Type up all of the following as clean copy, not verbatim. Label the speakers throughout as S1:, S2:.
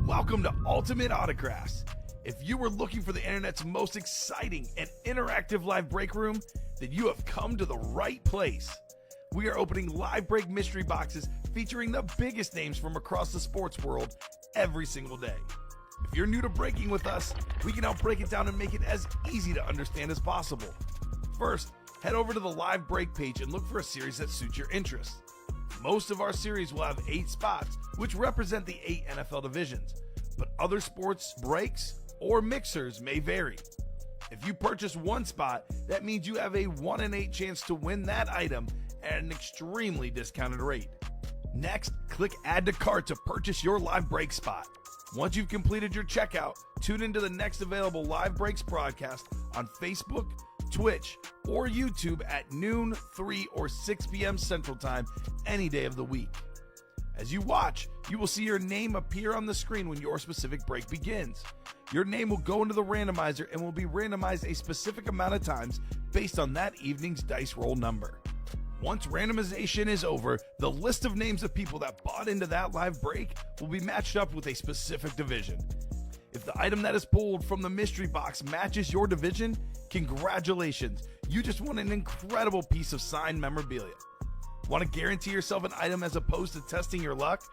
S1: Welcome to Ultimate Autographs. If you were looking for the internet's most exciting and interactive live break room, then you have come to the right place. We are opening live break mystery boxes featuring the biggest names from across the sports world every single day. If you're new to breaking with us, we can help break it down and make it as easy to understand as possible. First, head over to the live break page and look for a series that suits your interests. Most of our series will have 8 spots, which represent the 8 NFL divisions, but other sports breaks or mixers may vary. If you purchase one spot, that means you have a 1 in 8 chance to win that item at an extremely discounted rate. Next, click Add to Cart to purchase your live break spot. Once you've completed your checkout, tune into the next available live breaks broadcast on Facebook, Twitch, or YouTube at noon, 3, or 6 p.m. Central Time any day of the week. As you watch, you will see your name appear on the screen when your specific break begins. Your name will go into the randomizer and will be randomized a specific amount of times based on that evening's dice roll number. Once randomization is over, the list of names of people that bought into that live break will be matched up with a specific division. If the item that is pulled from the mystery box matches your division, congratulations, you just won an incredible piece of signed memorabilia. Want to guarantee yourself an item as opposed to testing your luck?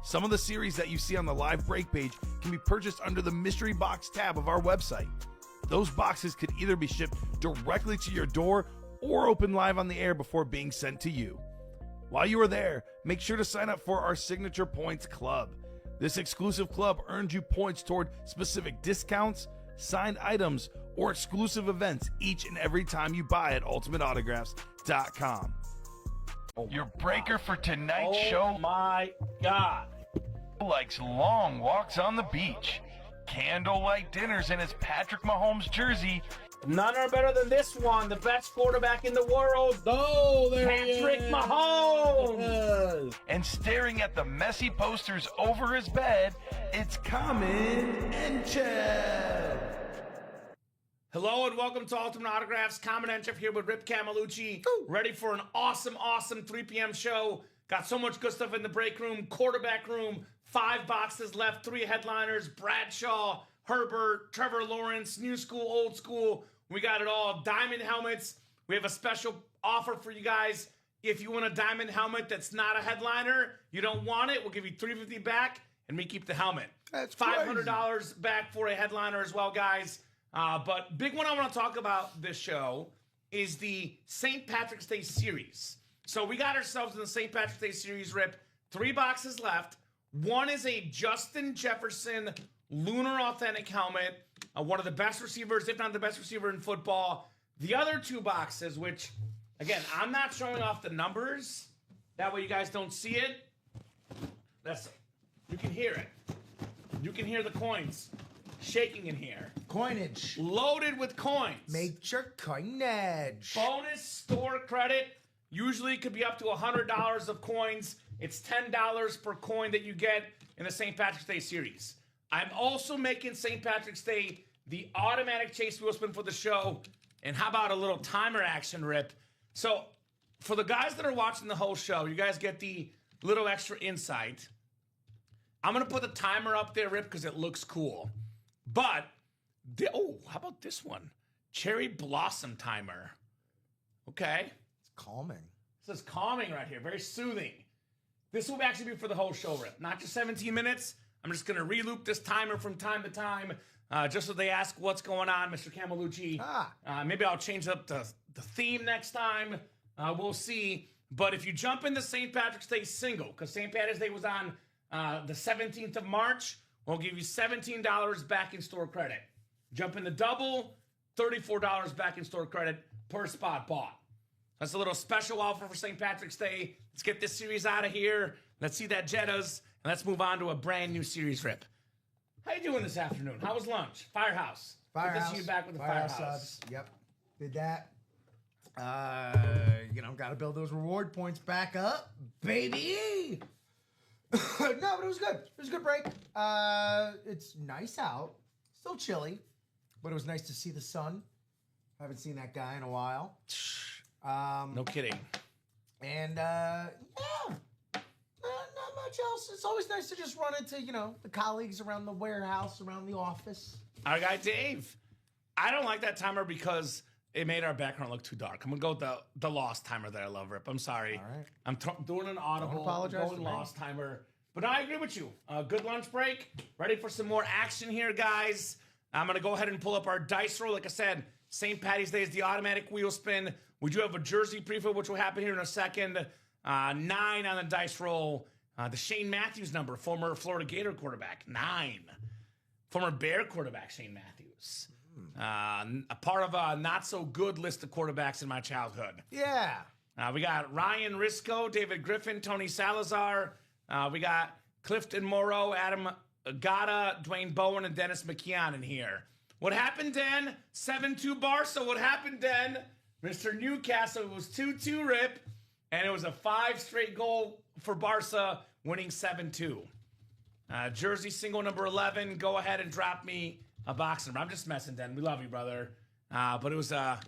S1: Some of the series that you see on the live break page can be purchased under the mystery box tab of our website. Those boxes could either be shipped directly to your door or open live on the air before being sent to you. While you are there, make sure to sign up for our Signature Points Club. This exclusive club earns you points toward specific discounts, signed items, or exclusive events each and every time you buy at ultimateautographs.com. Your breaker for tonight's show,
S2: my God,
S1: likes long walks on the beach, candlelight dinners in his Patrick Mahomes jersey,
S2: none are better than this one, the best quarterback in the world.
S3: Oh, there
S2: Patrick Mahomes.
S1: and staring at the messy posters over his bed, it's Kamen Entchev.
S2: Hello and welcome to Ultimate Autographs. Kamen Entchev here with Rip Camelucci. Ready for an awesome 3 p.m. show. Got so much good stuff in the break room, quarterback room, 5 boxes left, 3 headliners, Bradshaw, Herbert, Trevor Lawrence, new school, old school. We got it all. Diamond helmets. We have a special offer for you guys. If you want a diamond helmet that's not a headliner, you don't want it, we'll give you $350 back and we keep the helmet.
S3: That's
S2: $500 back for a headliner as well, guys. But big one I want to talk about this show is the St. Patrick's Day series. So we got ourselves in the St. Patrick's Day series, Rip. 3 boxes left. One is a Justin Jefferson Lunar Authentic helmet. One of the best receivers, if not the best receiver in football. The other 2 boxes, which, again, I'm not showing off the numbers. That way you guys don't see it. You can hear it. You can hear the coins shaking in here.
S3: Coinage.
S2: Loaded with coins.
S3: Major coinage.
S2: Bonus store credit. Usually it could be up to $100 of coins. It's $10 per coin that you get in the St. Patrick's Day series. I'm also making St. Patrick's Day the automatic chase wheel spin for the show. And how about a little timer action, Rip? So for the guys that are watching the whole show, you guys get the little extra insight. I'm going to put the timer up there, Rip, because it looks cool. But, how about this one? Cherry Blossom Timer. Okay.
S3: It's calming.
S2: This is calming right here. Very soothing. This will actually be for the whole show, Rip. Not just 17 minutes. I'm just going to re-loop this timer from time to time, just so they ask what's going on, Mr. Camelucci. Maybe I'll change up the theme next time. We'll see. But if you jump into St. Patrick's Day single, because St. Patrick's Day was on the 17th of March, we'll give you $17 back in store credit. Jump in the double, $34 back in store credit per spot bought. That's a little special offer for St. Patrick's Day. Let's get this series out of here. Let's see that Jettas, and let's move on to a brand new series, Rip. How you doing this afternoon? How was lunch? Firehouse. Good to see you back with the Firehouse.
S3: Subs. Yep, did that. Got to build those reward points back up, baby. No, but it was good. It was a good break. It's nice out. Still chilly, but it was nice to see the sun. Haven't seen that guy in a while.
S2: No kidding.
S3: And much else. It's always nice to just run into, the colleagues around the warehouse, around the office.
S2: Our guy Dave. I don't like that timer because it made our background look too dark. I'm gonna go with the lost timer that I love, Rip. I'm sorry.
S3: All right.
S2: I'm doing an audible.
S3: Don't apologize
S2: going
S3: to me.
S2: lost timer. But no, I agree with you. Good lunch break. Ready for some more action here, guys. I'm gonna go ahead and pull up our dice roll. Like I said, St. Patty's Day is the automatic wheel spin. We do have a jersey preview, which will happen here in a second. 9 on the dice roll. The Shane Matthews number, former Florida Gator quarterback. 9. Former Bear quarterback, Shane Matthews. A part of a not-so-good list of quarterbacks in my childhood.
S3: Yeah.
S2: We got Ryan Risco, David Griffin, Tony Salazar. We got Clifton Morrow, Adam Gata, Dwayne Bowen, and Dennis McKeon in here. What happened, Den? 7-2 Barca. What happened, Den? Mr. Newcastle, it was 2-2 Rip, and it was a 5 straight goal for Barca, winning 7-2. Jersey single number 11, go ahead and drop me a box number. I'm just messing, Den. We love you, brother. But it was a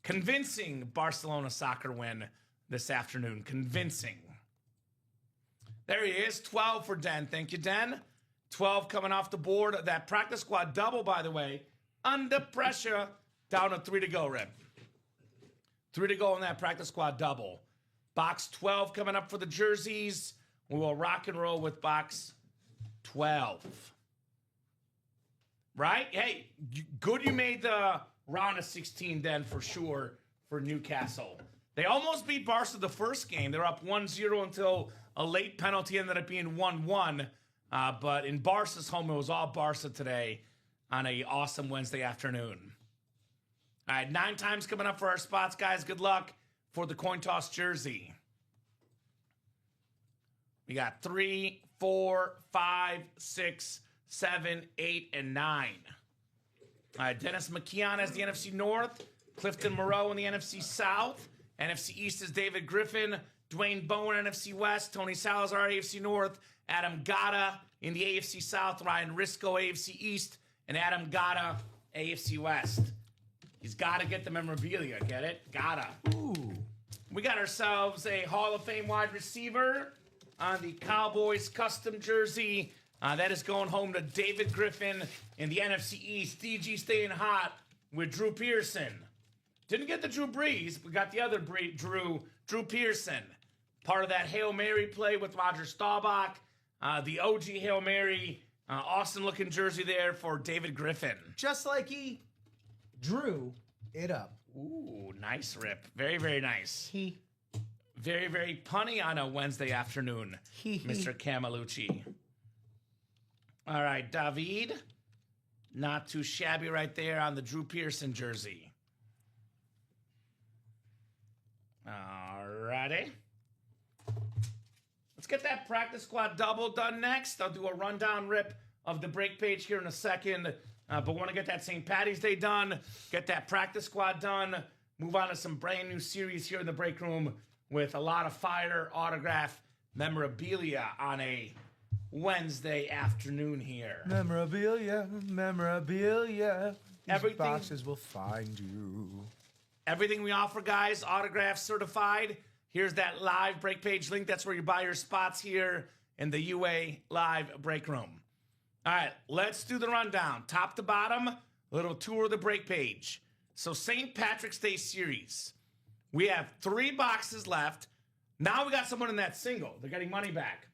S2: convincing Barcelona soccer win this afternoon. Convincing. There he is, 12 for Den. Thank you, Den. 12 coming off the board. That practice squad double, by the way, under pressure, down to 3 to go, Rip. 3 to go on that practice squad double. Box 12 coming up for the jerseys. We will rock and roll with box 12. Right? Hey, good you made the round of 16 then for sure for Newcastle. They almost beat Barca the first game. They were up 1-0 until a late penalty ended up being 1-1. But in Barca's home, it was all Barca today on a awesome Wednesday afternoon. All right, 9 times coming up for our spots, guys. Good luck for the coin toss jersey. We got 3, 4, 5, 6, 7, 8, and 9. All right, Dennis McKeon has the NFC North. Clifton Moreau in the NFC South. NFC East is David Griffin. Dwayne Bowen, NFC West. Tony Salazar, AFC North. Adam Gata in the AFC South. Ryan Risco, AFC East. And Adam Gata, AFC West. He's got to get the memorabilia. Get it? Gotta.
S3: Ooh.
S2: We got ourselves a Hall of Fame wide receiver on the Cowboys custom jersey. That is going home to David Griffin in the NFC East. DG staying hot with Drew Pearson. Didn't get the Drew Brees, but got the other Drew Pearson. Part of that Hail Mary play with Roger Staubach. The OG Hail Mary. Awesome looking jersey there for David Griffin.
S3: Just like he drew it up.
S2: Ooh, nice Rip. Very, very nice. Very, very punny on a Wednesday afternoon, Mr. Camelucci. All right, David. Not too shabby right there on the Drew Pearson jersey. All righty. Let's get that practice squad double done next. I'll do a rundown Rip of the break page here in a second. But want to get that St. Patty's Day done, get that practice squad done, move on to some brand new series here in the break room with a lot of fire autograph memorabilia on a Wednesday afternoon here.
S3: Memorabilia.
S2: Everything-
S3: Boxes will find you.
S2: Everything we offer, guys, autograph certified. Here's that live break page link. That's where you buy your spots here in the UA live break room. All right, let's do the rundown. Top to bottom, a little tour of the break page. So St. Patrick's Day series. We have 3 boxes left. Now we got someone in that single. They're getting money back.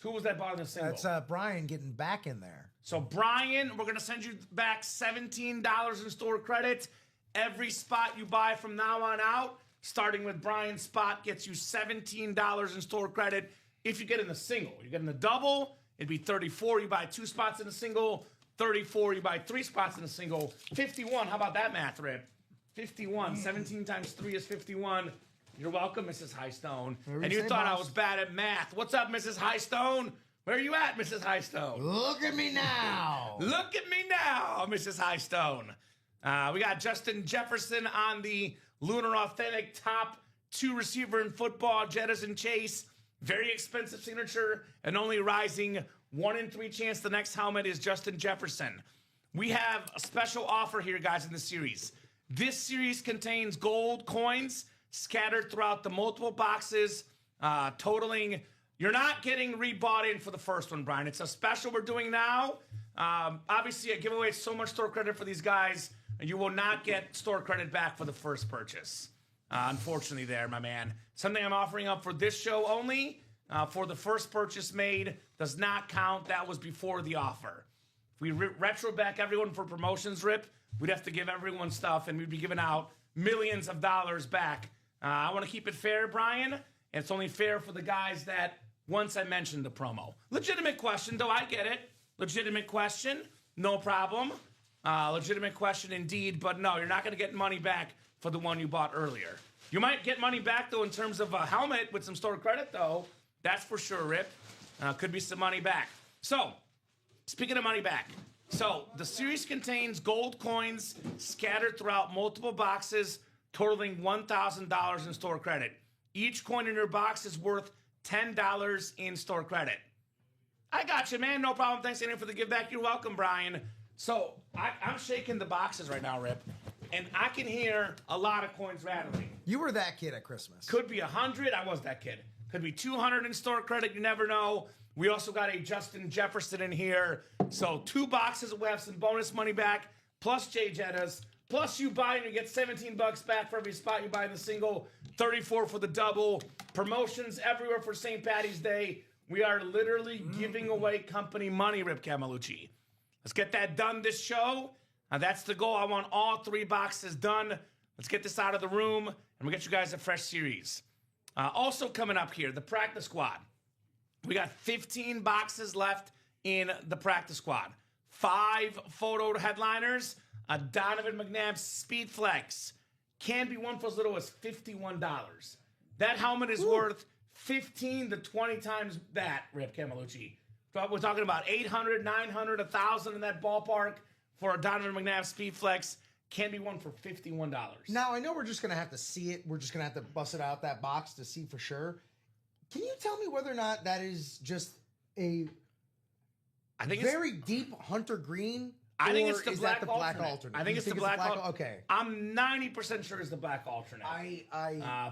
S2: Who was that bought in the single?
S3: That's Brian getting back in there.
S2: So Brian, we're going to send you back $17 in store credit. Every spot you buy from now on out, starting with Brian's spot, gets you $17 in store credit if you get in the single. You get in the double, it'd be 34. You buy 2 spots in a single. 34. You buy 3 spots in a single. 51. How about that math, Rip? 51. 17 times 3 is 51. You're welcome, Mrs. Highstone. And you thought I was bad at math. What's up, Mrs. Highstone? Where are you at, Mrs. Highstone?
S3: Look at me now.
S2: Look at me now, Mrs. Highstone. We got Justin Jefferson on the Lunar Authentic top 2 receiver in football, Jettison Chase. Very expensive signature and only rising 1 in 3 chance the next helmet is Justin Jefferson. We have a special offer here, guys, in the series. This series contains gold coins scattered throughout the multiple boxes, totaling You're not getting rebought in for the first one, Brian. It's a special we're doing now. Obviously, I give away so much store credit for these guys, and you will not get store credit back for the first purchase. Unfortunately there, my man. Something I'm offering up for this show only, for the first purchase made, does not count. That was before the offer. If we retro back everyone for promotions, Rip, we'd have to give everyone stuff, and we'd be giving out millions of dollars back. I want to keep it fair, Brian, and it's only fair for the guys that once I mentioned the promo. Legitimate question, though, I get it. Legitimate question, no problem. Legitimate question indeed, but no, you're not going to get money back for the one you bought earlier. You might get money back, though, in terms of a helmet with some store credit, though. That's for sure, Rip. Could be some money back. So, speaking of money back, so the series contains gold coins scattered throughout multiple boxes, totaling $1,000 in store credit. Each coin in your box is worth $10 in store credit. I got you, man. No problem. Thanks again for the give back. You're welcome, Brian. So, I'm shaking the boxes right now, Rip, and I can hear a lot of coins rattling.
S3: You were that kid at Christmas.
S2: Could be 100. I was that kid. Could be 200 in store credit. You never know. We also got a Justin Jefferson in here. So 2 boxes will have some bonus money back, plus Jay Jettas, plus you buy and you get $17 back for every spot you buy in the single, 34 for the double. Promotions everywhere for St. Patty's Day. We are literally giving away company money, Rip Camelucci. Let's get that done this show. That's the goal. I want all 3 boxes done. Let's get this out of the room, and we'll get you guys a fresh series. Also coming up here, the practice squad. We got 15 boxes left in the practice squad. 5 photo headliners. A Donovan McNabb Speed Flex. Can be won for as little as $51. That helmet is worth 15 to 20 times that, Rip Camelucci. We're talking about 800, 900, 1,000 in that ballpark for a Donovan McNabb Speed Flex. Can be won for $51.
S3: Now, I know we're just going to have to see it. We're just going to have to bust it out that box to see for sure. Can you tell me whether or not that is just a very deep hunter green?
S2: I think it's the
S3: is
S2: black
S3: that the
S2: alternate.
S3: black alternate.
S2: I think it's the black alternate.
S3: Okay.
S2: I'm 90% sure it's the black alternate.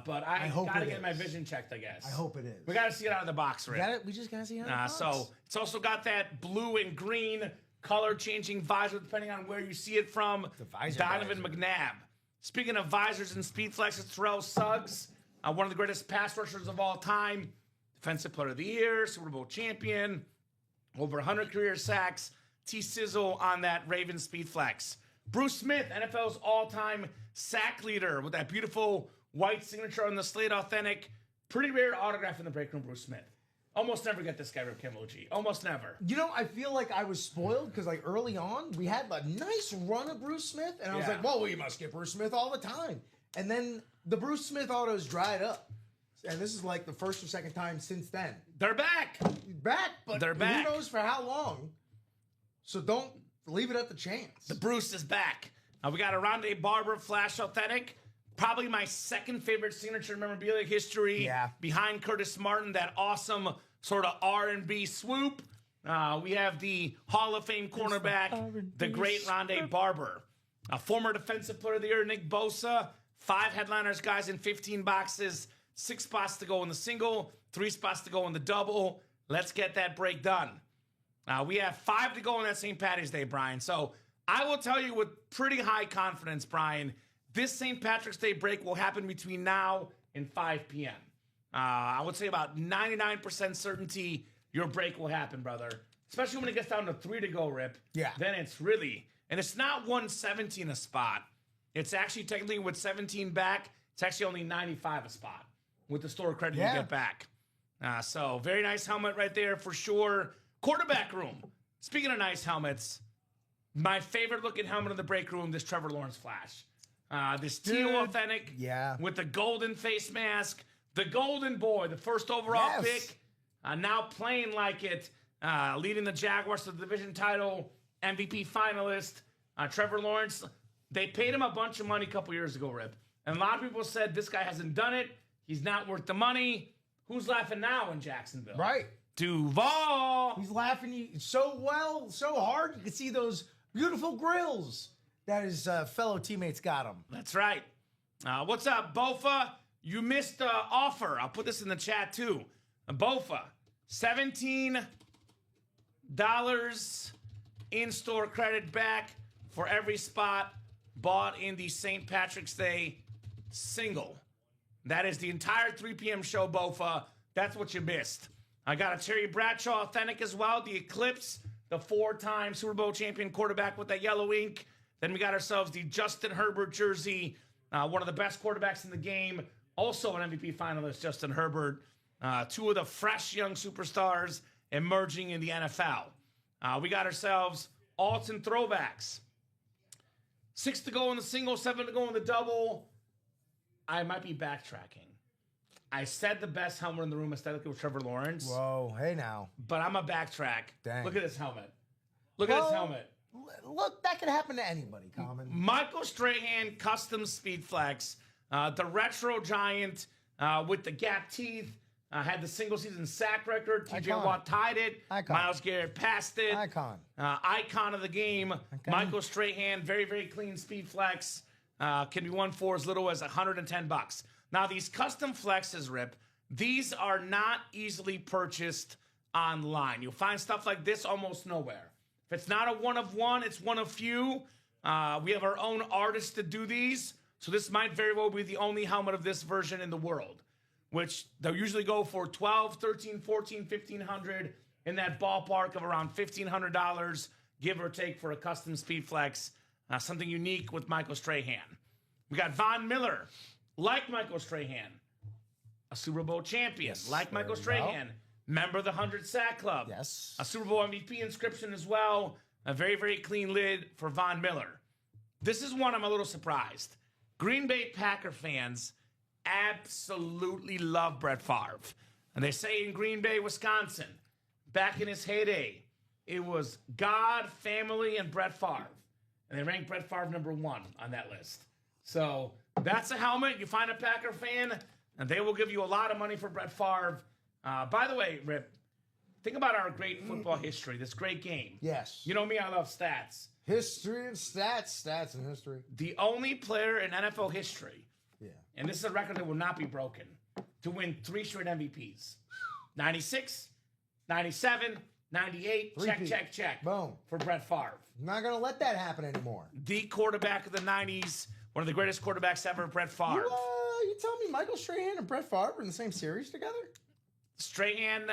S2: But I
S3: hope
S2: gotta
S3: it
S2: get my
S3: is.
S2: vision checked, I guess.
S3: I hope it is.
S2: We gotta see it out of the box, Rip.
S3: We just gotta see how it
S2: So it's also got that blue and green color changing visor depending on where you see it from.
S3: The visor
S2: Donovan McNabb. Speaking of visors and speed flexes, Terrell Suggs, one of the greatest pass rushers of all time, Defensive Player of the Year, Super Bowl champion, over 100 career sacks. T-Sizzle on that Ravens Speed Flex. Bruce Smith, NFL's all-time sack leader with that beautiful white signature on the Slate Authentic. Pretty rare autograph in the break room, Bruce Smith. Almost never get this guy, Rip Camelucci. Almost never.
S3: You know, I feel like I was spoiled because, like, early on, we had a nice run of Bruce Smith, and I was like, well, you must get Bruce Smith all the time. And then the Bruce Smith autos dried up. And this is like the first or second time since then.
S2: They're back.
S3: But
S2: They're back.
S3: Who knows for how long? So don't leave it at the chance.
S2: The Bruce is back. We got a Rondé Barber Flash Authentic. Probably my second favorite signature memorabilia history.
S3: Yeah.
S2: Behind Curtis Martin, that awesome sort of R&B swoop. We have the Hall of Fame cornerback, the great Rondé Barber. A former Defensive Player of the Year, Nick Bosa. 5 headliners, guys, in 15 boxes. 6 spots to go in the single. 3 spots to go in the double. Let's get that break done. We have 5 to go on that St. Patty's Day, Brian. So I will tell you with pretty high confidence, Brian, this St. Patrick's Day break will happen between now and 5 p.m. I would say about 99% certainty your break will happen, brother. Especially when it gets down to 3 to go, Rip.
S3: Yeah.
S2: Then it's really, and it's not 117 a spot. It's actually technically with 17 back, it's actually only 95 a spot with the store credit you get back. So very nice helmet right there for sure. Quarterback room. Speaking of nice helmets, my favorite looking helmet in the break room, this Trevor Lawrence Flash. This teal authentic with the golden face mask. The golden boy, the first overall pick. Now playing like it. Leading the Jaguars to the division title. MVP finalist. Trevor Lawrence. They paid him a bunch of money a couple years ago, Rip. And a lot of people said this guy hasn't done it. He's not worth the money. Who's laughing now in Jacksonville?
S3: Right.
S2: Duval.
S3: He's laughing so well, so hard. You can see those beautiful grills that his fellow teammates got him.
S2: That's right. What's up, Bofa? You missed the offer. I'll put this in the chat, too. Bofa, $17 in-store credit back for every spot bought in the St. Patrick's Day single. That is the entire 3 p.m. show, Bofa. That's what you missed. I got a Terry Bradshaw authentic as well. The Eclipse, the 4-time Super Bowl champion quarterback with that yellow ink. Then we got ourselves the Justin Herbert jersey, one of the best quarterbacks in the game. Also an MVP finalist, Justin Herbert. Two of the fresh young superstars emerging in the NFL. We got ourselves Alton throwbacks. 6 to go in the single, 7 to go in the double. I might be backtracking. I said the best helmet in the room aesthetically was Trevor Lawrence.
S3: Whoa, hey now.
S2: But I'm a backtrack.
S3: Dang.
S2: Look at this helmet. Look at this helmet.
S3: Look, that could happen to anybody, Kamen.
S2: Michael Strahan custom speed flex. The retro giant with the gap teeth. Had the single season sack record. TJ Watt tied it.
S3: Icon.
S2: Miles Garrett passed it.
S3: Icon.
S2: Icon of the game. Michael Strahan, very, very clean speed flex. Can be won for as little as $110. Now, these custom flexes, Rip, these are not easily purchased online. You'll find stuff like this almost nowhere. If it's not a one of one, it's one of few. We have our own artists to do these. So this might very well be the only helmet of this version in the world, which they'll usually go for $1,200, $1,300, $1,400, $1,500 in that ballpark of around $1,500, give or take, for a custom speed flex. Something unique with Michael Strahan. We got Von Miller, like Michael Strahan, a Super Bowl champion, like Michael Strahan, member of the 100 Sack Club.
S3: Yes.
S2: A Super Bowl MVP inscription as well. A very, very clean lid for Von Miller. This is one I'm a little surprised. Green Bay Packer fans absolutely love Brett Favre. And they say in Green Bay, Wisconsin, back in his heyday, it was God, family, and Brett Favre. And they ranked Brett Favre number 1 on that list. So that's a helmet. You find a Packer fan, and they will give you a lot of money for Brett Favre. By the way, Rip, think about our great football history, this great game.
S3: Yes.
S2: You know me, I love stats.
S3: History and stats and history.
S2: The only player in NFL history,
S3: Yeah.
S2: and this is a record that will not be broken, to win 3 straight MVPs. 96, 97, 98,
S3: Repeat.
S2: check.
S3: Boom.
S2: For Brett Favre.
S3: I'm not going to let that happen anymore.
S2: The quarterback of the 90s, one of the greatest quarterbacks ever, Brett Favre.
S3: You tell me Michael Strahan and Brett Favre were in the same series together?
S2: Strahan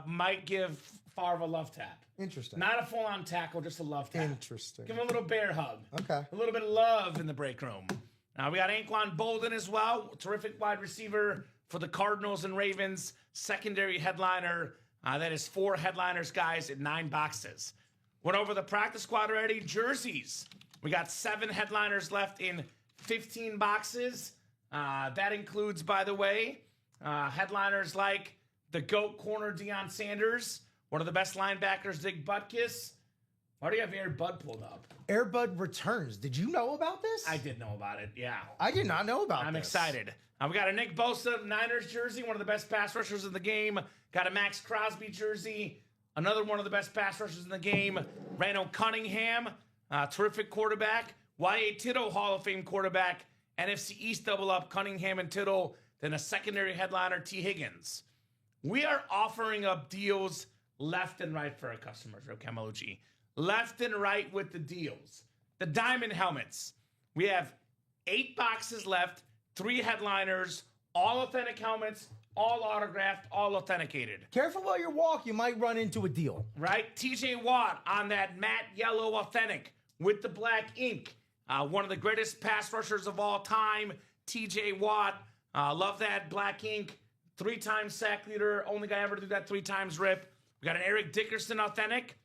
S2: might give Favre a love tap.
S3: Interesting.
S2: Not a full-on tackle, just a love tap.
S3: Interesting.
S2: Give him a little bear hug.
S3: Okay.
S2: A little bit of love in the break room. We got Anquan Bolden as well. Terrific wide receiver for the Cardinals and Ravens. Secondary headliner. That is 4 headliners, guys, in 9 boxes. Went over the practice squad already. Jerseys. We got 7 headliners left in 15 boxes. That includes, by the way, headliners like the GOAT corner Deion Sanders, one of the best linebackers, Dick Butkus. Why do you have Air Bud pulled up?
S3: Air Bud returns. Did you know about this?
S2: I did know about it, yeah.
S3: I did not know about this.
S2: I'm excited. We got a Nick Bosa Niners jersey, one of the best pass rushers in the game. Got a Max Crosby jersey, another one of the best pass rushers in the game. Randall Cunningham, terrific quarterback. Y.A. Tittle, Hall of Fame quarterback. NFC East double up, Cunningham and Tittle. Then a secondary headliner, T. Higgins. We are offering up deals left and right for our customers, Joe Camelucci. Left and right with the deals. The diamond helmets. We have 8 boxes left, 3 headliners, all authentic helmets, all autographed, all authenticated.
S3: Careful while you walk, you might run into a deal.
S2: Right? TJ Watt on that matte yellow authentic with the black ink. One of the greatest pass rushers of all time, TJ Watt. Love that black ink. 3-time sack leader. Only guy ever to do that 3 times, Rip. We got an Eric Dickerson authentic.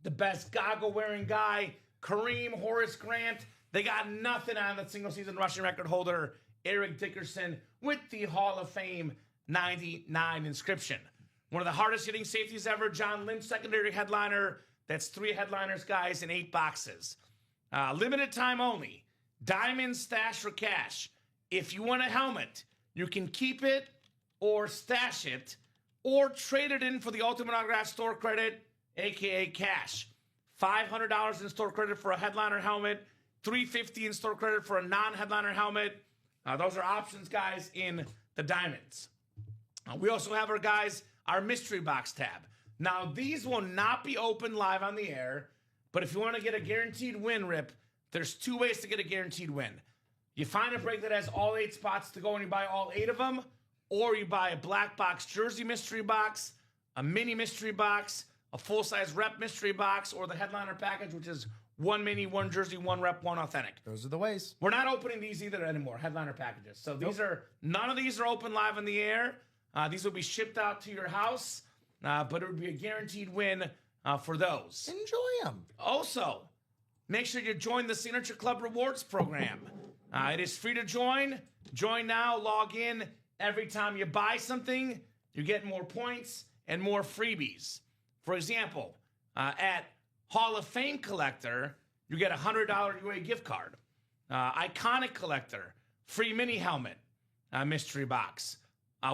S2: The best goggle-wearing guy, Kareem, Horace Grant. They got nothing on the single-season rushing record holder, Eric Dickerson, with the Hall of Fame 99 inscription. One of the hardest-hitting safeties ever, John Lynch, secondary headliner. That's 3 headliners, guys, in 8 boxes. Limited time only. Diamond Stash for Cash. If you want a helmet, you can keep it or stash it or trade it in for the Ultimate Autograph store credit, a.k.a. cash. $500 in store credit for a headliner helmet, $350 in store credit for a non-headliner helmet. Those are options, guys, in the diamonds. We also have our guys our mystery box tab. Now, these will not be open live on the air, but if you want to get a guaranteed win, Rip, there's 2 ways to get a guaranteed win. You find a break that has all 8 spots to go and you buy all 8 of them, or you buy a black box jersey mystery box, a mini mystery box, a full-size rep mystery box, or the headliner package, which is 1 mini, 1 jersey, 1 rep, 1 authentic.
S3: Those are the ways.
S2: We're not opening these either anymore, headliner packages. So none of these are open live in the air. These will be shipped out to your house, but it would be a guaranteed win for those.
S3: Enjoy them.
S2: Also, make sure you join the Signature Club Rewards program. It is free to join. Join now, log in. Every time you buy something, you get more points and more freebies. For example, at Hall of Fame Collector, you get a $100 UA gift card. Iconic Collector, free mini helmet, mystery box.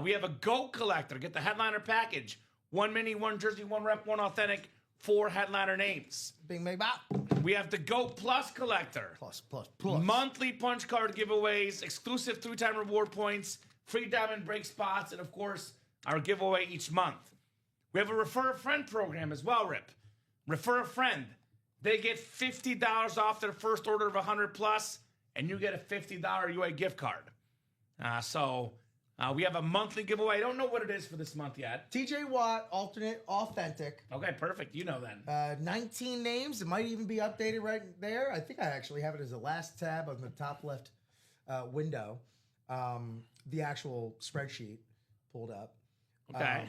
S2: We have a GOAT Collector, get the headliner package. 1 mini, 1 jersey, 1 rep, 1 authentic, 4 headliner names.
S3: Bing, bang, bop.
S2: We have the GOAT Plus Collector.
S3: Plus.
S2: Monthly punch card giveaways, exclusive 3-time reward points, free diamond break spots, and of course, our giveaway each month. We have a Refer a Friend program as well, Rip. Refer a friend. They get $50 off their first order of 100 plus, and you get a $50 UA gift card. So we have a monthly giveaway. I don't know what it is for this month yet.
S3: TJ Watt, alternate, authentic.
S2: Okay, perfect. You know then.
S3: 19 names. It might even be updated right there. I think I actually have it as the last tab on the top left window. The actual spreadsheet pulled up.
S2: Okay.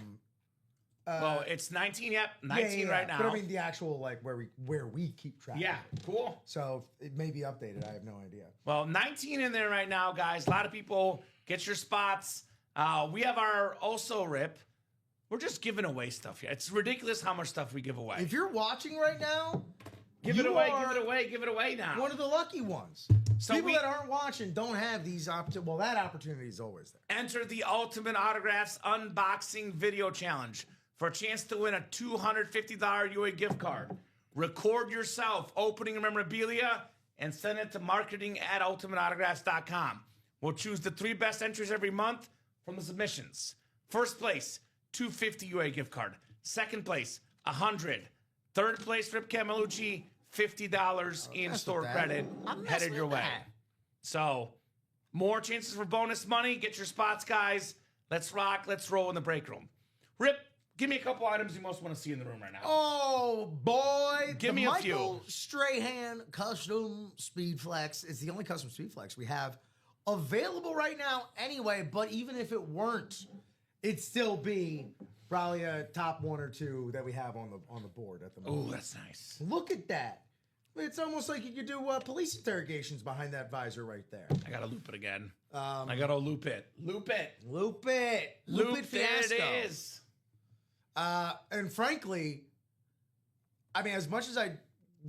S2: Well, it's 19. Yep, 19 right now.
S3: But I mean the actual like where we keep track.
S2: Yeah, cool.
S3: So it may be updated. I have no idea.
S2: Well, 19 in there right now, guys. A lot of people get your spots. We have our also Rip. We're just giving away stuff here. It's ridiculous how much stuff we give away.
S3: If you're watching right now,
S2: give it away now.
S3: One of the lucky ones. So people that aren't watching don't have these opportunities. Well, that opportunity is always there.
S2: Enter the Ultimate Autographs Unboxing Video Challenge for a chance to win a $250 UA gift card. Record yourself opening memorabilia and send it to marketing@ultimateautographs.com. We'll choose the 3 best entries every month from the submissions. First place, $250 UA gift card. Second place, $100. Third place, Rip Camelucci, $50 in-store credit headed your way. So, more chances for bonus money. Get your spots, guys. Let's rock. Let's roll in the break room. Rip, give me a couple items you most want to see in the room right now.
S3: Oh, boy.
S2: Give me a few.
S3: Michael Strahan Custom Speed Flex is the only custom Speed Flex we have available right now anyway, but even if it weren't, it'd still be probably a top 1 or 2 that we have on the board at the moment.
S2: Oh, that's nice.
S3: Look at that. It's almost like you could do police interrogations behind that visor right there.
S2: I gotta loop it again. I gotta loop it. Loop it.
S3: Loop it. Loop it fiasco.
S2: There it is.
S3: And frankly, I mean, as much as I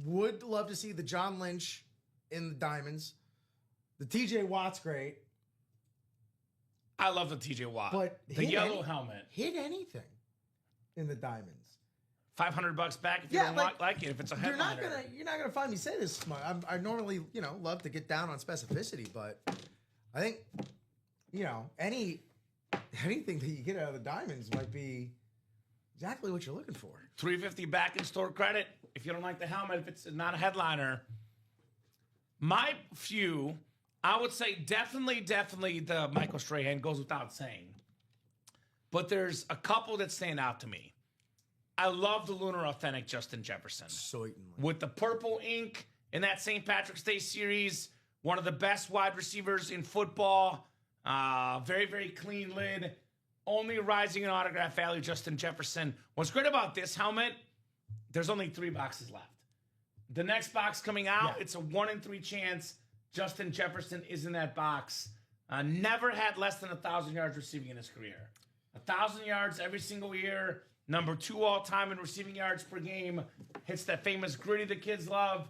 S3: would love to see the John Lynch in the diamonds, the TJ Watt's great.
S2: I love the TJ Watt.
S3: But
S2: the yellow helmet.
S3: Hit anything in the diamonds.
S2: $500 back if you don't like it. If it's a headliner.
S3: You're not gonna find me say this. I normally, love to get down on specificity, but I think, anything that you get out of the diamonds might be exactly what you're looking for.
S2: $350 back in store credit if you don't like the helmet. If it's not a headliner. My few, I would say definitely the Michael Strahan goes without saying. But there's a couple that stand out to me. I love the Lunar Authentic Justin Jefferson.
S3: Certainly.
S2: With the purple ink in that St. Patrick's Day series, one of the best wide receivers in football. Very, very clean lid. Only rising in autograph value, Justin Jefferson. What's great about this helmet, there's only 3 boxes left. The next box coming out, it's a 1 in 3 chance Justin Jefferson is in that box. Never had less than 1,000 yards receiving in his career. 1,000 yards every single year. Number 2 all-time in receiving yards per game. Hits that famous gritty the kids love.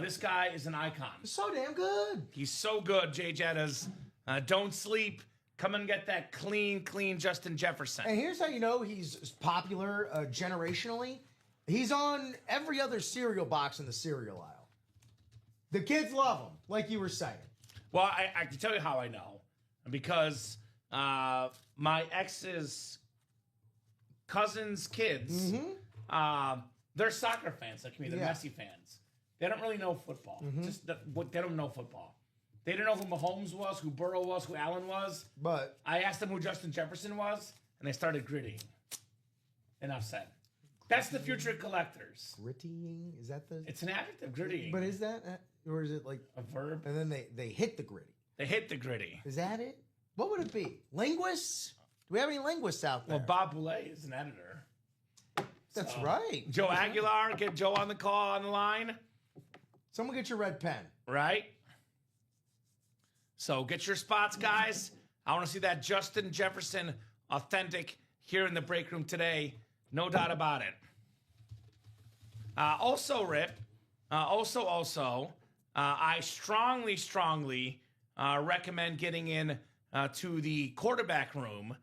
S2: This guy is an icon.
S3: He's so damn good.
S2: He's so good, Jay Jettas. Don't sleep. Come and get that clean Justin Jefferson.
S3: And here's how you know he's popular generationally. He's on every other cereal box in the cereal aisle. The kids love him, like you were saying.
S2: Well, I can tell you how I know. Because my ex's cousin's kids. They're soccer fans like me. They're Messi fans. They don't really know football. They don't know football. They didn't know who Mahomes was, who Burrow was, who Allen was.
S3: But
S2: I asked them who Justin Jefferson was, and they started grittying. Enough said. That's the future of collectors.
S3: grittying, is that the?
S2: It's an adjective, grittying.
S3: But is that, or is it like
S2: a verb?
S3: And then they hit the gritty.
S2: They hit the gritty.
S3: Is that it? What would it be? Linguists? Do we have any linguists out there?
S2: Well, Bob Boulay is an editor.
S3: That's right.
S2: Joe Aguilar, get Joe on the call on the line.
S3: Someone get your red pen.
S2: Right? So get your spots, guys. I want to see that Justin Jefferson authentic here in the break room today. No doubt about it. Also, Rip, I strongly recommend getting in to the quarterback room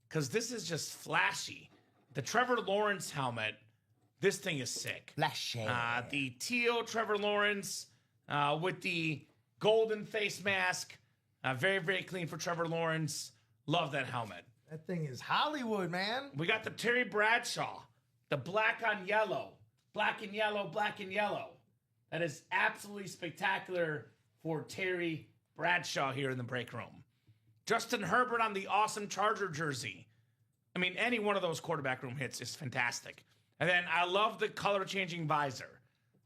S2: because this is just flashy. The Trevor Lawrence helmet, this thing is sick.
S3: Flashy.
S2: The teal Trevor Lawrence with the golden face mask. Very, very clean for Trevor Lawrence. Love that helmet.
S3: That thing is Hollywood, man.
S2: We got the Terry Bradshaw, the black on yellow. Black and yellow, black and yellow. That is absolutely spectacular for Terry Bradshaw here in the break room. Justin Herbert on the awesome Charger jersey. I mean, any one of those quarterback room hits is fantastic. And then I love the color-changing visor.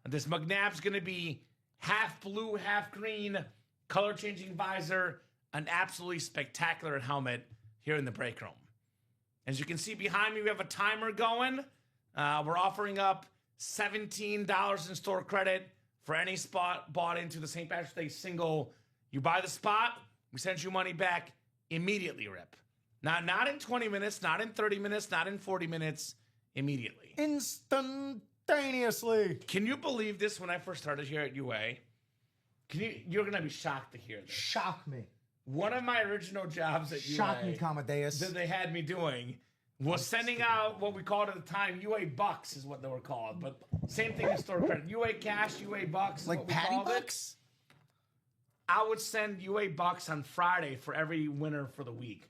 S2: This McNabb's going to be half blue, half green, color-changing visor, an absolutely spectacular helmet here in the break room. As you can see behind me, we have a timer going. We're offering up $17 in store credit for any spot bought into the St. Patrick's Day single. You buy the spot, we send you money back immediately, Rip. Now, not in 20 minutes, not in 30 minutes, not in 40 minutes, immediately.
S3: Instantaneously.
S2: Can you believe this when I first started here at UA? You're going to be shocked to hear this.
S3: Shock me.
S2: One of my original jobs at
S3: Shock
S2: UA
S3: me, Comadeus.
S2: that they had me doing was sending out what we called at the time UA Bucks is what they were called. But same thing as store credit. UA Cash, UA Bucks.
S3: Like Patty Bucks?
S2: I would send UA Bucks on Friday for every winner for the week.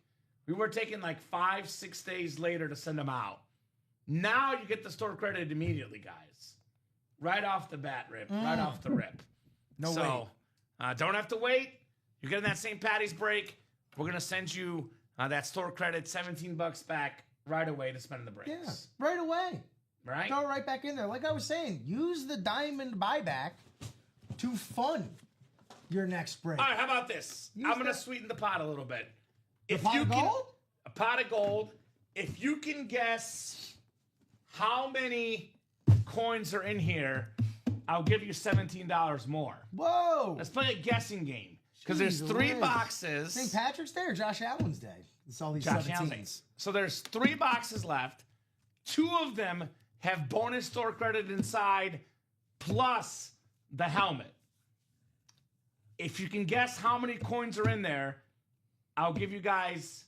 S2: We were taking like 5-6 days later to send them out. Now you get the store credit immediately, guys. Right off the bat, Rip. Right off the rip.
S3: No
S2: way. Don't have to wait. You're getting that St. Patty's break. We're going to send you that store credit, $17 back right away to spend in the breaks.
S3: Yeah, right away.
S2: Right?
S3: Throw it right back in there. Like I was saying, use the diamond buyback to fund your next break.
S2: All right, how about this? I'm going to sweeten the pot a little bit.
S3: A pot of gold?
S2: A pot of gold. If you can guess how many coins are in here, I'll give you $17 more.
S3: Whoa.
S2: Let's play a guessing game. Because there's 3 boxes.
S3: St. Patrick's Day or Josh Allen's Day? It's all these
S2: Josh
S3: 17s.
S2: Allen's. So there's 3 boxes left. 2 of them have bonus store credit inside, plus the helmet. If you can guess how many coins are in there, I'll give you guys.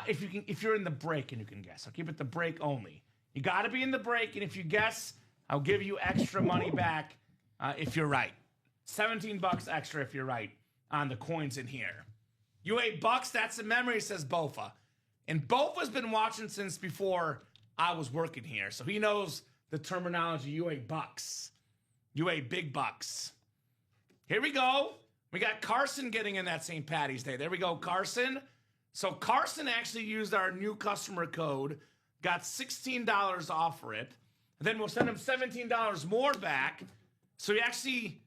S2: If you're in the break and you can guess, I'll keep it the break only. You got to be in the break, and if you guess, I'll give you extra money back if you're right. $17 extra if you're right on the coins in here. UA Bucks, that's a memory, says Bofa. And Bofa's been watching since before I was working here, so he knows the terminology UA Bucks. UA Big Bucks. Here we go. We got Carson getting in that St. Patty's Day. There we go, Carson. So Carson actually used our new customer code, got $16 off for it. And then we'll send him $17 more back. So he actually,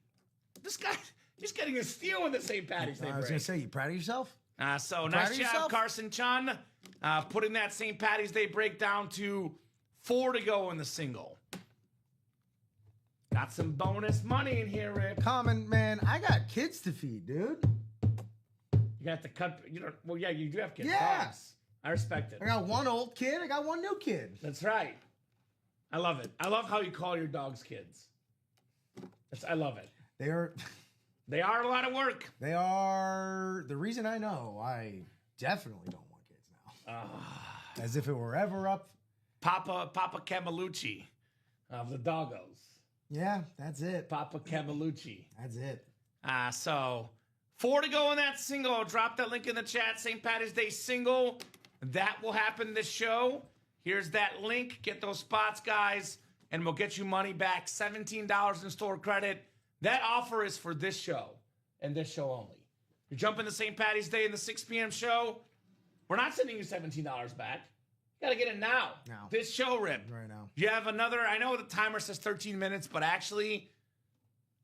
S2: this guy, he's getting a steal in the St. Patty's Day break.
S3: I was going to say, you proud of yourself?
S2: So nice job, Carson Chun, putting that St. Patty's Day break down to 4 to go in the single. Got some bonus money in here, Rick.
S3: Common, man, I got kids to feed, dude.
S2: You got to cut, well, yeah, you do have kids.
S3: Yeah.
S2: Dogs. I respect it.
S3: I got one old kid, I got one new kid.
S2: That's right. I love it. I love how you call your dogs kids. I love it.
S3: They
S2: are a lot of work.
S3: They are the reason I know I definitely don't want kids now. As if it were ever up.
S2: Papa Camalucci of the doggos.
S3: Yeah, that's it.
S2: Papa Camalucci.
S3: That's it.
S2: So 4 to go in that single. I'll drop that link in the chat. St. Patty's Day single. That will happen this show Here's that link. Get those spots, guys, and we'll get you money back. $17 in store credit. That offer is for this show and this show only. You're jumping to St. Patty's Day in the 6 p.m. show. We're not sending you $17 back. You got to get it now.
S3: Now.
S2: This show, Rip.
S3: Right now.
S2: You have another, I know the timer says 13 minutes, but actually,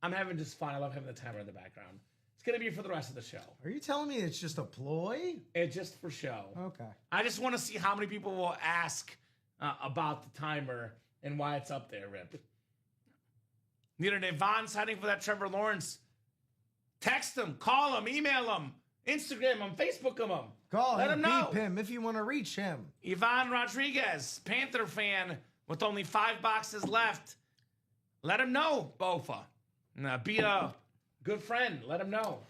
S2: I'm having just fun. I love having the timer in the background. It's going to be for the rest of the show.
S3: Are you telling me it's just a ploy?
S2: It's just for show.
S3: Okay.
S2: I just want to see how many people will ask about the timer and why it's up there, Rip. Need an Yvonne's heading for that Trevor Lawrence. Text him, call him, email him, Instagram him, Facebook him.
S3: Call
S2: Let
S3: him,
S2: him know.
S3: beep him if you want to reach him.
S2: Yvonne Rodriguez, Panther fan, with only 5 boxes left. Let him know, Bofa. Be a good friend. Let him know.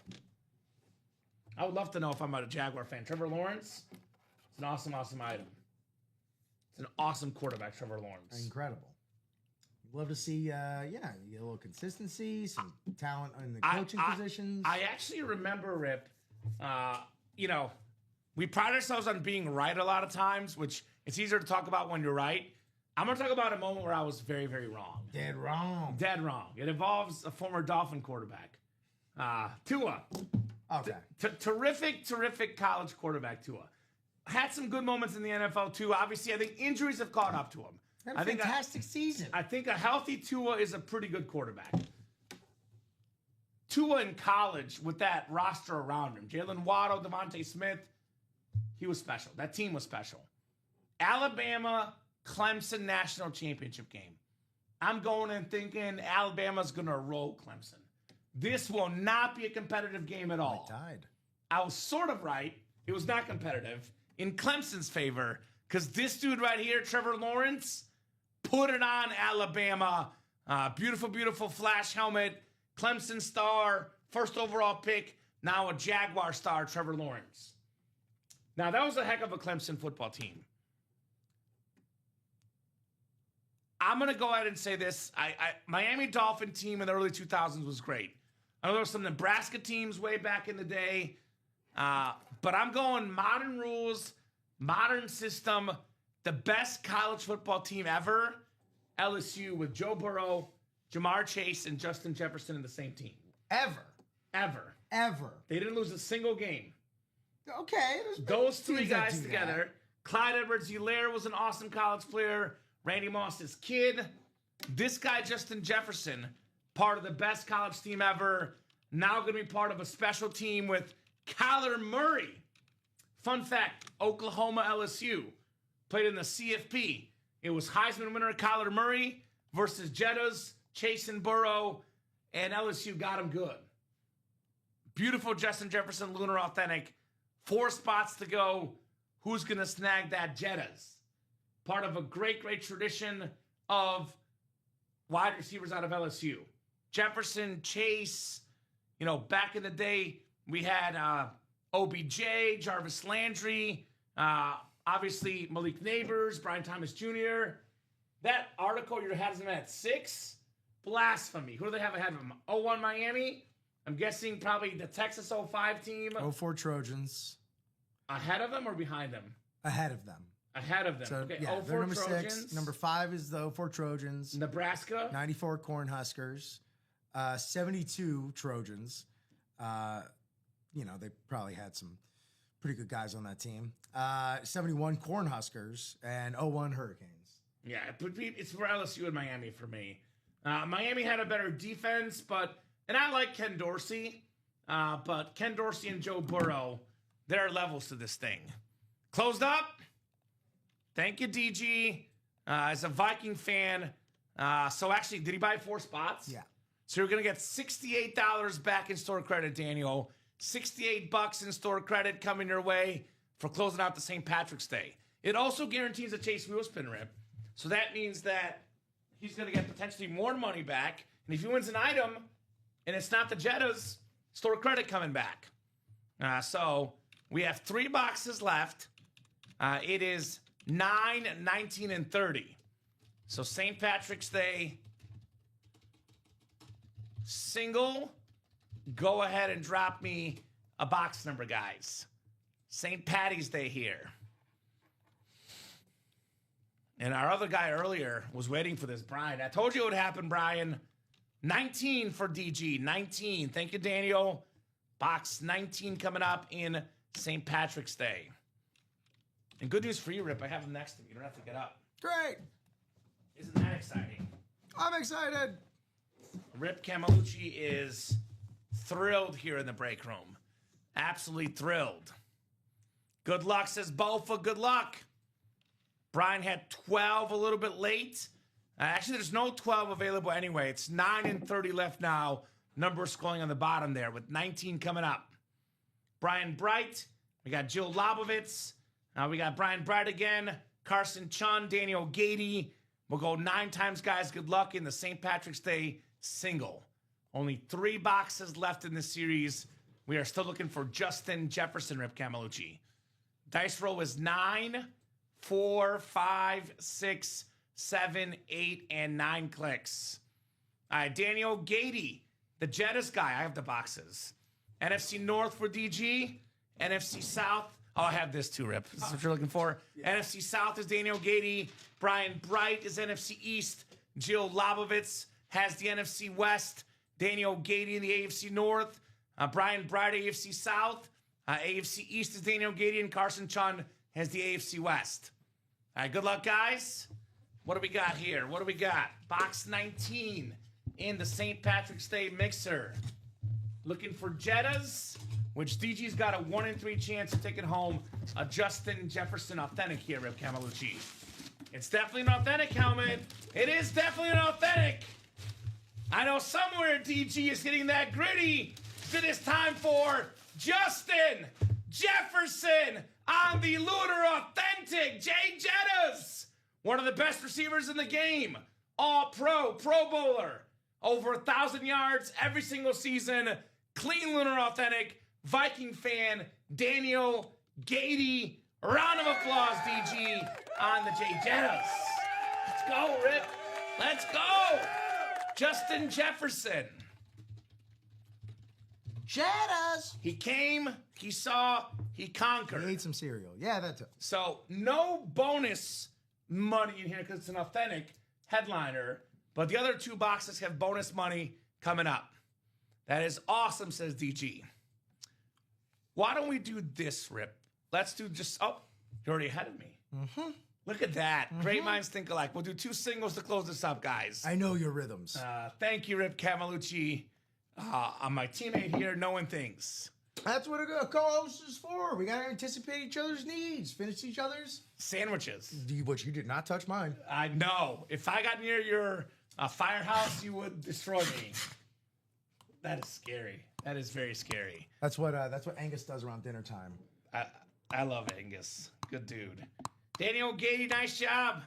S2: I would love to know if I'm a Jaguar fan. Trevor Lawrence, it's an awesome, awesome item. It's an awesome quarterback, Trevor Lawrence.
S3: Incredible. Love to see, you get a little consistency, some talent in the coaching positions.
S2: I actually remember, Rip, we pride ourselves on being right a lot of times, which it's easier to talk about when you're right. I'm going to talk about a moment where I was very, very wrong.
S3: Dead wrong.
S2: Dead wrong. It involves a former Dolphin quarterback. Tua.
S3: Okay.
S2: Terrific college quarterback, Tua. Had some good moments in the NFL, too. Obviously, I think injuries have caught up to him.
S3: Had a fantastic season.
S2: I think a healthy Tua is a pretty good quarterback. Tua in college with that roster around him, Jalen Waddle, Devontae Smith, he was special. That team was special. Alabama, Clemson national championship game. I'm going in thinking Alabama's going to roll Clemson. This will not be a competitive game at all.
S3: They tied.
S2: I was sort of right. It was not competitive in Clemson's favor because this dude right here, Trevor Lawrence, put it on Alabama. Beautiful, beautiful flash helmet. Clemson star, first overall pick. Now a Jaguar star, Trevor Lawrence. Now, that was a heck of a Clemson football team. I'm going to go ahead and say this. Miami Dolphin team in the early 2000s was great. I know there were some Nebraska teams way back in the day. But I'm going modern rules, modern system, the best college football team ever, LSU with Joe Burrow, Jamar Chase, and Justin Jefferson in the same team.
S3: Ever.
S2: They didn't lose a single game.
S3: Okay.
S2: Those three guys together. Clyde Edwards-Helaire was an awesome college player. Randy Moss's kid. This guy, Justin Jefferson, part of the best college team ever. Now going to be part of a special team with Kyler Murray. Fun fact, Oklahoma LSU played in the CFP. It was Heisman winner Kyler Murray versus Jettas, Chase and Burrow, and LSU got him good. Beautiful Justin Jefferson, Lunar Authentic. 4 spots to go. Who's going to snag that Jettas? Part of a great, great tradition of wide receivers out of LSU. Jefferson, Chase, back in the day, we had OBJ, Jarvis Landry, obviously Malik Neighbors, Brian Thomas Jr. That article, you had them at 6. Blasphemy. Who do they have ahead of them? 01 Miami. I'm guessing probably the Texas 05 team.
S3: 04 Trojans.
S2: Ahead of them or behind them?
S3: Ahead of them.
S2: Ahead of them.
S3: So,
S2: okay,
S3: yeah,
S2: 04
S3: they're number
S2: Trojans.
S3: 6. Number 5 is the 04 Trojans.
S2: Nebraska.
S3: 94 Cornhuskers. 72 Trojans. They probably had some pretty good guys on that team. 71 Cornhuskers and 01 Hurricanes.
S2: Yeah, it's for LSU and Miami for me. Miami had a better defense, and I like Ken Dorsey, but Ken Dorsey and Joe Burrow, there are levels to this thing. Closed up. Thank you, DG. As a Viking fan, so actually, did he buy 4 spots?
S3: Yeah.
S2: So you're going to get $68 back in store credit, Daniel. $68 in store credit coming your way for closing out the St. Patrick's Day. It also guarantees a Chase Wheelspin rip. So that means that he's going to get potentially more money back. And if he wins an item and it's not the Jettas, store credit coming back. So we have 3 boxes left. It is 9, 19, and 30. So St. Patrick's Day single. Go ahead and drop me a box number, guys. St. Patty's Day here. And our other guy earlier was waiting for this, Brian. I told you it would happen, Brian. 19 for DG. 19. Thank you, Daniel. Box 19 coming up in St. Patrick's Day. And good news for you, Rip. I have him next to me. You don't have to get up.
S3: Great.
S2: Isn't that exciting?
S3: I'm excited.
S2: Rip Camelucci is thrilled here in the break room. Absolutely thrilled. Good luck, says Bofa. Good luck. Brian had 12 a little bit late. Actually, there's no 12 available anyway. It's 9 and 30 left now. Number scrolling on the bottom there with 19 coming up. Brian Bright. We got Jill Lobovitz. We got Brian Bright again. Carson Chun, Daniel Gady. We'll go 9 times, guys. Good luck in the St. Patrick's Day single. Only 3 boxes left in this series. We are still looking for Justin Jefferson, Rip Camelucci. Dice roll is 9, 4, 5, 6, 7, 8, and 9 clicks. All right, Daniel Gady, the Jettis guy. I have the boxes. NFC North for DG. NFC South. Oh, I have this too, Rip. This is what you're looking for. Yeah. NFC South is Daniel Gady. Brian Bright is NFC East. Jill Lobovitz has the NFC West. Daniel Gady in the AFC North. Brian Bright, AFC South. AFC East is Daniel Gady, and Carson Chun has the AFC West. All right, good luck, guys. What do we got here? What do we got? Box 19 in the St. Patrick's Day mixer. Looking for Jettas, which DG's got a 1 in 3 chance of taking home a Justin Jefferson authentic here, Rip Camelucci. It's definitely an authentic helmet. It is definitely an authentic. I know somewhere DG is hitting that gritty. It is time for Justin Jefferson on the Lunar Authentic. Jay Jettas, one of the best receivers in the game. All-Pro, Pro Bowler. Over 1,000 yards every single season. Clean Lunar Authentic. Viking fan, Daniel Gady. Round of applause, DG, on the Jay Jettas. Let's go, Rip. Let's go. Justin Jefferson.
S3: Jettas.
S2: He came, he saw, he conquered.
S3: He ate some cereal. Yeah, that's it.
S2: So no bonus money in here because it's an authentic headliner, but the other 2 boxes have bonus money coming up. That is awesome, says DG. Why don't we do this, Rip? Let's do just, oh, you're already ahead of me. Mm-hmm. Look at that. Mm-hmm. Great minds think alike. We'll do 2 singles to close this up, guys.
S3: I know your rhythms.
S2: Thank you, Rip Camelucci. I'm my teammate here, knowing things.
S3: That's what a co-host is for. We got to anticipate each other's needs, finish each other's
S2: sandwiches.
S3: Which you did not touch mine.
S2: I know. If I got near your firehouse, you would destroy me. That is scary. That is very scary.
S3: That's what Angus does around dinner time.
S2: I love Angus. Good dude. Daniel Gady, nice job.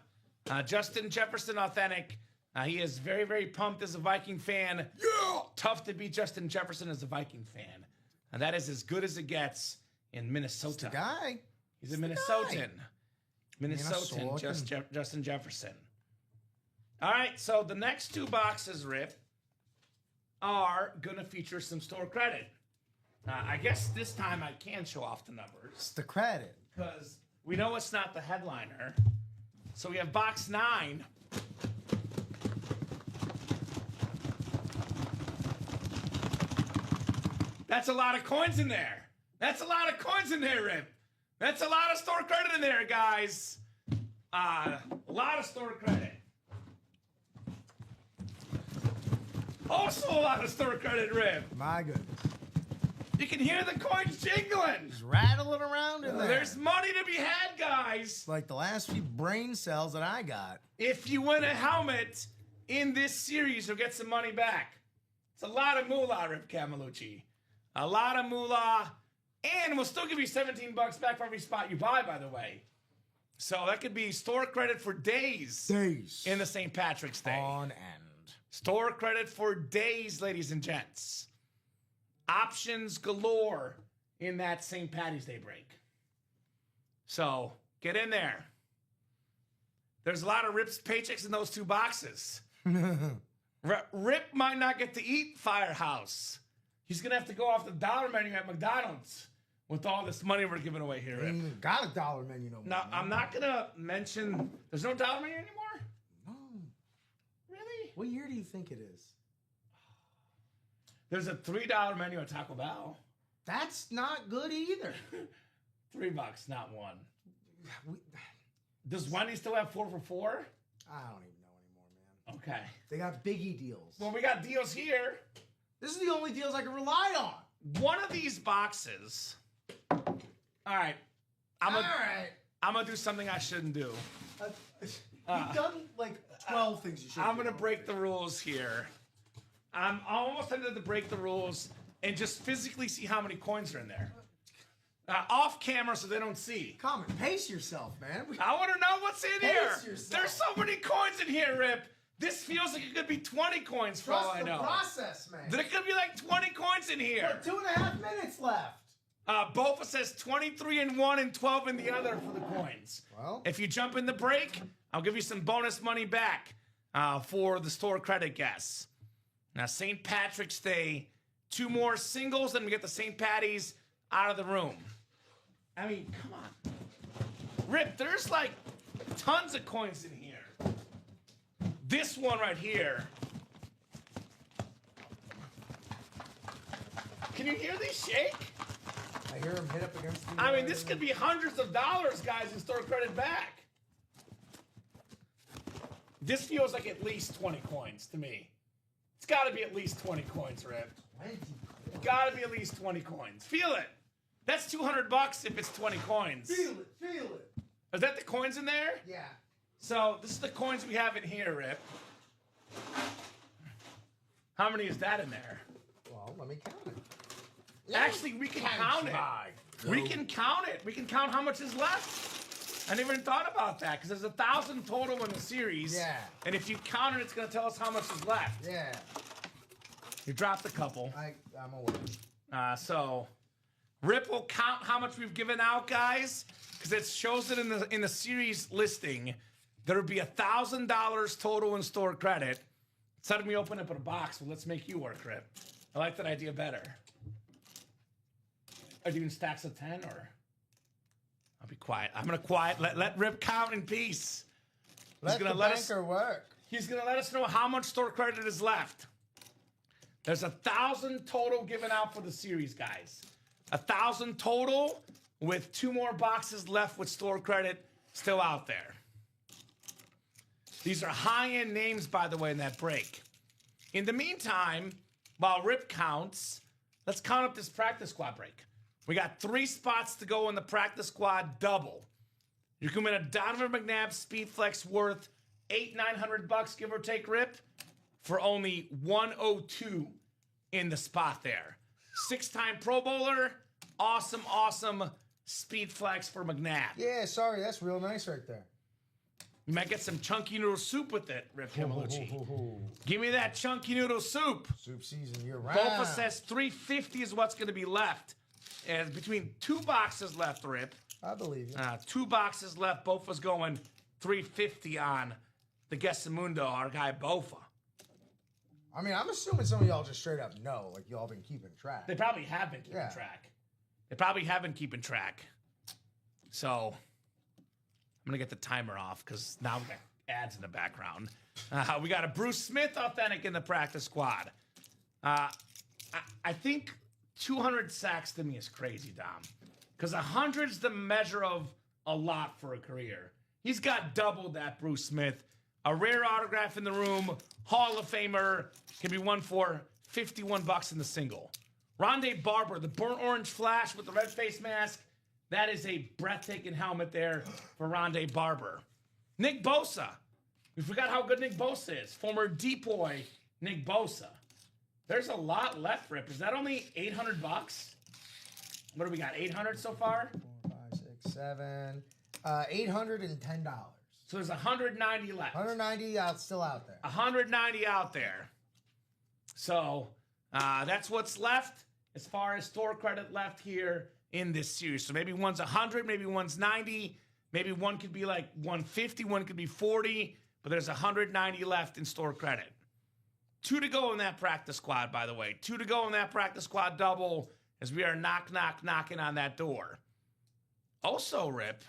S2: Justin Jefferson, authentic. He is very, very pumped as a Viking fan. Yeah! Tough to beat Justin Jefferson as a Viking fan. And that is as good as it gets in Minnesota.
S3: It's the guy.
S2: He's a Minnesotan. Minnesotan, Justin Jefferson. All right, so the next 2 boxes, Rip, are going to feature some store credit. I guess this time I can show off the numbers.
S3: It's the credit.
S2: Because we know it's not the headliner. So we have box 9. That's a lot of coins in there. That's a lot of coins in there, Rip. That's a lot of store credit in there, guys. A lot of store credit. Also a lot of store credit, Rip.
S3: My goodness.
S2: You can hear the coins jingling.
S3: Just rattling around in there.
S2: There's money to be had, guys.
S3: Like the last few brain cells that I got.
S2: If you win a helmet in this series, you'll get some money back. It's a lot of moolah, Rip Camelucci. A lot of moolah. And we'll still give you $17 back for every spot you buy, by the way. So that could be store credit for days. In the St. Patrick's Day.
S3: On end.
S2: Store credit for days, ladies and gents. Options galore in that St. Patty's Day break. So get in there. There's a lot of Rip's paychecks in those 2 boxes. Rip might not get to eat Firehouse. He's going to have to go off the dollar menu at McDonald's with all this money we're giving away here,
S3: Ain't
S2: Rip.
S3: even got a dollar menu no more.
S2: Now, I'm not going to mention, there's no dollar menu anymore?
S3: No.
S2: Really?
S3: What year do you think it is?
S2: There's a $3 menu at Taco Bell.
S3: That's not good either.
S2: $3, not one.
S3: We,
S2: Does Wendy still have 4 for $4?
S3: I don't even know anymore, man.
S2: Okay.
S3: They got biggie deals.
S2: Well, we got deals here.
S3: This is the only deals I can rely on.
S2: One of these boxes. All right. I'm gonna do something I shouldn't do.
S3: You've done like 12 things you should.
S2: I'm gonna break the rules here. I'm almost tempted to break the rules and just physically see how many coins are in there. Off camera so they don't see.
S3: Kamen, pace yourself, man.
S2: I want to know what's in
S3: Pace
S2: here.
S3: yourself.
S2: There's so many coins in here, Rip. This feels like it could be 20 coins for all
S3: Trust
S2: I
S3: the
S2: know.
S3: process, man.
S2: There could be like 20 coins in here.
S3: 2.5 minutes left.
S2: Bofa says 23 in one and 12 in the other for the coins.
S3: Well.
S2: If you jump in the break, I'll give you some bonus money back for the store credit guests. Now, St. Patrick's Day, 2 more singles, then we get the St. Patty's out of the room. I mean, come on. Rip, there's like tons of coins in here. This one right here. Can you hear these shake?
S3: I hear him hit up against the.
S2: I mean, this could be hundreds of dollars, guys, in store credit back. This feels like at least 20 coins to me. It's got to be at least 20 coins, Rip.
S3: 20.
S2: Got to be at least 20 coins. Feel it. That's $200 if it's 20 coins.
S3: Feel it, feel it.
S2: Is that the coins in there?
S3: Yeah.
S2: So this is the coins we have in here, Rip. How many is that in there?
S3: Well, let me count it.
S2: Actually, we can count it. We can count it. We can count how much is left. I never even thought about that because there's 1,000 total in the series.
S3: Yeah.
S2: And if you count it, it's going to tell us how much is left.
S3: Yeah.
S2: You dropped a couple.
S3: I'm aware.
S2: So Rip will count how much we've given out, guys, because it shows it in the series listing. There would be $1,000 total in store credit. Instead of me open up a box, well, let's make you work, Rip. I like that idea better. Are you doing stacks of 10 or? I'll be quiet. I'm gonna quiet. Let Rip count in peace.
S3: Let the banker work.
S2: He's gonna let us know how much store credit is left. There's 1,000 total given out for the series, guys. 1,000 total with 2 more boxes left with store credit still out there. These are high-end names, by the way, in that break. In the meantime, while Rip counts, let's count up this practice squad break. We got 3 spots to go in the practice squad double. You can win a Donovan McNabb Speed Flex worth $800-900, give or take, Rip, for only $102 in the spot there. 6-time Pro Bowler, awesome Speed Flex for McNabb.
S3: Yeah, sorry, that's real nice right there.
S2: You might get some chunky noodle soup with it, Rip Camelucci. Give me that chunky noodle soup.
S3: Soup season year round.
S2: Bofa says $350 is what's going to be left. And between 2 boxes left, Rip.
S3: I believe you.
S2: 2 boxes left. Bofa's going $350 on the Guessamundo, our guy Bofa.
S3: I mean, I'm assuming some of y'all just straight up know, like y'all been keeping track.
S2: They probably have been keeping track. They probably have been keeping track. So I'm going to get the timer off because now we got ads in the background. We got a Bruce Smith authentic in the practice squad. I think 200 sacks to me is crazy, Dom. Because 100's the measure of a lot for a career. He's got double that, Bruce Smith. A rare autograph in the room. Hall of Famer. Can be won for $51 in the single. Rondé Barber, the burnt orange flash with the red face mask. That is a breathtaking helmet there for Rondé Barber. Nick Bosa. We forgot how good Nick Bosa is. Former Depoy Nick Bosa. There's a lot left, Rip. Is that only $800? What do we got? 800 so far?
S3: 4, 5, 6, 7. $810.
S2: So there's 190 left.
S3: 190 still out there.
S2: 190 out there. So that's what's left as far as store credit left here in this series. So maybe one's 100, maybe one's 90, maybe one could be like 150, one could be 40, but there's 190 left in store credit. 2 to go in that practice squad, by the way. 2 to go in that practice squad double. as we are knocking on that door. Also, Rip,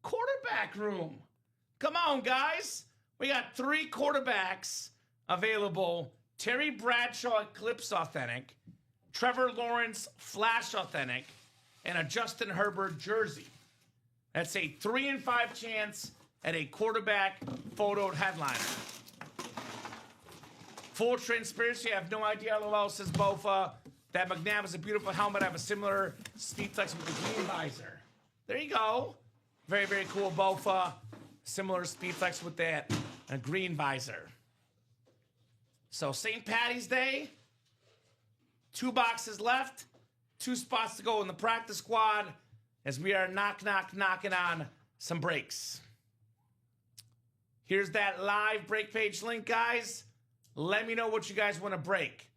S2: quarterback room. Come on, guys. We got 3 quarterbacks available. Terry Bradshaw Eclipse Authentic, Trevor Lawrence Flash Authentic, and a Justin Herbert jersey. That's a 3 in 5 chance at a quarterback photoed headliner. Full transparency, I have no idea, LOL, says Bofa. That McNabb is a beautiful helmet. I have a similar speed flex with the green visor. There you go. Very, very cool, Bofa. Similar speed flex with that green visor. So St. Patty's Day, 2 boxes left, 2 spots to go in the practice squad as we are knocking on some breaks. Here's that live break page link, guys. Let me know what you guys want to break.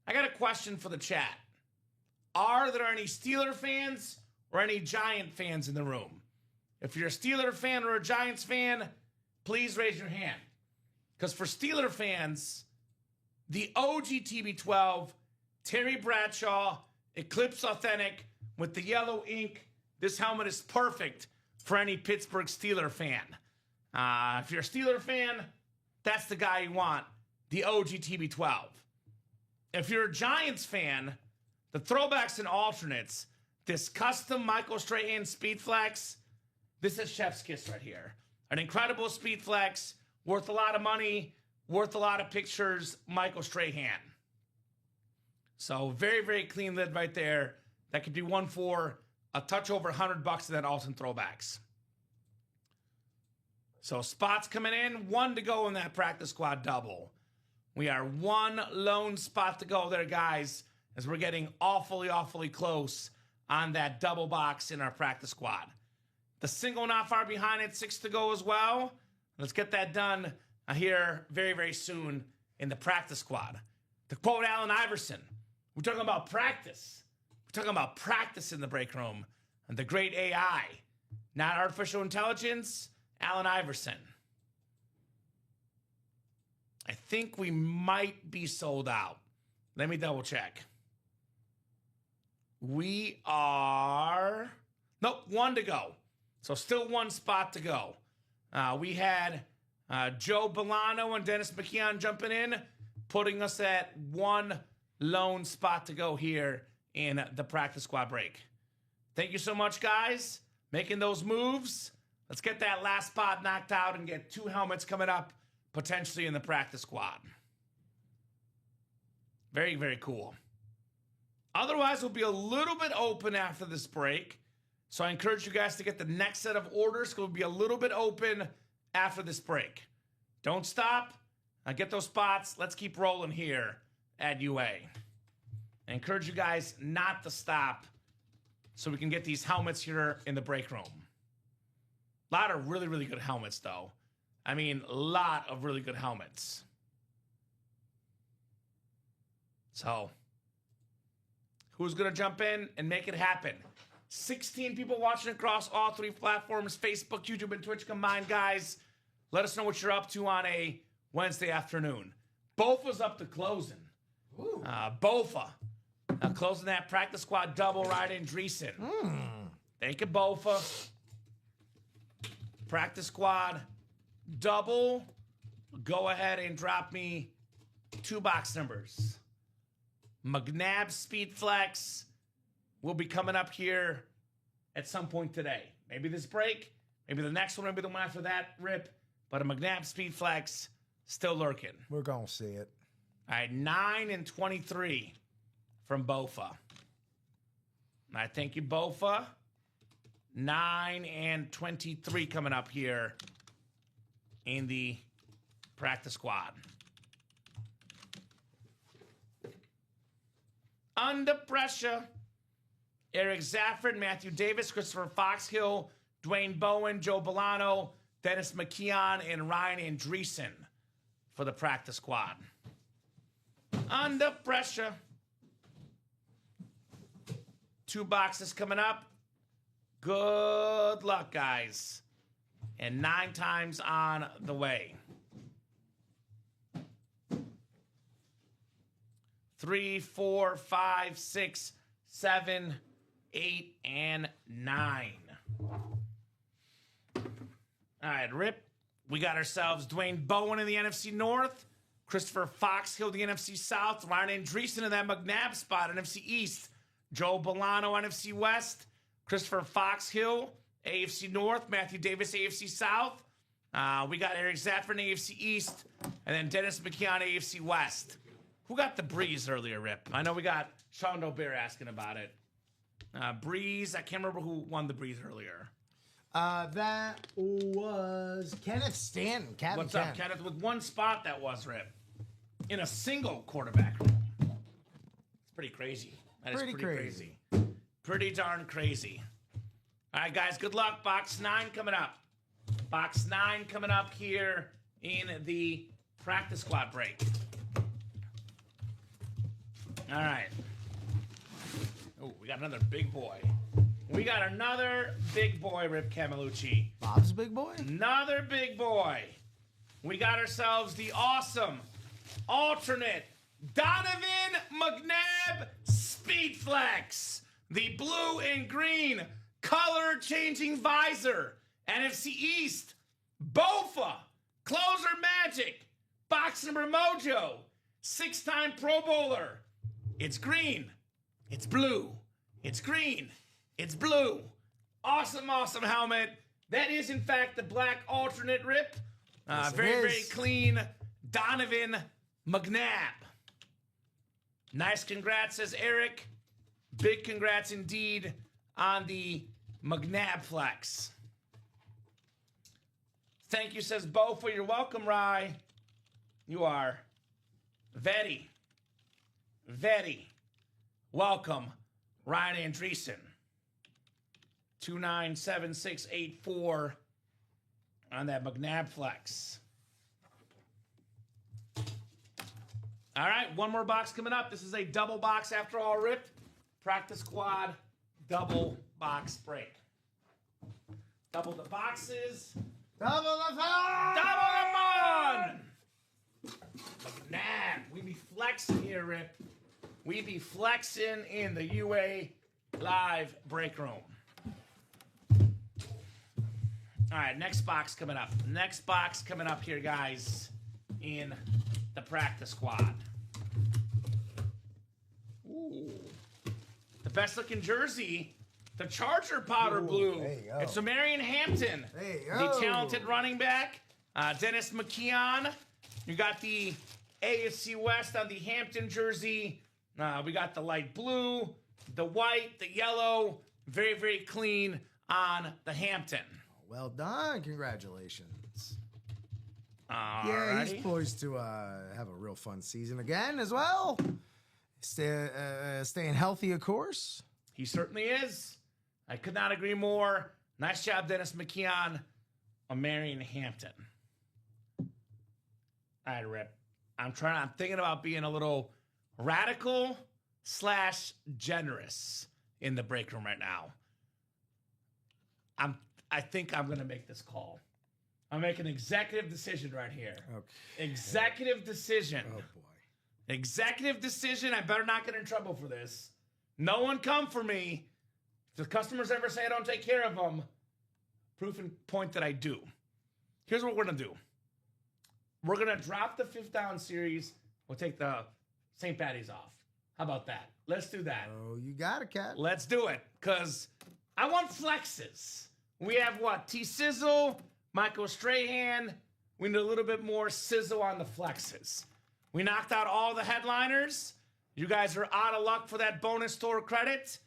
S2: I got a question for the chat. Are there any Steeler fans or any Giant fans in the room? If you're a Steeler fan or a Giants fan, please raise your hand. Because for Steeler fans, the OG TB12, Terry Bradshaw, Eclipse Authentic with the yellow ink, this helmet is perfect for any Pittsburgh Steeler fan. If you're a Steeler fan, that's the guy you want, the OG TB12. If you're a Giants fan, the throwbacks and alternates, this custom Michael Strahan Speed Flex, this is chef's kiss right here. An incredible Speed Flex, worth a lot of money, worth a lot of pictures, Michael Strahan. So very, very clean lid right there. That could be one for a touch over $100 in that Alton throwbacks. So spots coming in, 1 to go in that practice squad double. We are 1 lone spot to go there, guys, as we're getting awfully close on that double box in our practice squad. The single not far behind it, 6 to go as well. Let's get that done here very, very soon in the practice squad. To quote Allen Iverson, we're talking about practice. We're talking about practice in the break room and the great AI, not artificial intelligence, Allen Iverson. I think we might be sold out. Let me double check. We are... Nope, 1 to go. So still 1 spot to go. We had Joe Bolano and Dennis McKeon jumping in, putting us at 1 lone spot to go here in the practice squad break. Thank you so much, guys. Making those moves. Let's get that last spot knocked out and get 2 helmets coming up, potentially in the practice squad. Very, very cool. Otherwise, we'll be a little bit open after this break. So I encourage you guys to get the next set of orders. We'll be a little bit open after this break. Don't stop. Get those spots. Let's keep rolling here at UA. I encourage you guys not to stop so we can get these helmets here in the break room. A lot of really, really good helmets, though. I mean, a lot of really good helmets. So, who's going to jump in and make it happen? 16 people watching across all 3 platforms, Facebook, YouTube, and Twitch combined, guys. Let us know what you're up to on a Wednesday afternoon. Bofa's up to closing. Bofa. Closing that practice squad double right in Dreesen. Thank you, Bofa. Practice squad double. Go ahead and drop me 2 box numbers. McNabb Speed Flex will be coming up here at some point today. Maybe this break, maybe the next one, maybe the one after that, Rip. But a McNabb Speed Flex still lurking.
S3: We're going to see it.
S2: All right, 9 and 23 from Bofa. All right, thank you, Bofa. 9 and 23 coming up here in the practice squad. Under pressure. Eric Zafford, Matthew Davis, Christopher Foxhill, Dwayne Bowen, Joe Bolano, Dennis McKeon, and Ryan Andreessen for the practice squad. Under pressure. 2 boxes coming up. Good luck, guys. And 9 times on the way. 3, 4, 5, 6, 7, 8, and 9. All right, Rip. We got ourselves Dwayne Bowen in the NFC North, Christopher Foxhill, the NFC South, Ryan Andreessen in that McNabb spot, NFC East, Joe Bolano, NFC West, Christopher Foxhill, AFC North, Matthew Davis, AFC South. We got Eric Zaffron, AFC East, and then Dennis McKeon, AFC West. Who got the Breeze earlier, Rip? I know we got Sean Dobert asking about it. Breeze, I can't remember who won the Breeze earlier.
S3: That was Kenneth Stanton.
S2: What's up, Kenneth? With one spot that was, Rip. In a single quarterback room. It's pretty crazy. That is pretty crazy. Pretty darn crazy. All right, guys, good luck. Box 9 coming up. Box 9 coming up here in the practice squad break. All right. Oh, we got another big boy. We got another big boy, Rip Camelucci.
S3: Bob's big boy?
S2: Another big boy. We got ourselves the awesome alternate Donovan McNabb Speedflex. The blue and green color changing visor. NFC East. Bofa. Closer Magic. Box number Mojo. 6-time Pro Bowler. It's green. It's blue. It's green. It's blue. Awesome, awesome helmet. That is, in fact, the black alternate, Rip.
S3: Yes,
S2: very clean Donovan McNabb. Nice congrats, says Eric. Big congrats indeed on the McNabb flex. Thank you, says Bofa. You're welcome, Rye. You are very welcome, Ryan Andreessen. 297684 on that McNabb flex. All right, one more box coming up. This is a double box after all, Rip. Practice squad, double box break. Double the boxes.
S3: Double the fun!
S2: Double the fun! McNabb, we be flexing here, Rip. We be flexing in the UA live break room. All right, next box coming up. Next box coming up here, guys, in the practice squad. Ooh. The best looking jersey, the Charger powder blue.
S3: There you go.
S2: It's a Marion Hampton.
S3: There you go.
S2: The talented running back, Dennis McKeon. You got the AFC West on the Hampton jersey. We got the light blue, the white, the yellow. Very clean on the Hampton.
S3: Well done. Congratulations.
S2: Alrighty.
S3: Yeah, he's poised to have a real fun season again as well. Staying healthy, of course.
S2: He certainly is. I could not agree more. Nice job, Dennis McKeon on Marion Hampton. All right, Rip. I'm thinking about being a little radical / generous in the break room right now. I think I'm going to make this call. I'm making an executive decision right here.
S3: Okay.
S2: Executive decision.
S3: Oh, boy.
S2: Executive decision. I better not get in trouble for this. No one come for me. If the customers ever say I don't take care of them, proof and point that I do. Here's what we're going to do. We're going to drop the 5th down series. We'll take the St. Patty's off. How about that? Let's do that.
S3: Oh, you got it, Cat.
S2: Let's do it, because I want flexes. We have what? T-Sizzle, Michael Strahan. We need a little bit more sizzle on the flexes. We knocked out all the headliners. You guys are out of luck for that bonus store credit.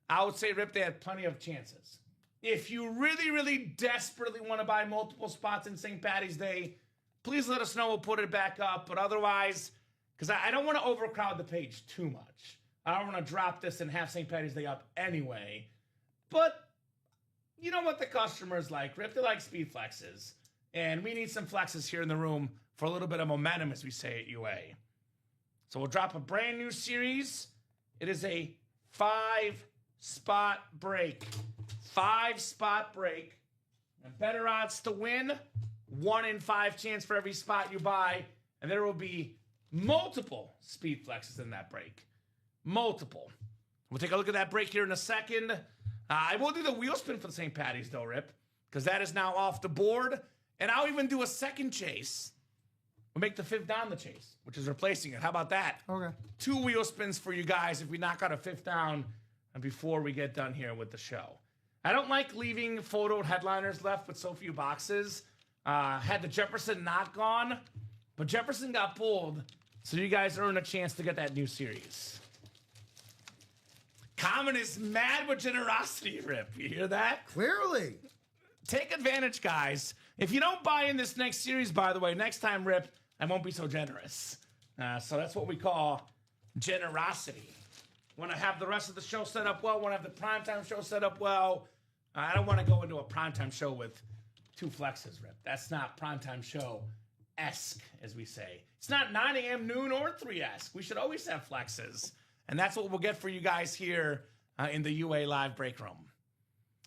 S2: I would say, Rip, they had plenty of chances. If you really desperately want to buy multiple spots in St. Patty's Day, please let us know. We'll put it back up. But otherwise, because I don't want to overcrowd the page too much. I don't want to drop this and have St. Patty's Day up anyway. But you know what the customers like, Rip? They like speed flexes. And we need some flexes here in the room for a little bit of momentum, as we say at UA. So we'll drop a brand new series. It is a 5-spot break. 5-spot break. And better odds to win. 1 in 5 chance for every spot you buy. And there will be multiple speed flexes in that break. Multiple. We'll take a look at that break here in a second. I will do the wheel spin for the St. Patty's, though, Rip, because that is now off the board. And I'll even do a second chase. We'll make the 5th down the chase, which is replacing it. How about that?
S3: Okay.
S2: 2 wheel spins for you guys if we knock out a 5th down before we get done here with the show. I don't like leaving photo headliners left with so few boxes. Had the Jefferson not gone, but Jefferson got pulled, so you guys earn a chance to get that new series. Kamen is mad with generosity, Rip. You hear that?
S3: Clearly.
S2: Take advantage, guys. If you don't buy in this next series, by the way, next time, Rip, I won't be so generous. So that's what we call generosity. Want to have the rest of the show set up well, want to have the primetime show set up well. I don't want to go into a primetime show with 2 flexes, Rip. That's not primetime show-esque, as we say. It's not 9 a.m., noon, or 3-esque. We should always have flexes. And that's what we'll get for you guys here in the UA Live break room.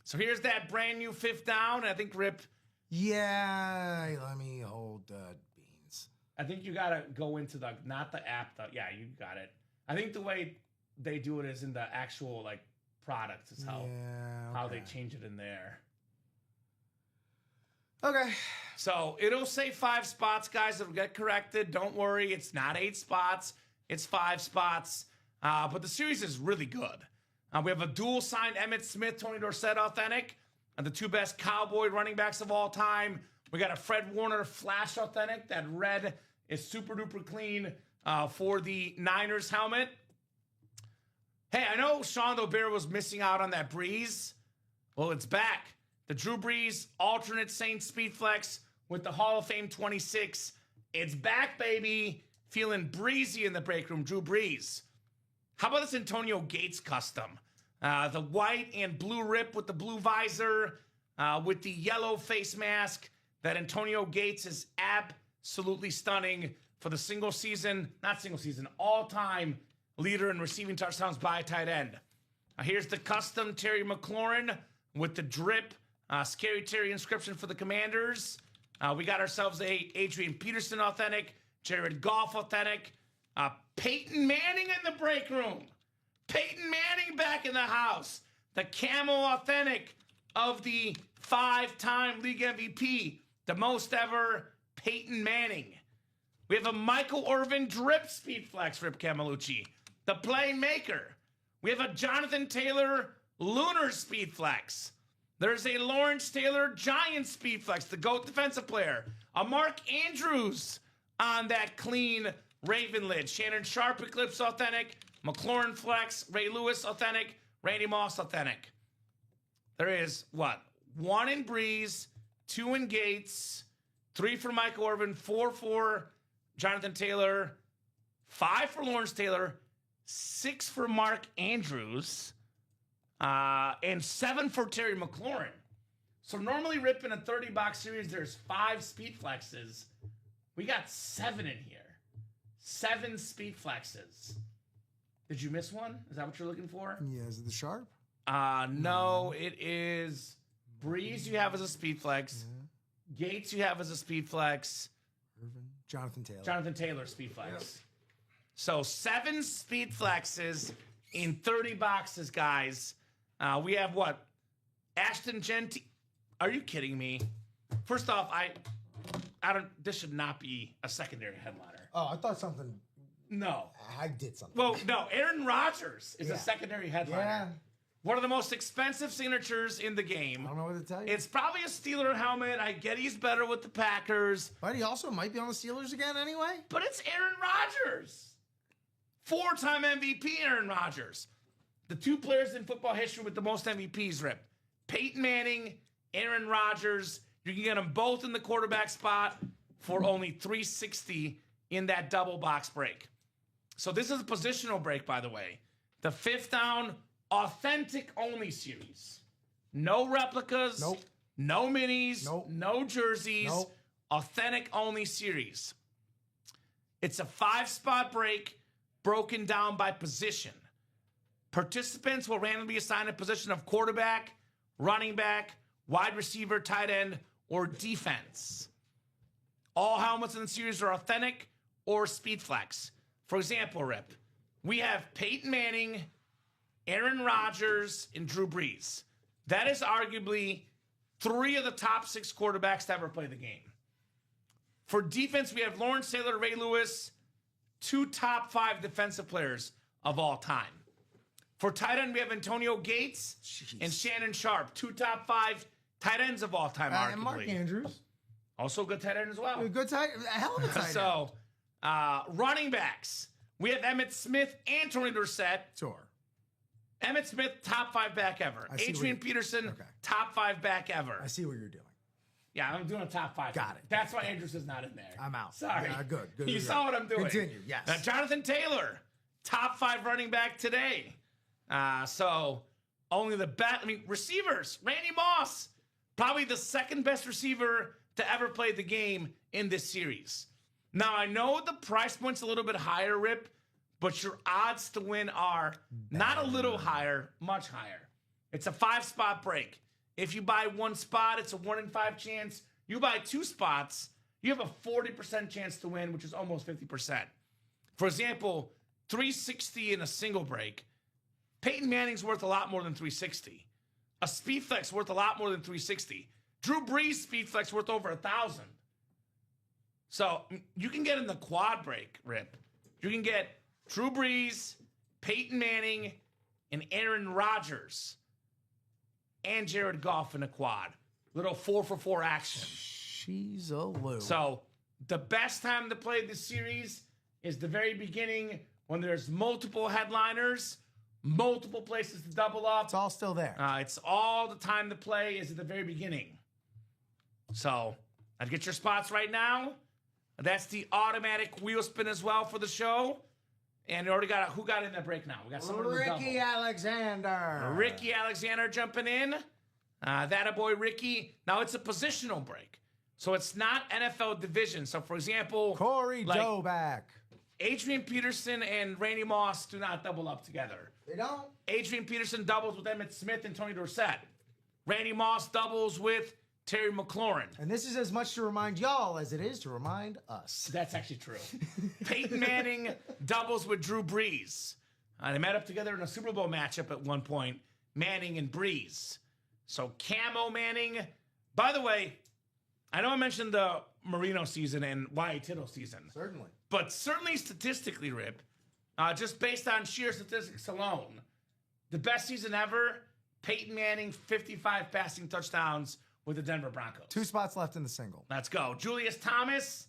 S2: So here's that brand new 5th down. I think, Rip...
S3: Yeah, let me hold beans.
S2: I think you got to go into the... Not the app. Yeah, you got it. I think the way they do it is in the actual, like, product. Is how they change it in there.
S3: Okay.
S2: So it'll say 5 spots, guys. It'll get corrected. Don't worry. It's not 8 spots. It's 5 spots. But the series is really good. We have a dual signed Emmitt Smith, Tony Dorsett authentic, and the 2 best Cowboy running backs of all time. We got a Fred Warner Flash authentic. That red is super duper clean for the Niners helmet. Hey, I know Sean O'Bear was missing out on that Breeze. Well, it's back. The Drew Brees alternate Saints Speed Flex with the Hall of Fame 26. It's back, baby. Feeling breezy in the break room, Drew Brees. How about this Antonio Gates custom? The white and blue Rip with the blue visor, with the yellow face mask. That Antonio Gates is absolutely stunning for the all-time leader in receiving touchdowns by a tight end. Here's the custom Terry McLaurin with the drip, Scary Terry inscription for the Commanders. We got ourselves a Adrian Peterson authentic, Jared Goff authentic, Peyton Manning in the break room. Peyton Manning back in the house. The camo authentic of the 5-time league MVP, the most ever Peyton Manning. We have a Michael Irvin drip speed flex, Rip Camelucci, the playmaker. We have a Jonathan Taylor lunar speed flex. There's a Lawrence Taylor giant speed flex, the GOAT defensive player. A Mark Andrews on that clean Raven lid. Shannon Sharp Eclipse authentic. McLaurin flex. Ray Lewis authentic. Randy Moss authentic. There is, 1 in Breeze, 2 in Gates, 3 for Michael Irvin, 4 for Jonathan Taylor, 5 for Lawrence Taylor, 6 for Mark Andrews, and 7 for Terry McLaurin. So normally, Rip, in a 30-box series, there's 5 speed flexes. We got 7 in here. 7 speed flexes. Did you miss one? Is that what you're looking for?
S3: Yeah, is it the Sharp?
S2: No, it is Breeze you have as a speed flex. Yeah. Gates you have as a speed flex.
S3: Irvin. Jonathan Taylor.
S2: Jonathan Taylor speed flex.
S3: Yep.
S2: So 7 speed flexes in 30 boxes, guys. We have what? Ashton Genty. Are you kidding me? First off, I don't. This should not be a secondary headliner.
S3: Oh, I thought something.
S2: No.
S3: I did something.
S2: Well, no. Aaron Rodgers is a secondary headliner.
S3: Yeah.
S2: One of the most expensive signatures in the game.
S3: I don't know what to tell you.
S2: It's probably a Steeler helmet. I get he's better with the Packers.
S3: But he also might be on the Steelers again anyway.
S2: But it's Aaron Rodgers. 4-time MVP Aaron Rodgers. The 2 players in football history with the most MVPs, Rip. Peyton Manning, Aaron Rodgers. You can get them both in the quarterback spot for only $360 in that double box break. So this is a positional break, by the way. The 5th down authentic only series. No replicas.
S3: Nope.
S2: No minis.
S3: Nope.
S2: No jerseys.
S3: Nope.
S2: Authentic only series. It's a 5-spot break broken down by position. Participants will randomly assign a position of quarterback, running back, wide receiver, tight end, or defense. All helmets in the series are authentic or speed flex. For example, Rip, we have Peyton Manning Aaron Rodgers, and Drew Brees. That is arguably 3 of the top 6 quarterbacks to ever play the game. For defense, we have Lawrence Taylor, Ray Lewis, 2 top 5 defensive players of all time. For tight end, we have Antonio Gates and Shannon Sharp, 2 top 5 tight ends of all time, arguably.
S3: And Mark Andrews.
S2: Also a good tight end as well.
S3: A good tight, a hell of a tight end.
S2: So, running backs, we have Emmitt Smith and Tony Dorsett.
S3: Sure.
S2: Emmitt Smith, top 5 back ever. Adrian Peterson, top 5 back ever.
S3: I see what you're doing.
S2: Yeah, I'm doing a top 5.
S3: Got it.
S2: That's why Andrews is not in there.
S3: I'm out.
S2: Sorry.
S3: Yeah, good.
S2: You saw what I'm doing.
S3: Continue, yes.
S2: Jonathan Taylor, top 5 running back today. So only the best. I mean, receivers. Randy Moss, probably the second best receiver to ever play the game in this series. Now, I know the price point's a little bit higher, Rip, but your odds to win are not a little higher, much higher. It's a 5-spot break. If you buy 1 spot, it's a 1 in 5 chance. You buy 2 spots, you have a 40% chance to win, which is almost 50%. For example, 360 in a single break. Peyton Manning's worth a lot more than 360. A speed flex worth a lot more than 360. Drew Brees' speed flex worth over 1,000. So you can get in the quad break, Rip. You can get Drew Brees, Peyton Manning, and Aaron Rodgers, and Jared Goff in a quad. Little 4-for-4 action.
S3: She's a loo.
S2: So the best time to play this series is the very beginning when there's multiple headliners, multiple places to double up.
S3: It's all still there.
S2: It's all the time to play is at the very beginning. So I'd get your spots right now. That's the automatic wheel spin as well for the show. And we already got who got in that break now? We got someone
S3: Ricky Alexander.
S2: Ricky Alexander jumping in. That a boy Ricky. Now it's a positional break. So it's not NFL division. So for example,
S3: Corey Doback.
S2: Adrian Peterson and Randy Moss do not double up together.
S3: They don't.
S2: Adrian Peterson doubles with Emmitt Smith and Tony Dorsett. Randy Moss doubles with Terry McLaurin.
S3: And this is as much to remind y'all as it is to remind us.
S2: That's actually true. Peyton Manning doubles with Drew Brees. They met up together in a Super Bowl matchup at one point, Manning and Brees. So Camo Manning. By the way, I know I mentioned the Marino season and Y.A. Tittle season.
S3: Certainly.
S2: But certainly statistically, Rip, just based on sheer statistics alone, the best season ever, Peyton Manning, 55 passing touchdowns with the Denver Broncos.
S3: 2 spots left in the single.
S2: Let's go. Julius Thomas,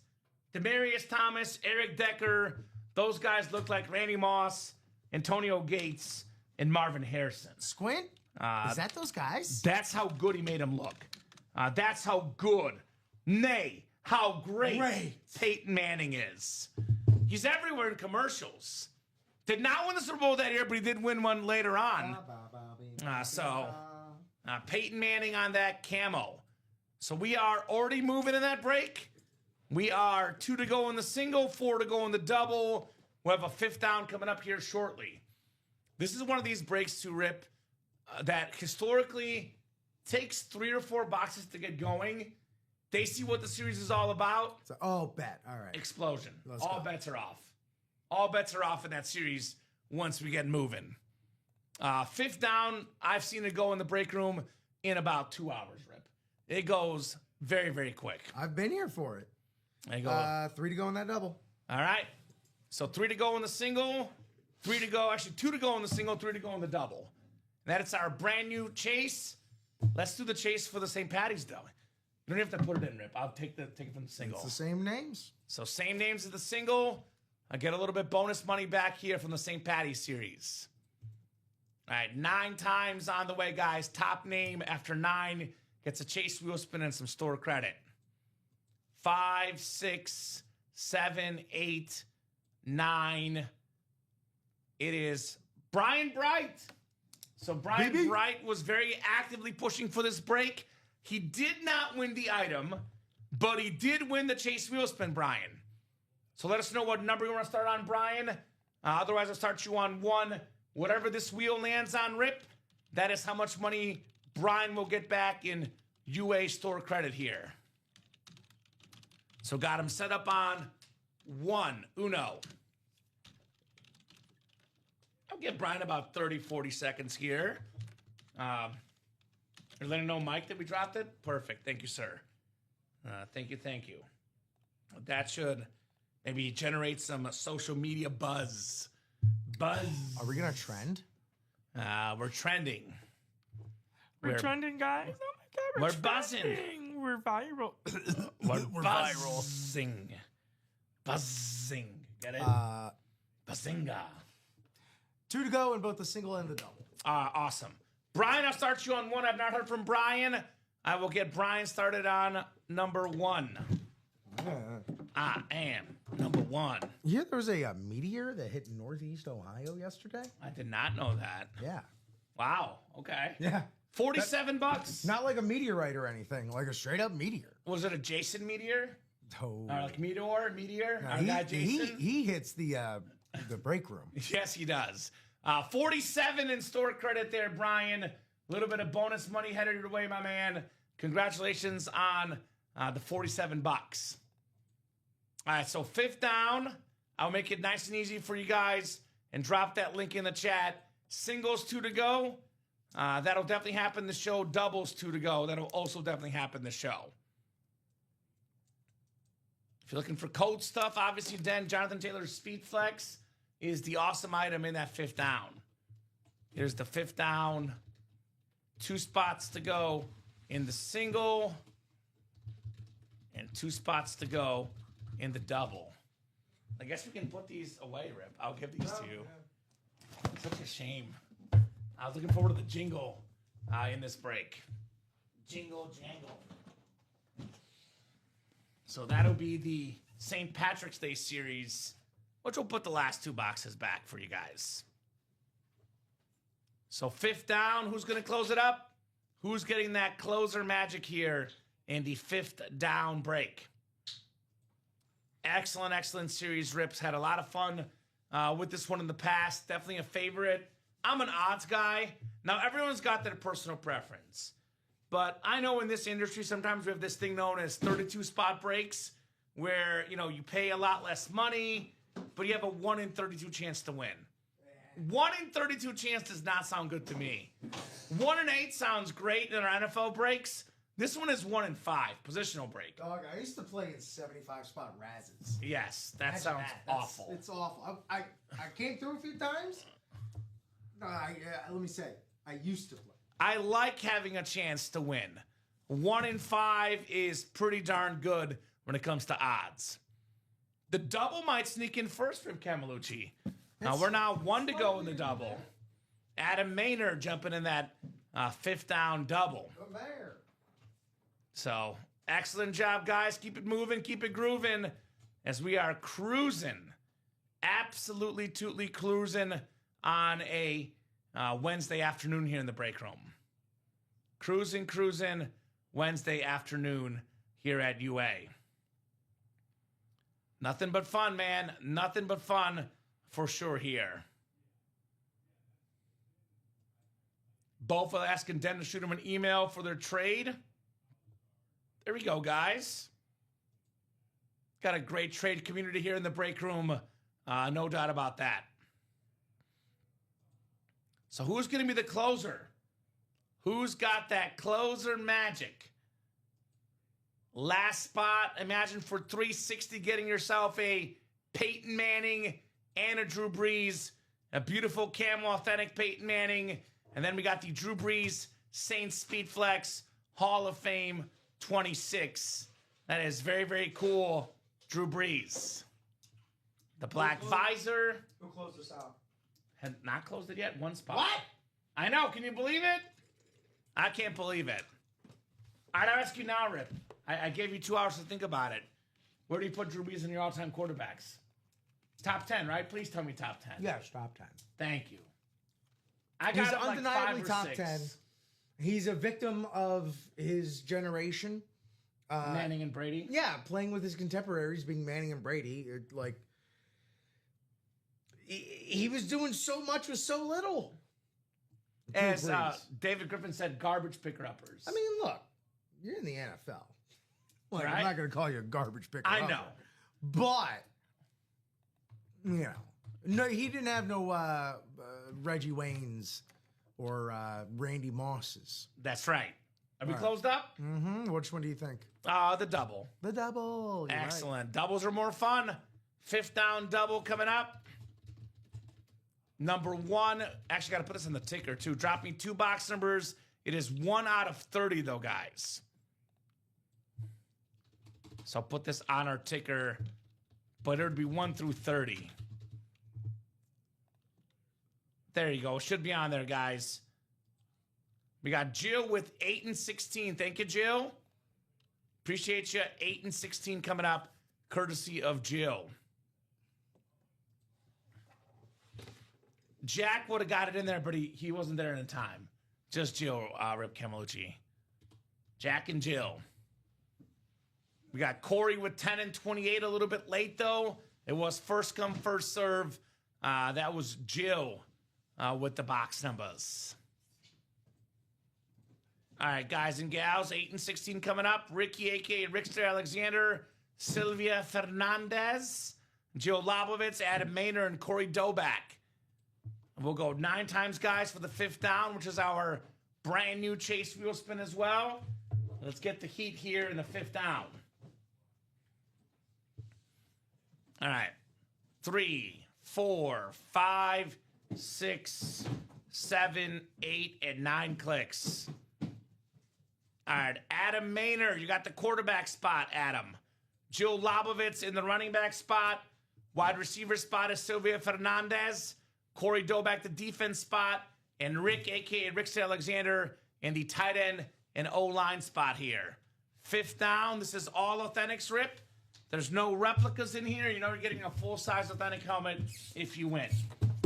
S2: Demaryius Thomas, Eric Decker. Those guys look like Randy Moss, Antonio Gates, and Marvin Harrison.
S3: Squint? Is that those guys?
S2: That's how good he made them look. That's how good, nay, how great Peyton Manning is. He's everywhere in commercials. Did not win the Super Bowl that year, but he did win one later on. Peyton Manning on that camo. So we are already moving in that break. We are 2 to go in the single, 4 to go in the double. We'll have a 5th down coming up here shortly. This is one of these breaks to Rip that historically takes 3 or 4 boxes to get going. They see what the series is all about.
S3: Bet. All right.
S2: Explosion. All bets are off. All bets are off in that series once we get moving. 5th down, I've seen it go in the break room in about 2 hours, Rip. It goes very, very quick.
S3: I've been here for it.
S2: There you go.
S3: 3 to go in that double.
S2: All right. So 3 to go in the single, 3 to go, actually 2 to go in the single, 3 to go in the double. That is our brand new chase. Let's do the chase for the St. Patty's, though. You don't have to put it in, Rip. I'll take it from the single.
S3: It's the same names.
S2: So same names as the single. I get a little bit bonus money back here from the St. Patty's series. All right, 9 times on the way, guys. Top name after 9 gets a chase wheel spin and some store credit. 5, 6, 7, 8, 9. It is Brian Bright. So Brian Bright was very actively pushing for this break. He did not win the item, but he did win the chase wheel spin, Brian. So let us know what number you want to start on, Brian. Otherwise, I'll start you on 1. Whatever this wheel lands on, Rip, that is how much money Brian will get back in UA store credit here. So got him set up on 1. Uno. give Brian about 30, 40 seconds here. You're letting know, Mike, that we dropped it? Perfect. Thank you, sir. Thank you. That should maybe generate some social media buzz.
S3: Are we gonna trend?
S2: We're trending.
S4: We're trending, guys. Oh my God,
S2: We're buzzing.
S4: trending. We're viral.
S2: We're buzzing. Buzzing. Get it? Bazinga.
S3: 2 to go in both the single and the double.
S2: Awesome. Brian, I'll start you on 1. I've not heard from Brian. I will get Brian started on number 1. I am number 1.
S3: You hear there was a meteor that hit Northeast Ohio yesterday?
S2: I did not know that.
S3: Yeah.
S2: Wow. Okay.
S3: Yeah.
S2: $47.
S3: Not like a meteorite or anything, like a straight up meteor.
S2: Was it a Jason meteor?
S3: Oh.
S2: Or like meteor?
S3: No,
S2: Our guy Jason?
S3: he hits the break room.
S2: Yes, he does. 47 in store credit there, Brian. A little bit of bonus money headed your way, my man. Congratulations on the $47. All right, so 5th down. I'll make it nice and easy for you guys and drop that link in the chat. Singles 2 to go. That'll definitely happen the show. Doubles 2 to go. That'll also definitely happen the show. If you're looking for code stuff, obviously then Jonathan Taylor's Speed Flex is the awesome item in that 5th down. Here's the 5th down. 2 spots to go in the single and 2 spots to go in the double. I guess we can put these away, Rip. I'll give these to you. Such a shame. I was looking forward to the jingle in this break. Jingle jangle. So that'll be the St. Patrick's Day series, which will put the last 2 boxes back for you guys. So 5th down, who's going to close it up? Who's getting that closer magic here in the 5th down break? Excellent series, Rips. Had a lot of fun with this one in the past. Definitely a favorite. I'm an odds guy. Now, everyone's got their personal preference. But I know in this industry, sometimes we have this thing known as 32 spot breaks where, you pay a lot less money, but you have a 1 in 32 chance to win. 1 in 32 chance does not sound good to me. 1 in 8 sounds great in our NFL breaks. This one is 1 in 5, positional break.
S3: Dog, I used to play in 75 spot Razzes.
S2: Yes, that
S3: Imagine
S2: sounds
S3: that.
S2: awful.
S3: It's awful. I came through a few times. Let me say, I used to play.
S2: I like having a chance to win. 1 in 5 is pretty darn good when it comes to odds. The double might sneak in first from Camalucci. We're now 1 to go in the double. Adam Maynard jumping in that 5th down double.
S3: Good there.
S2: So, excellent job, guys. Keep it moving, keep it grooving as we are cruising. Absolutely tootly cruising on a Wednesday afternoon here in the break room. Cruising Wednesday afternoon here at UA. Nothing but fun, man. Nothing but fun for sure here. Both are asking Den to shoot them an email for their trade. There we go, guys. Got a great trade community here in the break room. No doubt about that. So who's going to be the closer? Who's got that closer magic? Last spot, imagine for 360 getting yourself a Peyton Manning and a Drew Brees. A beautiful camo authentic Peyton Manning. And then we got the Drew Brees Saints Speed Flex Hall of Fame 26. That is very, very cool. Drew Brees. The black visor.
S3: Who closed this out?
S2: Had not closed it yet. 1 spot.
S3: What?
S2: I know. Can you believe it? I can't believe it. I'd ask you now, Rip. I gave you 2 hours to think about it. Where do you put Drew Brees in your all-time quarterbacks? Top 10, right? Please tell me top 10.
S3: Yes, top 10.
S2: Thank you. I
S3: He's
S2: got it like
S3: undeniably
S2: 5 or
S3: top
S2: 6.
S3: 10. He's a victim of his generation.
S2: Manning and Brady.
S3: Yeah, playing with his contemporaries, being Manning and Brady. He was doing so much with so little.
S2: As David Griffin said, garbage picker-uppers.
S3: I mean, look, you're in the NFL. Like,
S2: Right?
S3: I'm not going to call you a garbage picker.
S2: I know.
S3: But, no, he didn't have no Reggie Wayne's or Randy Moss's.
S2: That's right. Are we closed up?
S3: Mm-hmm. Which one do you think?
S2: The double.
S3: The double. You're
S2: Excellent.
S3: right.
S2: Doubles are more fun. 5th down double coming up. Number 1. Actually, got to put this in the ticker, too. Drop me 2 box numbers. It is 1 out of 30, though, guys. So I'll put this on our ticker, but it would be 1 through 30. There you go. Should be on there, guys. We got Jill with 8 and 16. Thank you, Jill. Appreciate you. 8 and 16 coming up, courtesy of Jill. Jack would have got it in there, but he wasn't there in time. Just Jill, Rip Camelucci. Jack and Jill. We got Corey with 10 and 28, a little bit late, though. It was first come, first serve. That was Jill with the box numbers. All right, guys and gals, 8 and 16 coming up. Ricky, a.k.a. Rickster Alexander, Sylvia Fernandez, Joe Lobovitz, Adam Maynard, and Corey Doback. We'll go 9 times, guys, for the 5th down, which is our brand new chase wheel spin as well. Let's get the heat here in the 5th down. All right. 3, 4, 5, 6, 7, 8, and 9 clicks. All right. Adam Maynard, you got the quarterback spot, Adam. Jill Lobovitz in the running back spot. Wide receiver spot is Sylvia Fernandez. Corey Doback, the defense spot. And Rick, a.k.a. Rick Alexander, in the tight end and O-line spot here. 5th down. This is all authentics, Rip. There's no replicas in here. You know you're getting a full-size authentic helmet if you win.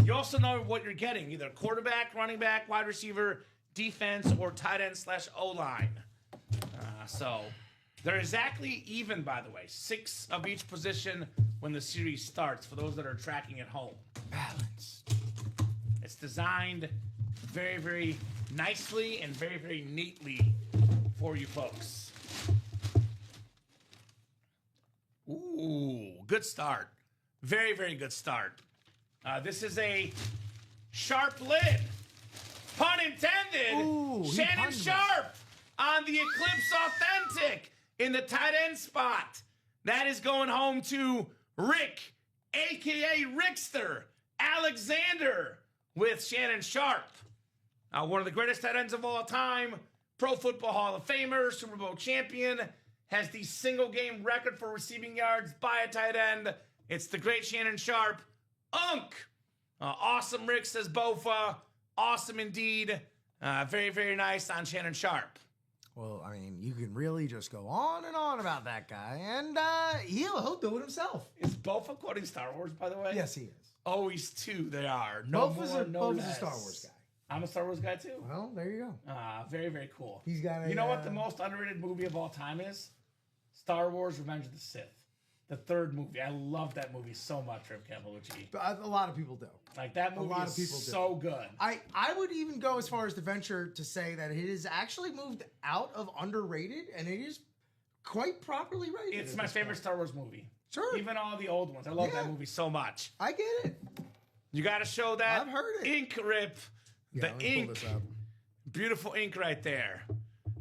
S2: You also know what you're getting, either quarterback, running back, wide receiver, defense, or tight end / O-line. So they're exactly even, by the way. 6 of each position when the series starts, for those that are tracking at home.
S3: Balance.
S2: It's designed very, very nicely and very, very neatly for you folks. Ooh, good start. Very, very good start. This is a sharp lid. Pun intended.
S3: Ooh,
S2: Shannon Sharp on the Eclipse Authentic in the tight end spot. That is going home to Rick, a.k.a. Rickster Alexander, with Shannon Sharp. One of the greatest tight ends of all time, Pro Football Hall of Famer, Super Bowl champion, has the single game record for receiving yards by a tight end. It's the great Shannon Sharp. Unk! Awesome, Rick, says Bofa. Awesome indeed. Very, very nice on Shannon Sharp.
S3: Well, I mean, you can really just go on and on about that guy, and he'll do it himself.
S2: Is Bofa quoting Star Wars, by the way?
S3: Yes, he is.
S2: Always two, they are. No
S3: Bofa's
S2: more, no
S3: Bofa's
S2: less.
S3: a Star Wars guy.
S2: I'm a Star Wars guy, too.
S3: Well, there you go.
S2: Very, very cool.
S3: He's got a,
S2: You know what the most underrated movie of all time is? Star Wars Revenge of the Sith. The 3rd movie. I love that movie so much, Rip Camelucci.
S3: But a lot of people do.
S2: Like, that movie
S3: lot
S2: is
S3: of people do.
S2: so good.
S3: I would even go as far as to venture to say that it is actually moved out of underrated, and it is quite properly rated.
S2: It's my favorite Star Wars movie.
S3: Sure.
S2: Even all the old ones. I love that movie so much.
S3: I get it.
S2: You got to show that
S3: I've heard it.
S2: ink, Rip.
S3: Yeah,
S2: The
S3: let me pull
S2: ink.
S3: this up.
S2: Beautiful ink right there.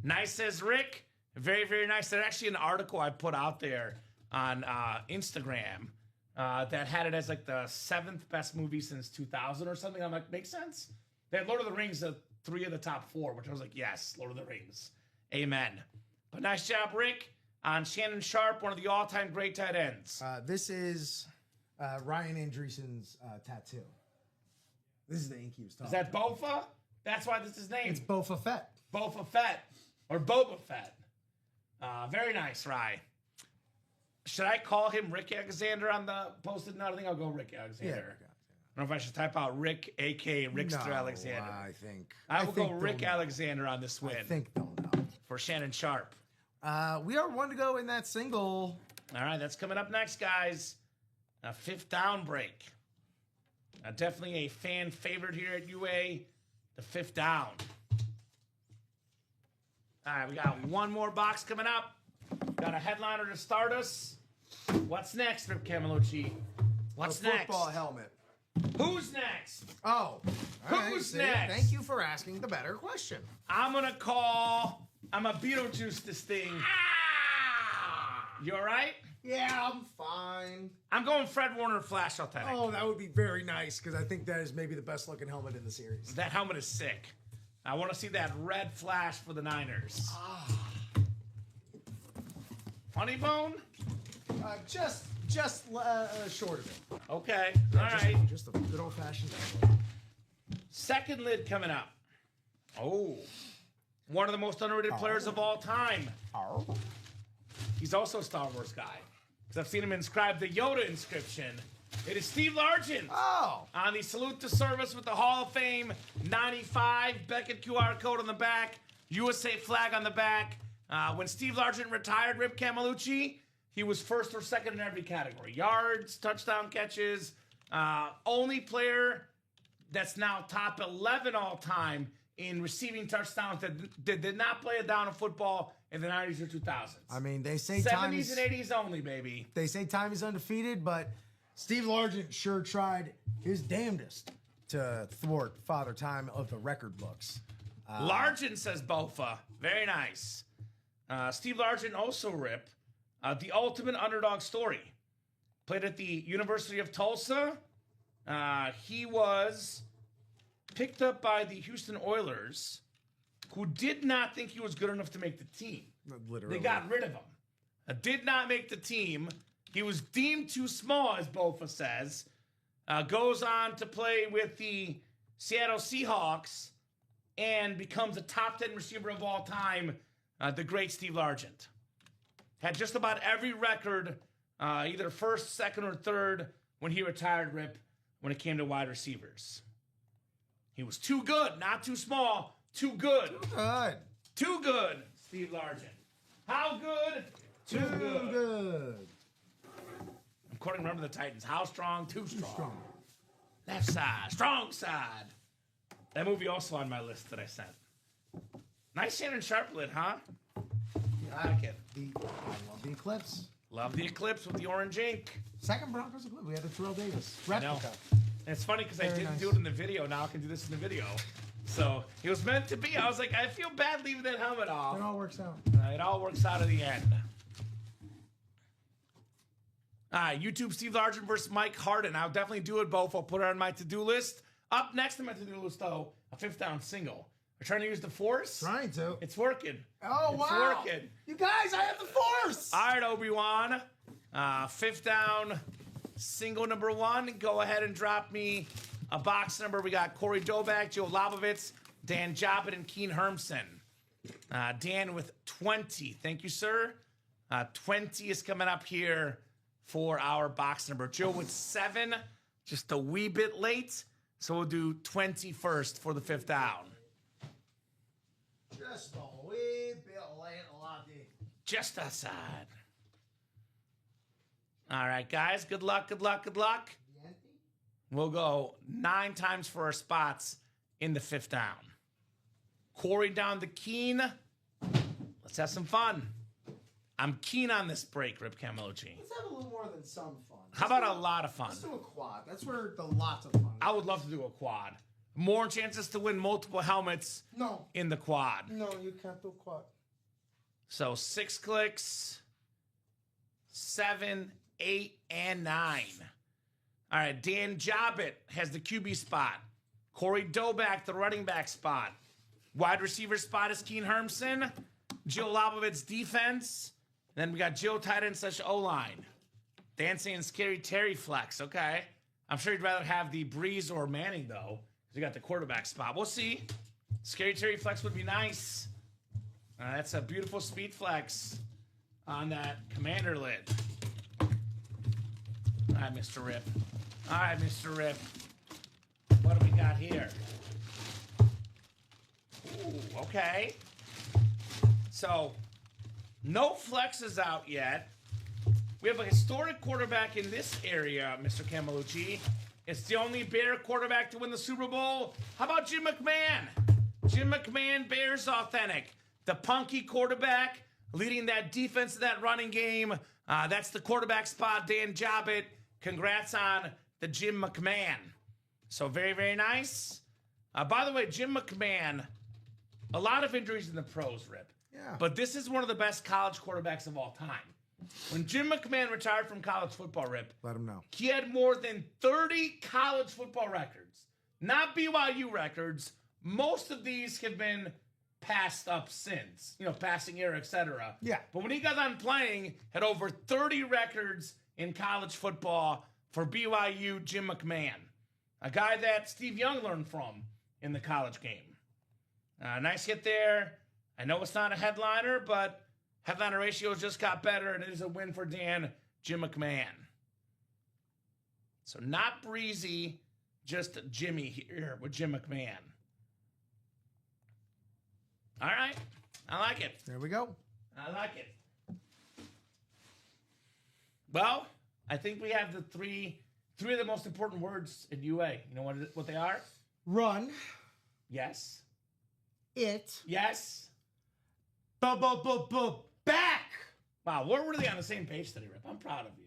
S2: Nice, says Rick. Very, very nice. There's actually an article I put out there on Instagram that had it as like the 7th best movie since 2000 or something. I'm like, makes sense. They had Lord of the Rings, 3 of the top 4, which I was like, yes, Lord of the Rings. Amen. But nice job, Rick, on Shannon Sharp, one of the all-time great tight ends.
S3: This is Ryan Andreessen's tattoo. This is the ink he was talking
S2: Is that Bofa? That's why this is his name.
S3: It's Bofa Fett.
S2: Boba Fett. Or Boba Fett. Very nice, Rye. Should I call him Rick Alexander on the posted note? I think I'll go Rick Alexander.
S3: Yeah.
S2: I don't know if I should type out Rick, a.k.a. Rickster
S3: No,
S2: Alexander.
S3: I
S2: will
S3: think
S2: go
S3: they'll
S2: Rick
S3: know.
S2: Alexander on this win
S3: I think they'll know.
S2: for Shannon Sharp.
S3: We are 1 to go in that single.
S2: All right, that's coming up next, guys. A 5th down break. Definitely a fan favorite here at UA. The 5th down. All right, we got one more box coming up. Got a headliner to start us. What's next, Rip Camelucci? What's
S3: a football
S2: next?
S3: helmet.
S2: Who's next?
S3: Oh. All right,
S2: Who's
S3: see?
S2: next?
S3: Thank you for asking the better question.
S2: I'm gonna Beetlejuice this thing. You all right?
S3: Yeah, I'm fine.
S2: I'm going Fred Warner Flash Authentic.
S3: Oh, that would be very nice because I think that is maybe the best looking helmet in the series.
S2: That helmet is sick. I want to see that red flash for the Niners. Funny Bone?
S3: Just short of it.
S2: Okay, all right.
S3: Just a good old fashioned.
S2: Second lid coming up. Oh, one of the most underrated players of all time. He's also a Star Wars guy. Because I've seen him inscribe the Yoda inscription. It is Steve Largent.
S3: Oh.
S2: On the Salute to Service with the Hall of Fame 95, Beckett QR code on the back, USA flag on the back. When Steve Largent retired, Rip Camelucci, he was first or second in every category. Yards, touchdown catches. Only player that's now top 11 all time in receiving touchdowns that did not play a down of football in the 90s or 2000s.
S3: I mean, they say time
S2: 70s
S3: is,
S2: and 80s only, baby.
S3: they say time is undefeated, but Steve Largent sure tried his damnedest to thwart Father Time of the record books.
S2: Largent says Bofa. Very nice. Steve Largent also, Rip, the ultimate underdog story. Played at the University of Tulsa. He was picked up by the Houston Oilers, who did not think he was good enough to make the team.
S3: Literally.
S2: They got rid of him. Did not make the team. He was deemed too small, as Bofa says. Goes on to play with the Seattle Seahawks and becomes a top 10 receiver of all time, the great Steve Largent. Had just about every record, either first, second, or third, when he retired, Rip, when it came to wide receivers. He was too good, not too small, too good.
S3: Good.
S2: Too good, Steve Largent. How good? Too good. I'm quoting Remember the Titans. How strong? Too strong. Left side. Strong side. That movie also on my list that I sent. Nice Shannon Sharp lid, huh? I like it.
S3: I love the Eclipse.
S2: Love the Eclipse with the orange ink.
S3: Second Broncos Eclipse. We had the Terrell Davis
S2: I know.
S3: replica.
S2: And it's funny because I
S3: Very
S2: didn't
S3: nice.
S2: do it in the video. Now I can do this in the video. So it was meant to be. I was like, I feel bad leaving that helmet off.
S3: It all works out.
S2: It all works out at the end. All right, YouTube Steve Largent versus Mike Harden. I'll definitely do it both. I'll put it on my to-do list. Up next on my to-do list, though, a fifth down single. We're trying to use the force.
S3: Trying to.
S2: It's working.
S3: Oh,
S2: It's
S3: wow.
S2: working.
S3: You guys, I have the force.
S2: All right, Obi-Wan. Fifth down single number one. Go ahead and drop me a box number. We got Corey Doback, Joe Labovitz, Dan Jobbitt, and Keen Hermsen. Dan with 20. Thank you, sir. 20 is coming up here for our box number. Joe with 7, just a wee bit late. So we'll do 20 first for the fifth down.
S3: Just a wee bit late, Lottie.
S2: Just outside. All right, guys. Good luck, good luck, good luck. We'll go 9 times for our spots in the fifth down. Corey down the Keen. Let's have some fun. I'm keen on this break, Rip Camelucci.
S3: Let's have a little more than some fun.
S2: How about a lot of fun?
S3: Let's do a quad. That's where the lots of fun.
S2: I would love to do a quad. More chances to win multiple helmets
S3: No.
S2: in the quad.
S3: No, you can't do quad.
S2: So 6 clicks, 7, 8, and 9. All right, Dan Jobbitt has the QB spot. Corey Doback, the running back spot. Wide receiver spot is Keen Hermsen. Joe Labovitz defense. Then we got Joe tight end / O-line. Dan saying Scary Terry flex. Okay. I'm sure you'd rather have the Breeze or Manning, though, because we got the quarterback spot. We'll see. Scary Terry flex would be nice. That's a beautiful speed flex on that commander lid. All right, Mr. Rip. All right, Mr. Rip. What do we got here? Ooh, okay. So, no flexes out yet. We have a historic quarterback in this area, Mr. Camelucci. It's the only Bear quarterback to win the Super Bowl. How about Jim McMahon? Jim McMahon, Bears authentic. The punky quarterback leading that defense, that running game. That's the quarterback spot, Dan Jobbitt. Congrats on the Jim McMahon. So very, very nice. By the way, Jim McMahon, a lot of injuries in the pros, Rip.
S3: Yeah.
S2: But this is one of the best college quarterbacks of all time. When Jim McMahon retired from college football, Rip,
S3: Let him know.
S2: he had more than 30 college football records. Not BYU records. Most of these have been passed up since, passing era, etc.
S3: Yeah.
S2: But when he got on playing, had over 30 records in college football for BYU, Jim McMahon. A guy that Steve Young learned from in the college game. Nice hit there. I know it's not a headliner, but headliner ratios just got better, and it is a win for Dan, Jim McMahon. So not breezy, just Jimmy here with Jim McMahon. All right. I like it.
S3: There we go.
S2: I like it. Well, I think we have the three of the most important words in UA. You know what they are?
S3: Run.
S2: Yes.
S3: It.
S2: Yes.
S3: Back.
S2: Wow, we're really on the same page today, Rip. I'm proud of you.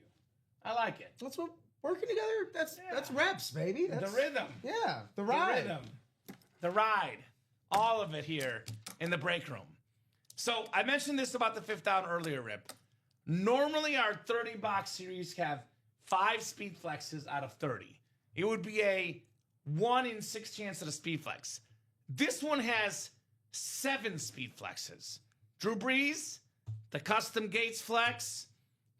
S2: I like it.
S3: That's what working together. That's reps, baby. That's
S2: The rhythm.
S3: Yeah, the
S2: The
S3: ride.
S2: rhythm. The ride. All of it here in the break room. So I mentioned this about the fifth down earlier, Rip. Normally our 30-box series have 5 speed flexes out of 30. It would be a 1 in 6 chance at a speed flex. This one has 7 speed flexes. Drew Brees, the custom Gates flex,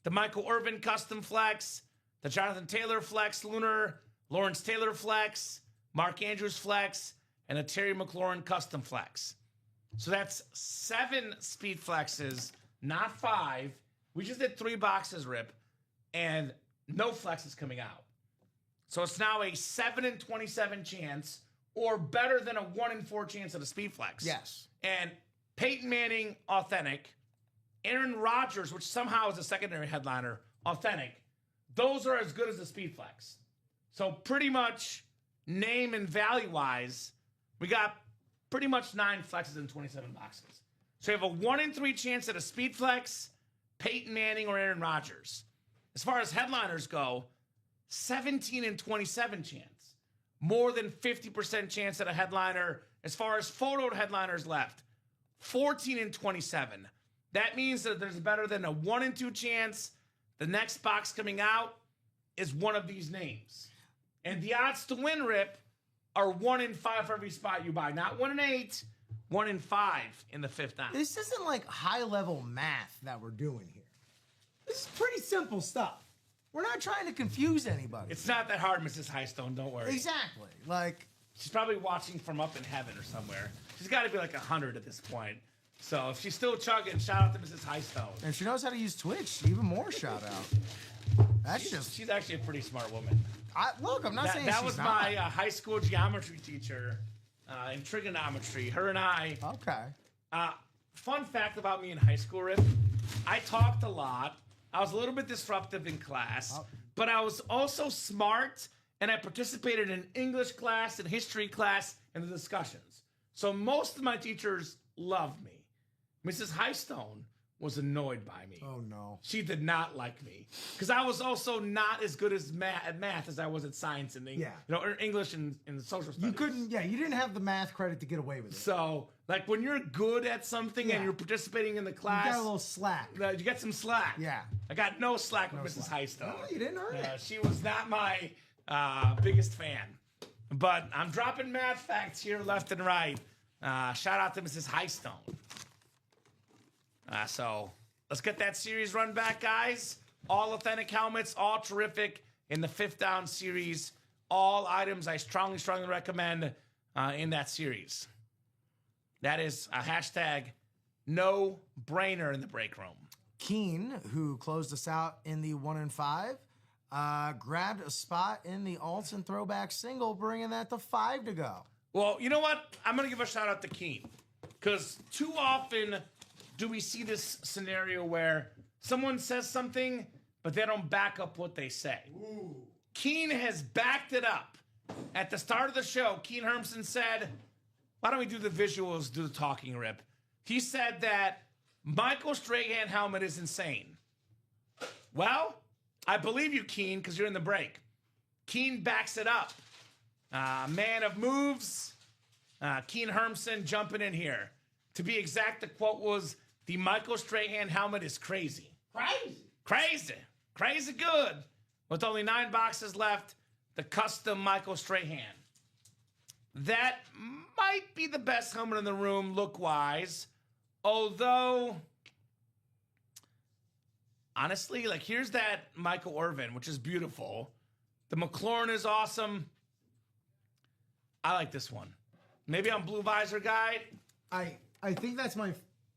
S2: the Michael Irvin custom flex, the Jonathan Taylor flex lunar, Lawrence Taylor flex, Mark Andrews flex, and a Terry McLaurin custom flex. So that's 7 speed flexes, not 5. We just did 3 boxes, Rip, and no flexes coming out. So it's now a 7 in 27 chance, or better than a 1 in 4 chance at a speed flex.
S3: Yes.
S2: And Peyton Manning, authentic. Aaron Rodgers, which somehow is a secondary headliner, authentic. Those are as good as the speed flex. So pretty much name and value-wise, we got pretty much 9 flexes in 27 boxes. So you have a 1 in 3 chance at a speed flex, Peyton Manning or Aaron Rodgers. As far as headliners go, 17 in 27 chance. More than 50% chance at a headliner. As far as photoed headliners left, 14 in 27. That means that there's better than a 1 in 2 chance. The next box coming out is one of these names. And the odds to win, Rip, are 1 in 5 for every spot you buy. Not 1 in 8, 1 in 5 in the fifth down.
S3: This isn't like high-level math that we're doing here. This is pretty simple stuff. We're not trying to confuse anybody.
S2: It's not that hard, Mrs. Highstone. Don't worry.
S3: Exactly. Like,
S2: She's probably watching from up in heaven or somewhere. She's got to be like 100 at this point. So if she's still chugging, shout out to Mrs. Highstone.
S3: and she knows how to use Twitch. Even more shout out. That's just.
S2: She's actually a pretty smart woman.
S3: Look, I'm not saying
S2: That
S3: she's
S2: was
S3: not.
S2: my high school geometry teacher in trigonometry. Her and I.
S3: Okay.
S2: Fun fact about me in high school, Rip. I talked a lot. I was a little bit disruptive in class, but I was also smart, and I participated in English class and history class and the discussions. So most of my teachers loved me. Mrs. Highstone was annoyed by me.
S3: Oh no.
S2: She did not like me because I was also not as good as at math as I was at science and or English and social studies.
S3: You couldn't. Yeah, you didn't have the math credit to get away with it.
S2: So, like when you're good at something and you're participating in the class,
S3: You got a little slack.
S2: you get some slack.
S3: Yeah.
S2: I got no slack with Mrs. Highstone.
S3: No, you didn't earn it.
S2: She was not my biggest fan. But I'm dropping math facts here left and right. Shout out to Mrs. Highstone. So let's get that series run back, guys. All authentic helmets, all terrific in the fifth down series. All items I strongly, strongly recommend in that series. That is a hashtag no brainer in the break room.
S3: Keen, who closed us out in the 1 and 5, grabbed a spot in the alts and throwback single, bringing that to 5 to go.
S2: Well, you know what? I'm going to give a shout out to Keen. Because too often do we see this scenario where someone says something, but they don't back up what they say. Ooh. Keen has backed it up. At the start of the show, Keen Hermson said, why don't we do the visuals, do the talking, Rip? He said that Michael Strahan helmet is insane. Well, I believe you, Keen, because you're in the break. Keen backs it up. Man of moves, Keen Hermsen jumping in here. To be exact, the quote was, "The Michael Strahan helmet is crazy." Crazy good. With only 9 boxes left, the custom Michael Strahan. That might be the best helmet in the room look-wise. Although, honestly, like, here's that Michael Irvin, which is beautiful. The McLaurin is awesome. I like this one. Maybe I'm blue visor guy.
S3: I think that's my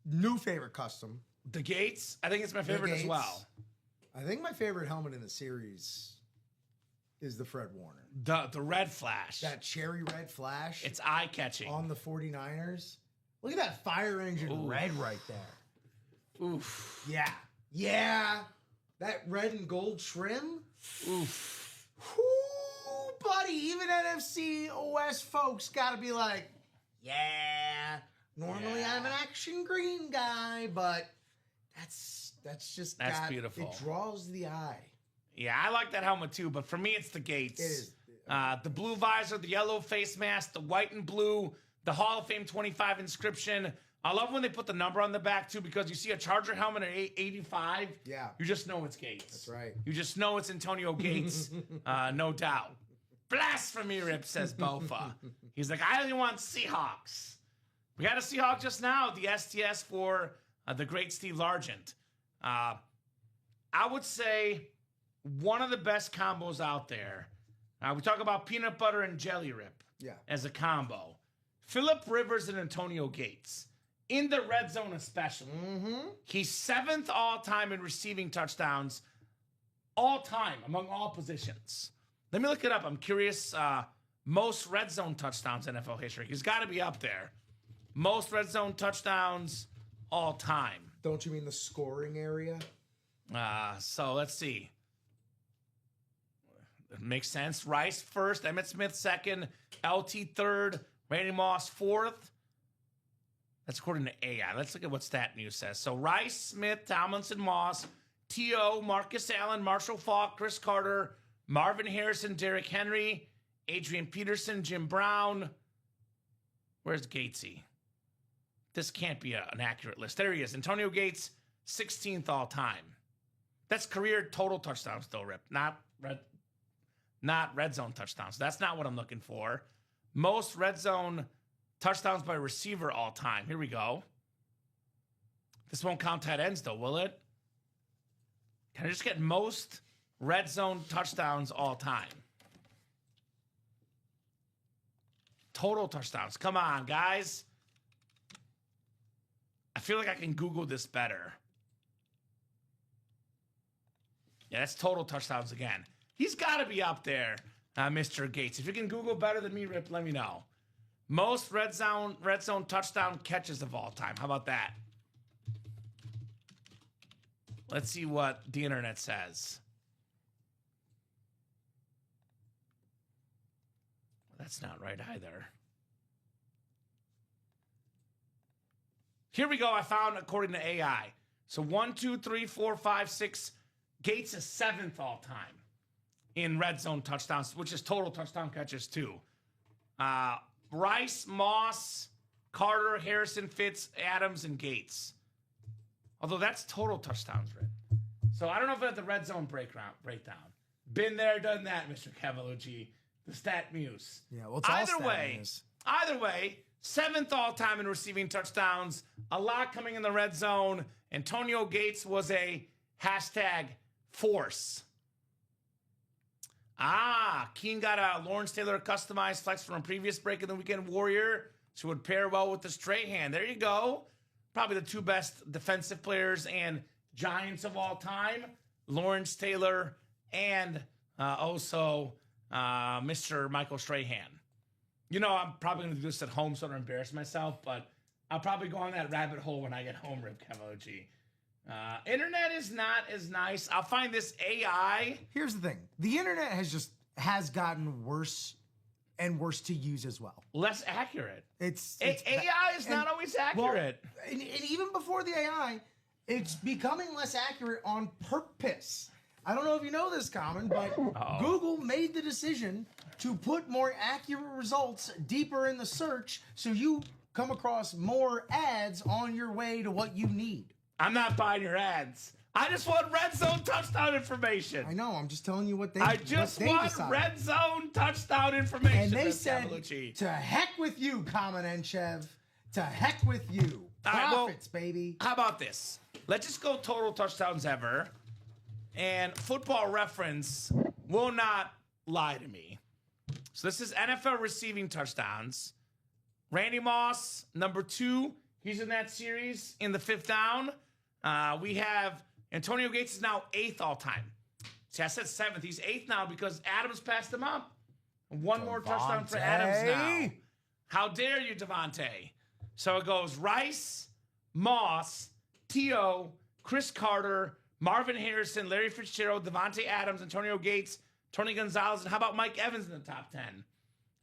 S3: new favorite custom.
S2: The Gates, I think it's my favorite as well.
S3: I think my favorite helmet in the series is the Fred Warner.
S2: The red flash.
S3: That cherry red flash.
S2: It's eye-catching.
S3: On the 49ers. Look at that fire engine red right there.
S2: Oof.
S3: Yeah. That red and gold trim.
S2: Oof.
S3: Whoo, buddy. Even NFC West folks got to be like, yeah. Normally I'm an action green guy, but that's
S2: beautiful.
S3: It draws the eye.
S2: Yeah, I like that helmet too, but for me it's the Gates.
S3: It is.
S2: The blue visor, the yellow face mask, the white and blue, the Hall of Fame 25 inscription. I love when they put the number on the back too, because you see a Charger helmet at 85.
S3: Yeah.
S2: You just know it's Gates.
S3: That's right.
S2: You just know it's Antonio Gates, no doubt. Blasphemy rip, says Bofa. He's like, I only want Seahawks. We got a Seahawk just now, the STS for the great Steve Largent. I would say one of the best combos out there. We talk about peanut butter and jelly rip as a combo. Phillip Rivers and Antonio Gates. In the red zone especially.
S3: Mm-hmm.
S2: He's 7th all-time in receiving touchdowns. All-time, among all positions. Let me look it up. I'm curious. Most red zone touchdowns in NFL history. He's got to be up there. Most red zone touchdowns all time.
S3: Don't you mean the scoring area?
S2: So let's see. It makes sense. Rice first, Emmitt Smith second, LT third, Randy Moss fourth. That's according to AI. Let's look at what Stat News says. So Rice, Smith, Tomlinson, Moss, T.O., Marcus Allen, Marshall Faulk, Chris Carter, Marvin Harrison, Derrick Henry, Adrian Peterson, Jim Brown. Where's Gatesy? This can't be an accurate list. There he is. Antonio Gates, 16th all time. That's career total touchdowns, though, Rip. Not red zone touchdowns. That's not what I'm looking for. Most red zone touchdowns by receiver all time. Here we go. This won't count tight ends, though, will it? Can I just get most red zone touchdowns all time? Total touchdowns. Come on, guys. I feel like I can Google this better. Yeah, that's total touchdowns again. He's got to be up there, Mr. Gates. If you can Google better than me, Rip, let me know. Most red zone touchdown catches of all time. How about that? Let's see what the internet says. That's not right either. Here we go. I found according to AI. So 1, 2, 3, 4, 5, 6. Gates is 7th all time in red zone touchdowns, which is total touchdown catches too. Rice, Moss, Carter, Harrison, Fitz, Adams, and Gates. Although that's total touchdowns, Rick. So I don't know if that's the red zone breakdown. Been there, done that, Mr. Cavalucci. The Stat Muse.
S3: Yeah, well, it's all
S2: Either way, 7th all-time in receiving touchdowns. A lot coming in the red zone. Antonio Gates was a hashtag force. Keen got a Lawrence Taylor customized flex from a previous break in the Weekend Warrior. So would pair well with the Strahan. There you go. Probably the 2 best defensive players and Giants of all time. Lawrence Taylor and also Mr. Michael Strahan. You know, I'm probably going to do this at home so I don't embarrass myself, but I'll probably go on that rabbit hole when I get home, Rip Cavalucci. Internet is not as nice. I'll find this AI.
S3: Here's the thing. The internet has gotten worse and worse to use as well.
S2: Less accurate.
S3: It's
S2: AI is not always accurate.
S3: Well, and even before the AI, it's becoming less accurate on purpose. I don't know if you know this, Common, but Google made the decision to put more accurate results deeper in the search so you come across more ads on your way to what you need.
S2: I'm not buying your ads. I just want red zone touchdown information.
S3: I know. I'm just telling you what they.
S2: I just want
S3: decided.
S2: red zone touchdown information.
S3: And they
S2: Rip
S3: said,
S2: Cavalucci.
S3: "To heck with you, Kamen Entchev. To heck with you.
S2: All right, well,
S3: Profits, baby."
S2: How about this? Let's just go total touchdowns ever. And Football Reference will not lie to me. So this is NFL receiving touchdowns. Randy Moss, number 2. He's in that series in the 5th down. We have Antonio Gates is now 8th all time. See, I said 7th. He's 8th now because Adams passed him up. One more touchdown for Adams now. How dare you, Devontae? So it goes Rice, Moss, T.O., Chris Carter, Marvin Harrison, Larry Fitzgerald, Devontae Adams, Antonio Gates, Tony Gonzalez, and how about Mike Evans in the top 10?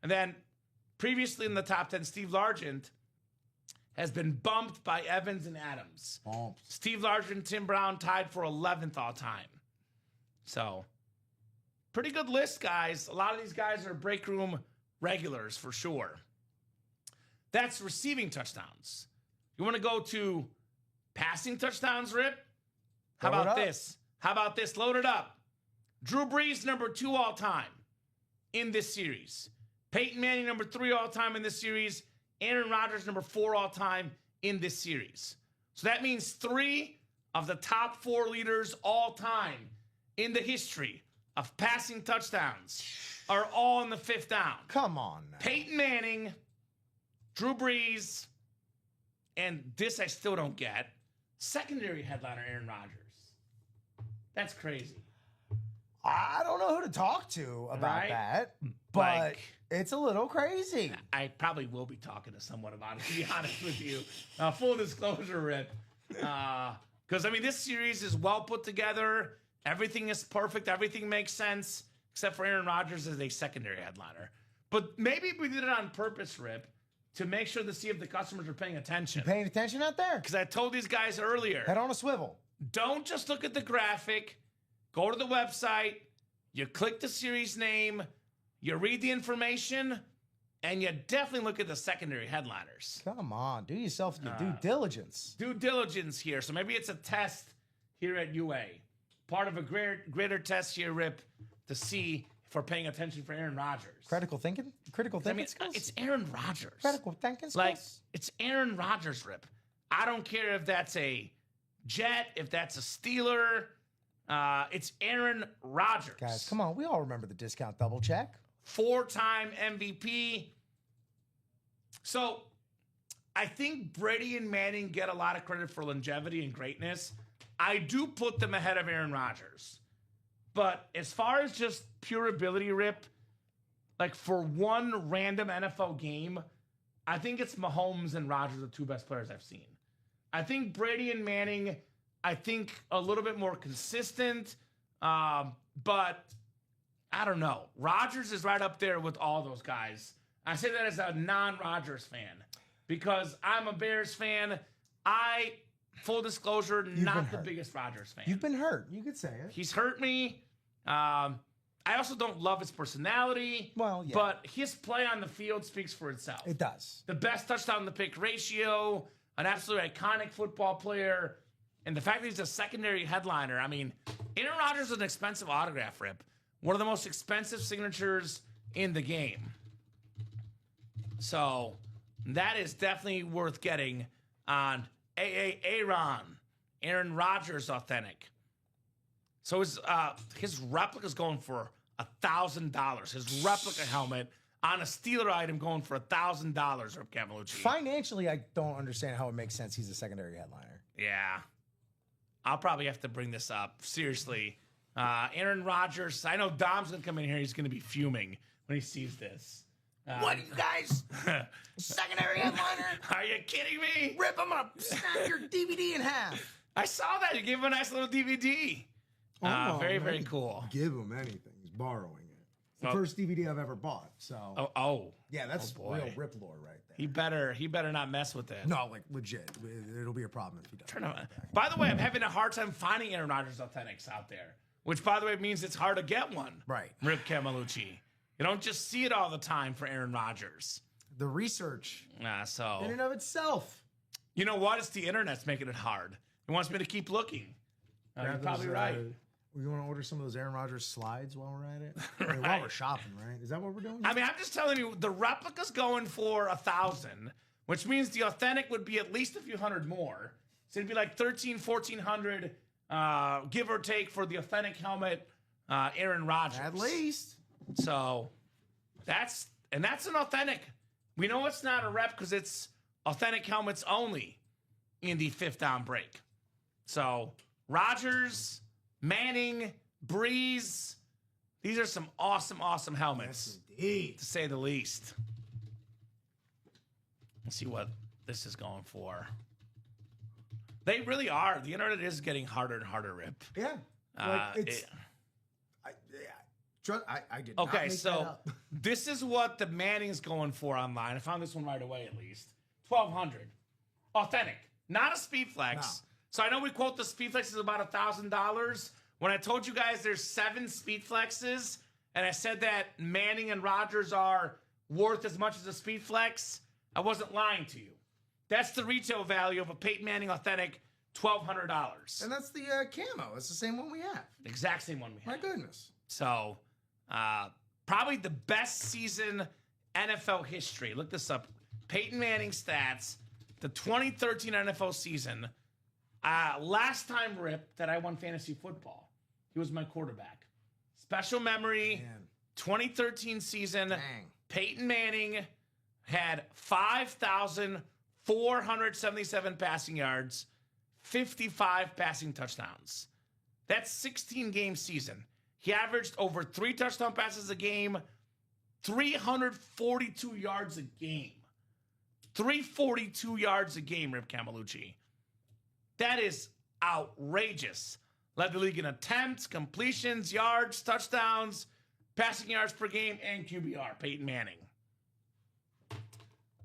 S2: And then previously in the top 10, Steve Largent has been bumped by Evans and Adams. Steve Largent and Tim Brown tied for 11th all time. So, pretty good list, guys. A lot of these guys are break room regulars for sure. That's receiving touchdowns. You want to go to passing touchdowns, Rip? How about this? How about this? Load it up. Drew Brees, number 2 all time in this series. Peyton Manning, number 3 all time in this series. Aaron Rodgers, number 4 all time in this series. So that means 3 of the top 4 leaders all time in the history of passing touchdowns are all in the 5th down.
S3: Come on now.
S2: Peyton Manning, Drew Brees, and this I still don't get. Secondary headliner Aaron Rodgers. That's crazy.
S3: I don't know who to talk to about that, but it's a little crazy.
S2: I probably will be talking to someone about it, to be honest with you. Full disclosure, Rip. Because, I mean, this series is well put together. Everything is perfect. Everything makes sense, except for Aaron Rodgers as a secondary headliner. But maybe we did it on purpose, Rip, to make sure to see if the customers are paying attention.
S3: You paying attention out there?
S2: Because I told these guys earlier.
S3: Head on a swivel.
S2: Don't just look at the graphic. Go to the website. You click the series name. You read the information. And you definitely look at the secondary headliners.
S3: Come on. Do yourself your due diligence.
S2: Due diligence here. So maybe it's a test here at UA. Part of a greater test here, Rip, to see if we're paying attention for Aaron Rodgers.
S3: Critical thinking? Critical thinking skills?
S2: It's Aaron Rodgers.
S3: Critical thinking skills?
S2: Like, it's Aaron Rodgers, Rip. I don't care if that's a Jet, if that's a Steeler. It's Aaron Rodgers.
S3: Guys, come on. We all remember the discount double check.
S2: 4-time MVP. So, I think Brady and Manning get a lot of credit for longevity and greatness. I do put them ahead of Aaron Rodgers. But as far as just pure ability, Rip, like for one random NFL game, I think it's Mahomes and Rodgers, the 2 best players I've seen. I think Brady and Manning, I think a little bit more consistent, but I don't know. Rodgers is right up there with all those guys. I say that as a non-Rodgers fan because I'm a Bears fan. Full disclosure, not the biggest Rodgers fan.
S3: You've been hurt. You could say it.
S2: He's hurt me. I also don't love his personality.
S3: Well, yeah.
S2: But his play on the field speaks for itself.
S3: It does.
S2: The best touchdown to pick ratio, an absolutely iconic football player, and the fact that he's a secondary headliner. I mean, Aaron Rodgers is an expensive autograph, Rip. One of the most expensive signatures in the game. So that is definitely worth getting on Aaron Rodgers authentic. So his replica's going for $1,000. His replica helmet on a Steeler item going for $1,000, Rip Cavalucci.
S3: Financially, I don't understand how it makes sense he's a secondary headliner.
S2: Yeah. I'll probably have to bring this up. Seriously. Aaron Rodgers, I know Dom's going to come in here. He's going to be fuming when he sees this.
S3: What, you guys? Secondary headliner?
S2: Are you kidding me?
S3: Rip, I'm going to snap your DVD in half.
S2: I saw that. You gave him a nice little DVD. Very, very cool.
S3: Give him anything. He's borrowing it. It's the first DVD I've ever bought. So. Yeah, that's real Rip lore right there.
S2: He better not mess with it.
S3: No, like legit. It'll be a problem if he does.
S2: By the way, I'm having a hard time finding Aaron Rodgers authentics out there. which, by the way, means it's hard to get one.
S3: Right.
S2: Rip Camelucci. You don't just see it all the time for Aaron Rodgers.
S3: The research
S2: So
S3: in and of itself.
S2: you know what? It's the internet's making it hard. It wants me to keep looking. You're
S3: Grab
S2: probably
S3: those,
S2: right.
S3: We want to order some of those Aaron Rodgers slides while we're at it. I mean, while we're shopping, right? Is that what we're doing?
S2: I mean, I'm just telling you, the replica's going for $1,000, which means the authentic would be at least a few hundred more. So it'd be like $1,400, give or take, for the authentic helmet, Aaron Rodgers.
S3: At least.
S2: So that's an authentic. We know it's not a rep because it's authentic helmets only in the 5th down break. So Rodgers, Manning, Breeze, these are some awesome, awesome helmets,
S3: Indeed.
S2: to say the least. Let's see what this is going for. They really are. The internet is getting harder and harder, Rip.
S3: Yeah. It's. I did not
S2: Okay,
S3: make that
S2: so
S3: up.
S2: this is what the Manning's going for online. I found this one right away, at least. $1,200. Authentic. Not a speed flex.
S3: No.
S2: So I know we quote the speed flex is about $1,000. When I told you guys there's 7 speed flexes, and I said that Manning and Rodgers are worth as much as a speed flex, I wasn't lying to you. That's the retail value of a Peyton Manning authentic, $1,200.
S3: And that's the camo. It's the same one we have.
S2: Exact same one we have.
S3: My goodness.
S2: So, probably the best season NFL history. Look this up. Peyton Manning stats. The 2013 NFL season. Last time, Rip, that I won fantasy football. He was my quarterback. Special memory.
S3: Man.
S2: 2013 season.
S3: Dang.
S2: Peyton Manning had 5,477 passing yards, 55 passing touchdowns. That's 16-game season. He averaged over 3 touchdown passes a game, 342 yards a game. 342 yards a game, Rip Camelucci. That is outrageous. Led the league in attempts, completions, yards, touchdowns, passing yards per game, and QBR, Peyton Manning.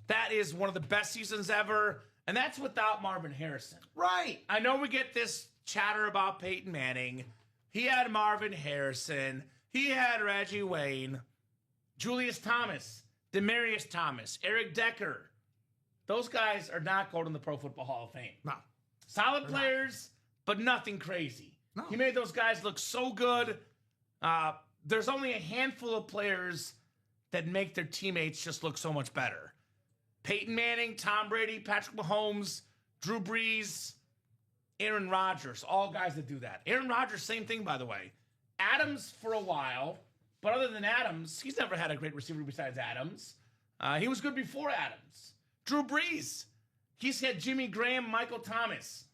S2: That is one of the best seasons ever, and that's without Marvin Harrison.
S3: Right.
S2: I know we get this chatter about Peyton Manning. He had Marvin Harrison. He had Reggie Wayne, Julius Thomas, Demaryius Thomas, Eric Decker. Those guys are not going to the Pro Football Hall of Fame.
S3: No.
S2: Solid players, but nothing crazy.
S3: No.
S2: He made those guys look so good. There's only a handful of players that make their teammates just look so much better. Peyton Manning, Tom Brady, Patrick Mahomes, Drew Brees, Aaron Rodgers, all guys that do that. Aaron Rodgers, same thing, by the way. Adams for a while, but other than Adams, he's never had a great receiver besides Adams. He was good before Adams. Drew Brees, he's had Jimmy Graham, Michael Thomas.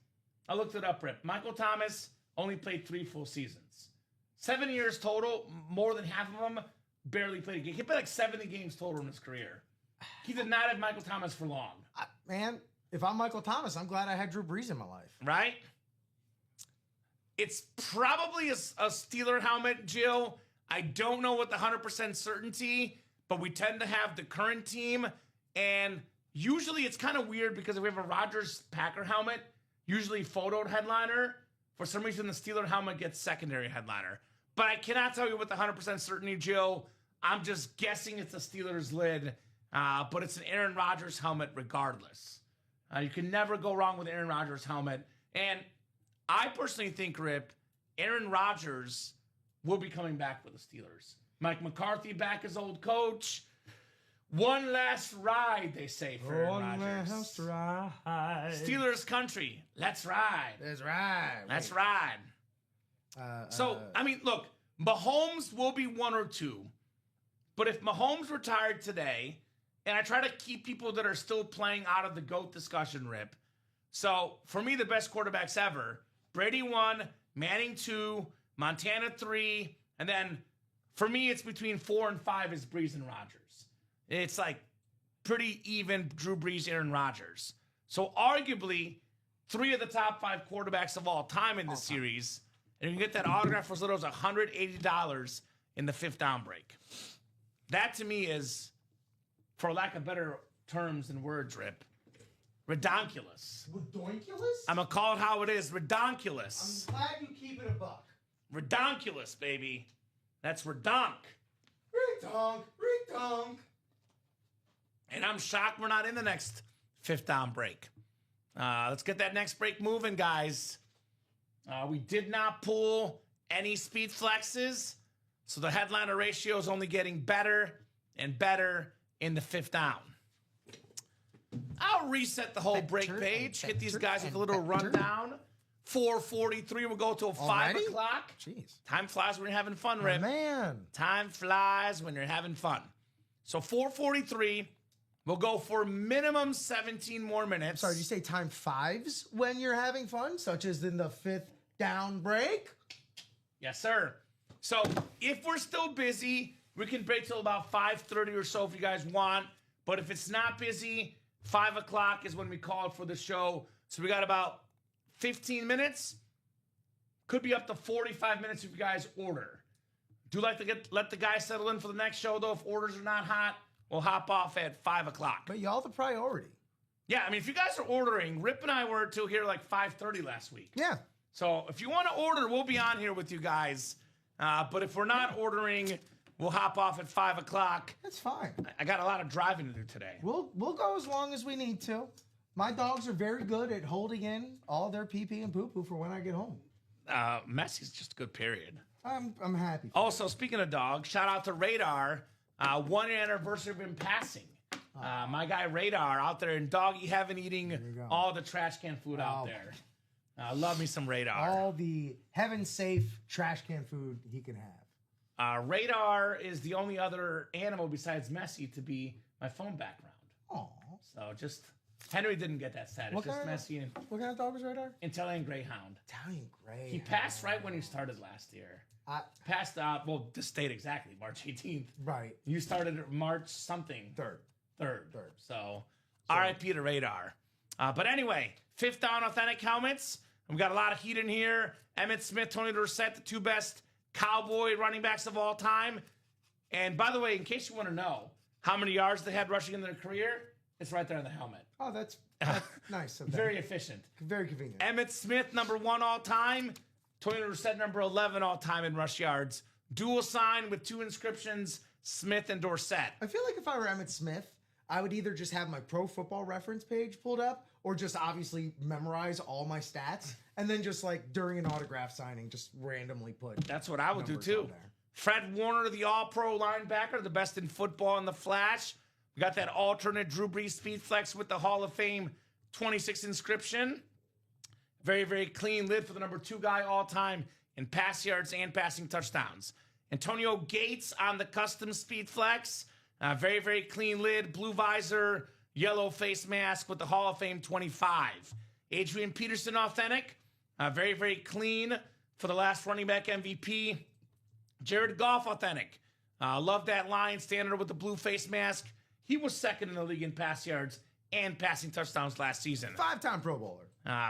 S2: I looked it up, Rip. Michael Thomas only played 3 full seasons. 7 years total, more than half of them barely played a game. He played like 70 games total in his career. He did not have Michael Thomas for long.
S3: Man, if I'm Michael Thomas, I'm glad I had Drew Brees in my life.
S2: Right? It's probably a Steeler helmet, Jill. I don't know with the 100% certainty, but we tend to have the current team. And usually it's kind of weird because if we have a Rodgers Packer helmet, usually photoed headliner. For some reason, the Steeler helmet gets secondary headliner. But I cannot tell you with the 100% certainty, Jill. I'm just guessing it's a Steelers lid. But it's an Aaron Rodgers helmet regardless. You can never go wrong with Aaron Rodgers helmet. And I personally think, Rip, Aaron Rodgers will be coming back for the Steelers. Mike McCarthy back as old coach. One last ride, they say, for Aaron Rodgers.
S4: One last ride.
S2: Steelers country. Let's ride.
S3: That's right.
S2: Let's ride. So, I mean, look, Mahomes will be 1 or 2. But if Mahomes retired today, and I try to keep people that are still playing out of the GOAT discussion, Rip. So, for me, the best quarterbacks ever, Brady 1, Manning 2, Montana 3, and then for me, it's between 4 and 5 is Brees and Rodgers. It's like pretty even Drew Brees, Aaron Rodgers. So, arguably, 3 of the top 5 quarterbacks of all time in this series. And you can get that autograph for as little as $180 in the 5th down break. That, to me, is, for lack of better terms and words, Rip, redonkulous.
S3: Redonkulous?
S2: I'm going to call it how it is, redonkulous.
S3: I'm glad you keep it a buck.
S2: Redonkulous, baby. That's redonk.
S3: Redonk, redonk.
S2: And I'm shocked we're not in the next 5th down break. Let's get that next break moving, guys. We did not pull any speed flexes, so the headliner ratio is only getting better and better in the 5th down. I'll reset the whole break page, hit these guys with a little rundown. 4:43, we'll go till 5 o'clock.
S3: Jeez.
S2: Time flies when you're having fun, Rip.
S3: Man.
S2: Time flies when you're having fun. So 4:43, we'll go for minimum 17 more minutes.
S3: Sorry, did you say time 5s when you're having fun, such as in the 5th down break?
S2: Yes, sir. So if we're still busy, we can break till about 5:30 or so if you guys want. But if it's not busy, 5 o'clock is when we call for the show. So we got about 15 minutes. Could be up to 45 minutes if you guys order. Do like to let the guys settle in for the next show, though. If orders are not hot, we'll hop off at 5 o'clock.
S3: But y'all the priority.
S2: Yeah, I mean, if you guys are ordering, Rip and I were till here like 5:30 last week.
S3: Yeah.
S2: So if you want to order, we'll be on here with you guys. But if we're not ordering, we'll hop off at 5 o'clock.
S3: That's fine.
S2: I got a lot of driving to do today.
S3: We'll go as long as we need to. My dogs are very good at holding in all their pee-pee and poo-poo for when I get home.
S2: Messi's just a good period.
S3: I'm happy.
S2: Also, speaking of dogs, shout out to Radar. 1 year anniversary of him passing. My guy Radar out there in doggy heaven eating all the trash can food out there. Love me some Radar.
S3: All the heaven-safe trash can food he can have.
S2: Radar is the only other animal besides Messi to be my phone background.
S3: Aw.
S2: So just... Henry didn't get that status. Just Messi and
S3: What kind of dog is Radar?
S2: Italian Greyhound.
S3: Italian Greyhound.
S2: He passed right when he started last year. Passed, well, this date exactly, March 18th.
S3: Right.
S2: You started March something. Third. So, RIP to Radar. But anyway, 5th down authentic helmets. We got a lot of heat in here. Emmitt Smith, Tony Dorsett, the 2 best Cowboy running backs of all time. And by the way, in case you want to know how many yards they had rushing in their career, it's right there on the helmet.
S3: Oh, that's nice of them.
S2: Very efficient.
S3: Very convenient.
S2: Emmitt Smith, number 1 all time. Tony Dorsett, number 11 all time in rush yards. Dual sign with 2 inscriptions, Smith and Dorsett.
S3: I feel like if I were Emmitt Smith, I would either just have my Pro Football Reference page pulled up or just obviously memorize all my stats and then just like during an autograph signing, just randomly put.
S2: That's what I would do
S3: numbers
S2: too.
S3: on there.
S2: Fred Warner, the all-pro linebacker, the best in football in the flash. We got that alternate Drew Brees speed flex with the Hall of Fame 26 inscription. Very, very clean lid for the number 2 guy all time in pass yards and passing touchdowns. Antonio Gates on the custom speed flex. Very, very clean lid, blue visor, yellow face mask with the Hall of Fame 25. Adrian Peterson authentic. Very, very clean for the last running back MVP. Jared Goff authentic. Love that line standard with the blue face mask. He was 2nd in the league in pass yards and passing touchdowns last season.
S3: 5-time Pro Bowler.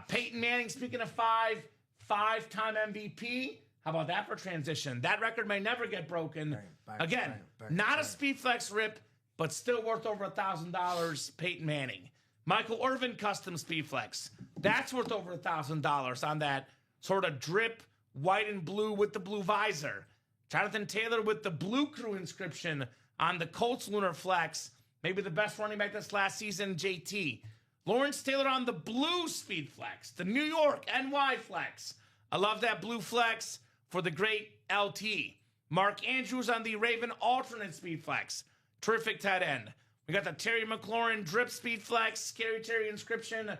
S2: Peyton Manning, speaking of 5-time MVP. How about that for transition? That record may never get broken. Again, not a speed flex Rip, but still worth over $1,000, Peyton Manning. Michael Irvin custom speed flex. That's worth over $1,000 on that sort of drip white and blue with the blue visor. Jonathan Taylor with the Blue Crew inscription on the Colts Lunar Flex. Maybe the best running back this last season, JT. Lawrence Taylor on the blue speed flex, the New York NY flex. I love that blue flex for the great LT. Mark Andrews on the Raven alternate speed flex. Terrific tight end. We got the Terry McLaurin drip speed flex, Scary Terry inscription,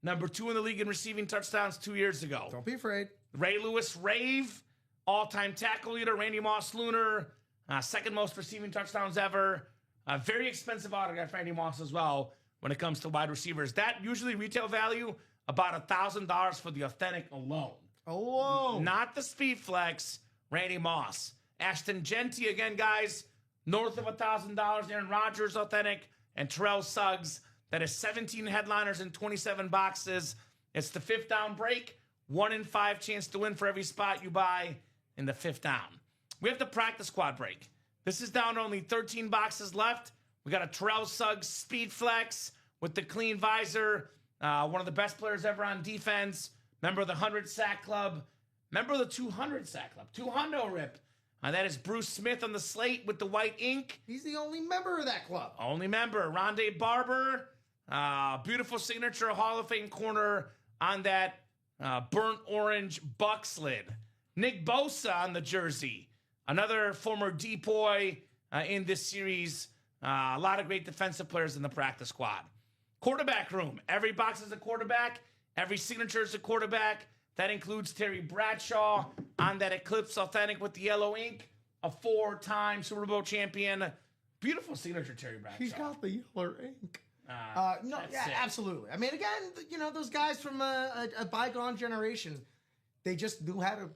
S2: number 2 in the league in receiving touchdowns 2 years ago.
S3: Don't be afraid.
S2: Ray Lewis Rave, all-time tackle leader, Randy Moss Lunar, 2nd most receiving touchdowns ever. Very expensive autograph, Randy Moss as well, when it comes to wide receivers. That usually retail value, about $1,000 for the authentic alone.
S3: Alone.
S2: Not the speed flex, Randy Moss. Ashton Genty, again, guys, north of $1,000. Aaron Rodgers, authentic. And Terrell Suggs, that is 17 headliners and 27 boxes. It's the 5th down break. 1 in 5 chance to win for every spot you buy in the 5th down. We have the practice squad break. This is down to only 13 boxes left. We got a Terrell Suggs speed flex with the clean visor. One of the best players ever on defense. Member of the 100 Sack Club. Member of the 200 Sack Club. 200 rip. That is Bruce Smith on the slate with the white ink.
S3: He's the only member of that club.
S2: Only member. Rondé Barber. Beautiful signature Hall of Fame corner on that burnt orange Bucks lid. Nick Bosa on the jersey. Another former depoy in this series. A lot of great defensive players in the practice squad. Quarterback room. Every box is a quarterback. Every signature is a quarterback. That includes Terry Bradshaw on that Eclipse Authentic with the yellow ink. A 4-time Super Bowl champion. Beautiful signature, Terry Bradshaw.
S3: He's got the yellow ink. No, yeah,
S2: sick.
S3: absolutely. I mean, again, those guys from a bygone generation, they just knew how to,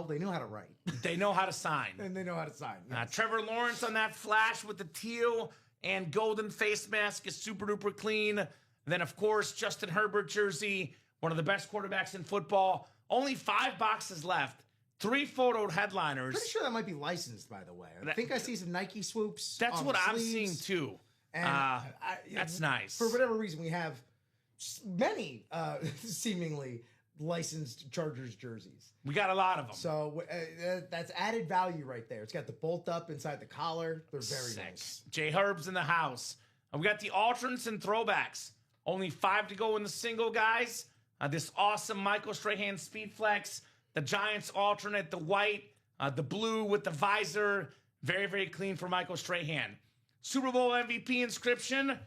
S3: they knew how to write.
S2: They know how to sign.
S3: And they know how to sign. Yes.
S2: Trevor Lawrence on that flash with the teal and golden face mask is super duper clean. Then, of course, Justin Herbert jersey, one of the best quarterbacks in football. Only 5 boxes left. 3 photoed headliners.
S3: Pretty sure that might be licensed, by the way. I think I see some Nike swoops.
S2: That's
S3: on
S2: what
S3: the
S2: I'm seeing
S3: sleeves.
S2: too.
S3: And
S2: that's nice.
S3: For whatever reason, we have many seemingly licensed Chargers jerseys.
S2: We got a lot of them.
S3: So that's added value right there. It's got the bolt up inside the collar. They're very
S2: Sick.
S3: nice.
S2: J Herb's in the house. We got the alternates and throwbacks. Only 5 to go in the single, guys. This awesome Michael Strahan Speed Flex. The Giants alternate, the white, the blue with the visor. Very, very clean for Michael Strahan. Super Bowl MVP inscription.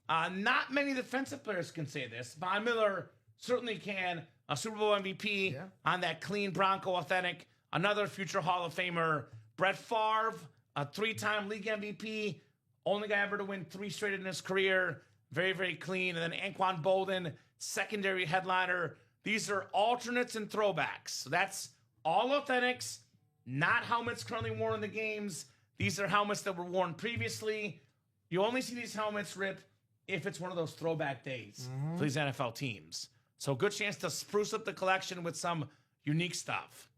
S2: Not many defensive players can say this. Von Miller certainly can. A Super Bowl MVP on that clean Bronco Authentic. Another future Hall of Famer. Brett Favre, a 3-time league MVP. Only guy ever to win 3 straight in his career. Very, very clean. And then Anquan Bolden, secondary headliner. These are alternates and throwbacks. So that's all authentics, not helmets currently worn in the games. These are helmets that were worn previously. You only see these helmets, Rip, if it's one of those throwback days for these NFL teams. So good chance to spruce up the collection with some unique stuff.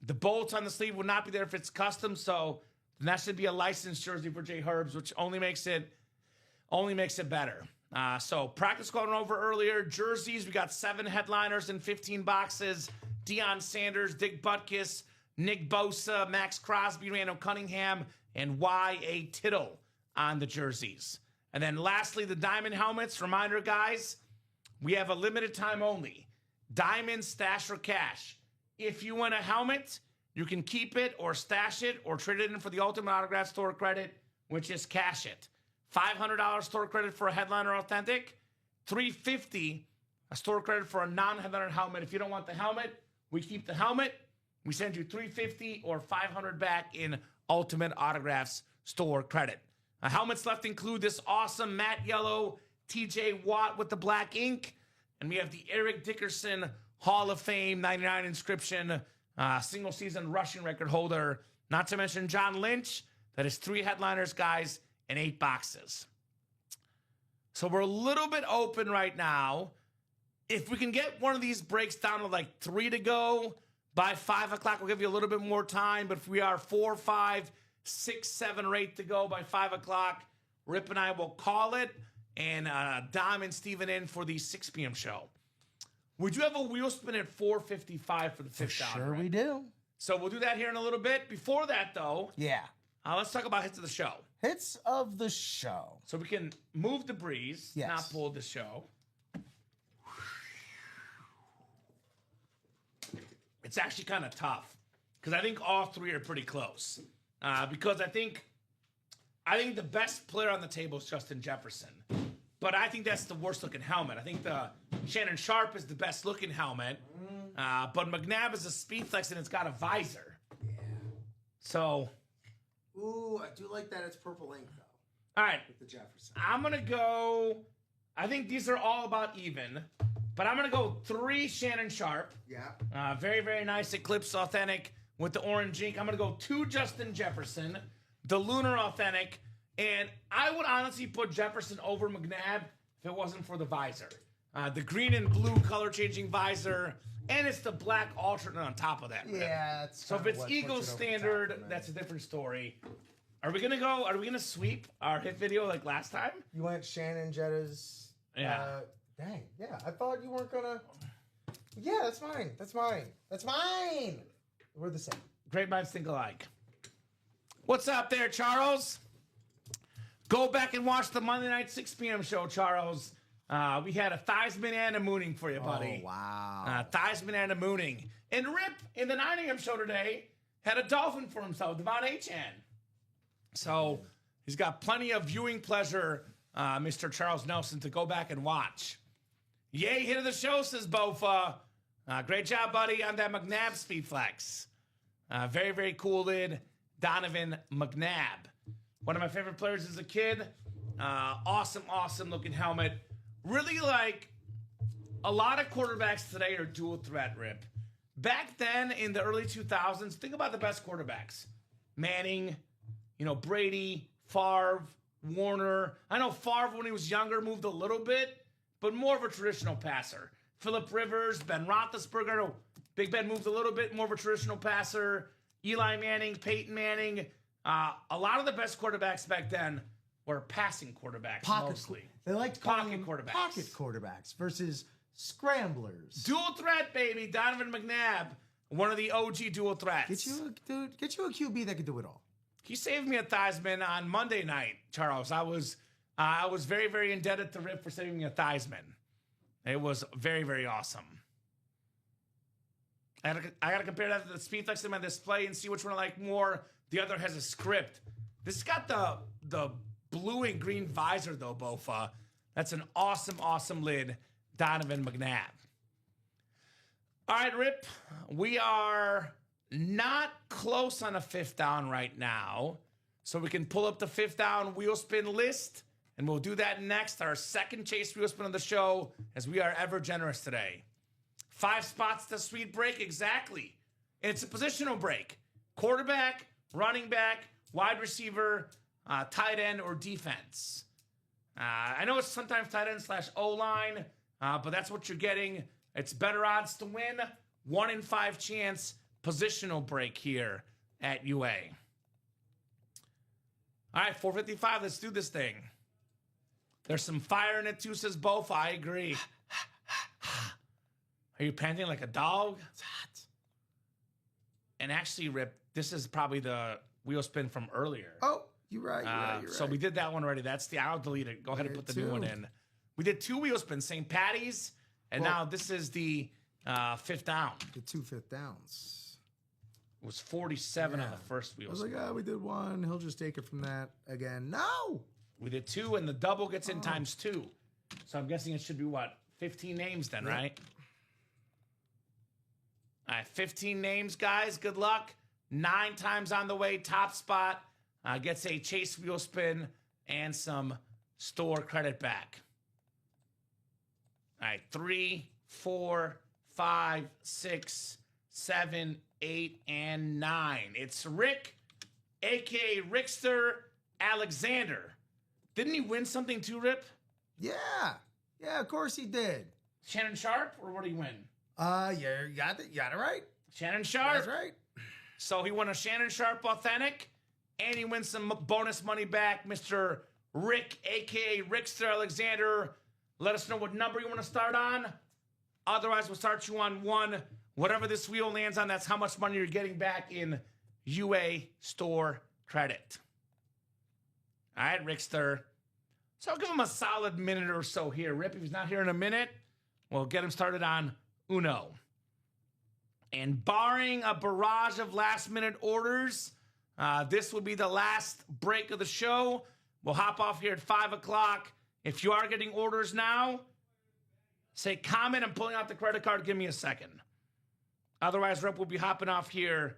S2: The bolts on the sleeve would not be there if it's custom, so that should be a licensed jersey for J Herbs, which only makes it better. So practice squad went over earlier. Jerseys, we got 7 headliners and 15 boxes. Deion Sanders, Dick Butkus, Nick Bosa, Max Crosby, Randall Cunningham, and Y.A. Tittle on the jerseys. And then lastly, the diamond helmets. Reminder, guys, we have a limited time only. Diamond, stash, or cash. If you win a helmet, you can keep it or stash it or trade it in for the Ultimate Autograph store credit, which is cash it. $500 store credit for a headliner authentic. $350 a store credit for a non-headliner helmet. If you don't want the helmet, we keep the helmet. We send you $350 or $500 back in Ultimate Autographs store credit. Helmets left include this awesome matte yellow TJ Watt with the black ink. And we have the Eric Dickerson Hall of Fame 99 inscription, single season rushing record holder. Not to mention John Lynch. That is 3 headliners, guys, and 8 boxes. So we're a little bit open right now. If we can get one of these breaks down to like 3 to go by 5 o'clock, we'll give you a little bit more time. But if we are 4, 5, 6, 7, or 8 to go by 5 o'clock, Rip and I will call it. And Dom and Steven in for the 6 p.m. show. We do have a wheel spin at 4:55 for the $5.
S3: Sure we do.
S2: So we'll do that here in a little bit. Before that, though, let's talk about hits of the show.
S3: Hits of the show.
S2: So we can move the breeze, not pull the show. It's actually kind of tough because I think all 3 are pretty close. Because I think the best player on the table is Justin Jefferson. But I think that's the worst looking helmet. I think the Shannon Sharp is the best looking helmet. But McNabb is a speed flex and it's got a visor.
S3: Yeah.
S2: So.
S3: Ooh, I do like that it's purple ink though.
S2: All right.
S3: With the Jefferson.
S2: I'm going to go. I think these are all about even. But I'm going to go 3 Shannon Sharp.
S3: Yeah.
S2: Very, very nice Eclipse Authentic with the orange ink. I'm going to go 2 Justin Jefferson. The Lunar Authentic. And I would honestly put Jefferson over McNabb if it wasn't for the visor. The green and blue color-changing visor, and it's the black alternate on top of that.
S3: Yeah.
S2: So if it's Eagle standard, that's a different story. Are we gonna sweep our hit video like last time?
S3: You went Shannon Jetta's.
S2: Yeah.
S3: Dang. Yeah. I thought you weren't gonna. Yeah, that's mine. That's mine. That's mine. We're the same.
S2: Great minds think alike. What's up there, Charles? Go back and watch the Monday night 6 p.m. show, Charles. We had a Theismann and a Mooning for you, buddy.
S3: Oh, wow.
S2: Theismann and a Mooning. And Rip, in the 9 a.m. show today, had a dolphin for himself, Devon Achan. So he's got plenty of viewing pleasure, Mr. Charles Nelson, to go back and watch. Yay, hit of the show, says Bofa. Great job, buddy, on that McNabb speed flex. Very, very cool lid, Donovan McNabb. One of my favorite players as a kid. Awesome looking helmet. Really, like, a lot of quarterbacks today are dual threat, Rip. Back then, in the early 2000s, think about the best quarterbacks. Manning, Brady, Favre, Warner. I know Favre, when he was younger, moved a little bit, but more of a traditional passer. Phillip Rivers, Ben Roethlisberger. No, Big Ben moved a little bit, more of a traditional passer. Eli Manning, Peyton Manning. A lot of the best quarterbacks back then were passing quarterbacks, mostly.
S3: They like to call them pocket quarterbacks versus scramblers.
S2: Dual threat, baby. Donovan McNabb, one of the OG dual threats.
S3: Get you a QB that can do it all.
S2: He saved me a Theismann on Monday night, Charles. I was very, very indebted to Rip for saving me a Theismann. It was very, very awesome. I gotta compare that to the speed flex in my display and see which one I like more. The other has a script. This has got the blue and green visor, though, Bofa. That's an awesome lid, Donovan McNabb. All right, Rip. We are not close on a fifth down right now, so we can pull up the fifth down wheel spin list, and we'll do that next, our second chase wheel spin of the show, as we are ever generous today. 5 spots to sweet break, exactly. And it's a positional break. Quarterback, running back, wide receiver, tight end, or defense. I know it's sometimes tight end / O-line, but that's what you're getting. It's better odds to win. 1 in 5 chance positional break here at UA. All right, 4:55. Let's do this thing. There's some fire in it too, says Bofa. I agree. Are you panting like a dog?
S3: It's hot.
S2: And actually, Rip, this is probably the wheel spin from earlier.
S3: Oh, you're right.
S2: So we did that one already. I'll delete it. Go ahead and put the new one in. We did 2 wheel spins, St. Patty's, and now this is the fifth down.
S3: The 2 fifth downs.
S2: It was 47 on the first wheel spin.
S3: I was like, we did 1. He'll just take it from that again. No!
S2: We did 2, and the double gets in times 2. So I'm guessing it should be, 15 names then, right? All right, 15 names, guys. Good luck. 9 times on the way. Top spot gets a chase wheel spin and some store credit back. All right, 3, 4, 5, 6, 7, 8, and 9. It's Rick, a.k.a. Rickster Alexander. Didn't he win something too, Rip?
S3: Yeah, of course he did.
S2: Shannon Sharp, or what did he win?
S3: Yeah, you got it right.
S2: Shannon Sharp.
S3: That's right.
S2: So he won a Shannon Sharp Authentic, and he wins some bonus money back. Mr. Rick, a.k.a. Rickster Alexander. Let us know what number you want to start on. Otherwise, we'll start you on 1. Whatever this wheel lands on, that's how much money you're getting back in UA store credit. All right, Rickster. So I'll give him a solid minute or so here. Rip, if he's not here in a minute, we'll get him started on Uno. And barring a barrage of last-minute orders, this will be the last break of the show. We'll hop off here at 5 o'clock. If you are getting orders now, say comment. I'm pulling out the credit card. Give me a second. Otherwise, Rip will be hopping off here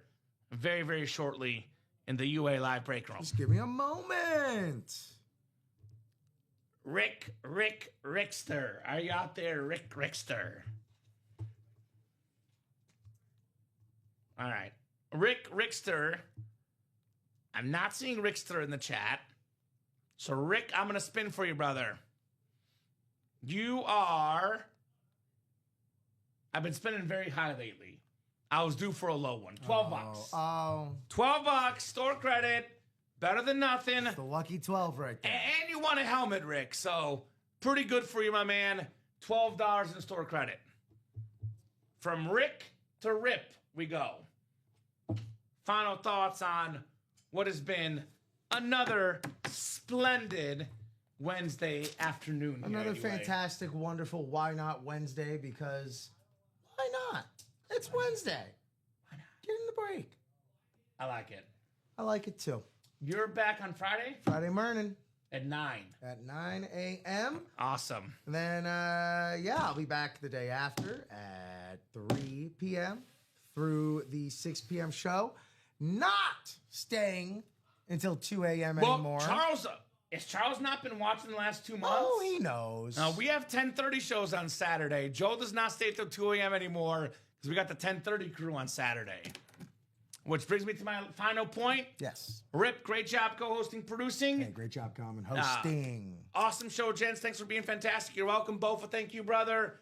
S2: very, very shortly in the UA live break room.
S3: Just give me a moment.
S2: Rickster. Are you out there, Rickster? All right. Rickster. I'm not seeing Rickster in the chat. So, Rick, I'm going to spin for you, brother. You are... I've been spinning very high lately. I was due for a low one. $12.
S3: Oh.
S2: $12, store credit. Better than nothing.
S3: The lucky 12 right there.
S2: And you want a helmet, Rick. So, pretty good for you, my man. $12 in store credit. from Rick to Rip we go. Final thoughts on what has been another splendid Wednesday afternoon. Here
S3: Another
S2: anyway.
S3: fantastic, wonderful, why not Wednesday? Because why not? It's Wednesday.
S2: Why not?
S3: Get in the break.
S2: I like it.
S3: I like it too.
S2: You're back on Friday
S3: Friday morning
S2: at 9.
S3: at 9 a.m.
S2: Awesome.
S3: Then, I'll be back the day after at 3 p.m. through the 6 p.m. show. Not staying until 2 a.m. anymore.
S2: Charles, has Charles not been watching the last 2 months?
S3: Oh, he knows.
S2: We have 10:30 shows on Saturday. Joe does not stay till 2 a.m. anymore because we got the 10:30 crew on Saturday. Which brings me to my final point.
S3: Yes.
S2: Rip, great job co-hosting, producing.
S3: Hey, great job, Kamen. Hosting.
S2: Awesome show, gents. Thanks for being fantastic. You're welcome, Bofa. Thank you, brother.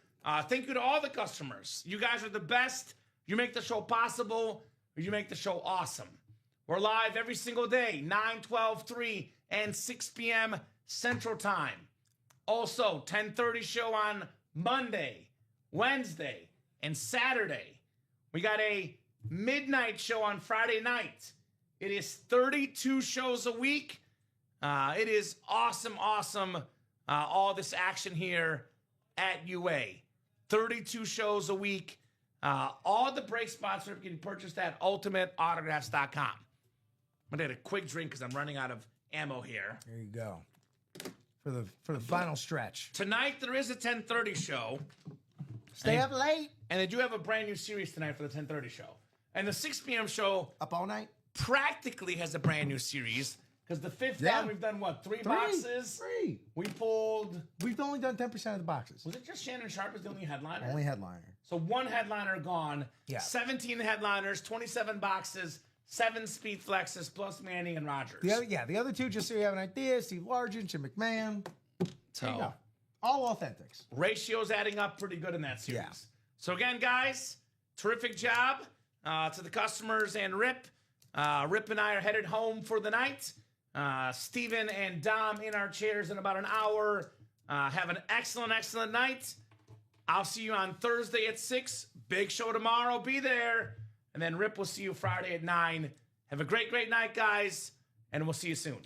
S2: Thank you to all the customers. You guys are the best. You make the show possible. You make the show awesome. We're live every single day, 9, 12, 3, and 6 p.m. Central Time. Also, 10:30 show on Monday, Wednesday, and Saturday. We got a midnight show on Friday night. It is 32 shows a week. It is awesome, all this action here at UA. 32 shows a week. All the break spots are can be purchased at ultimateautographs.com. I'm going to get a quick drink because I'm running out of ammo here.
S3: There you go. For the final stretch.
S2: Tonight, there is a 10:30 show.
S3: Stay up late.
S2: And they do have a brand new series tonight for the 10:30 show. And the 6 p.m. show
S3: Up all night.
S2: practically has a brand new series because the fifth
S3: Yeah.
S2: time we've done what? Three boxes?
S3: Three.
S2: We pulled.
S3: We've only done 10% of the boxes.
S2: Was it just Shannon Sharp as the only headliner?
S3: Only headliner.
S2: So one headliner gone.
S3: Yeah.
S2: 17 headliners, 27 boxes, 7 speed flexes plus Manning and Rogers.
S3: The other two, just so you have an idea, Steve Largent, Jim McMahon. There you go.
S2: So
S3: All authentics.
S2: ratios adding up pretty good in that series.
S3: Yeah.
S2: So again, guys, terrific job to the customers and Rip. Rip and I are headed home for the night. Steven and Dom in our chairs in about an hour. Have an excellent night. I'll see you on Thursday at 6. Big show tomorrow. Be there. And then Rip will see you Friday at 9. Have a great night, guys. And we'll see you soon.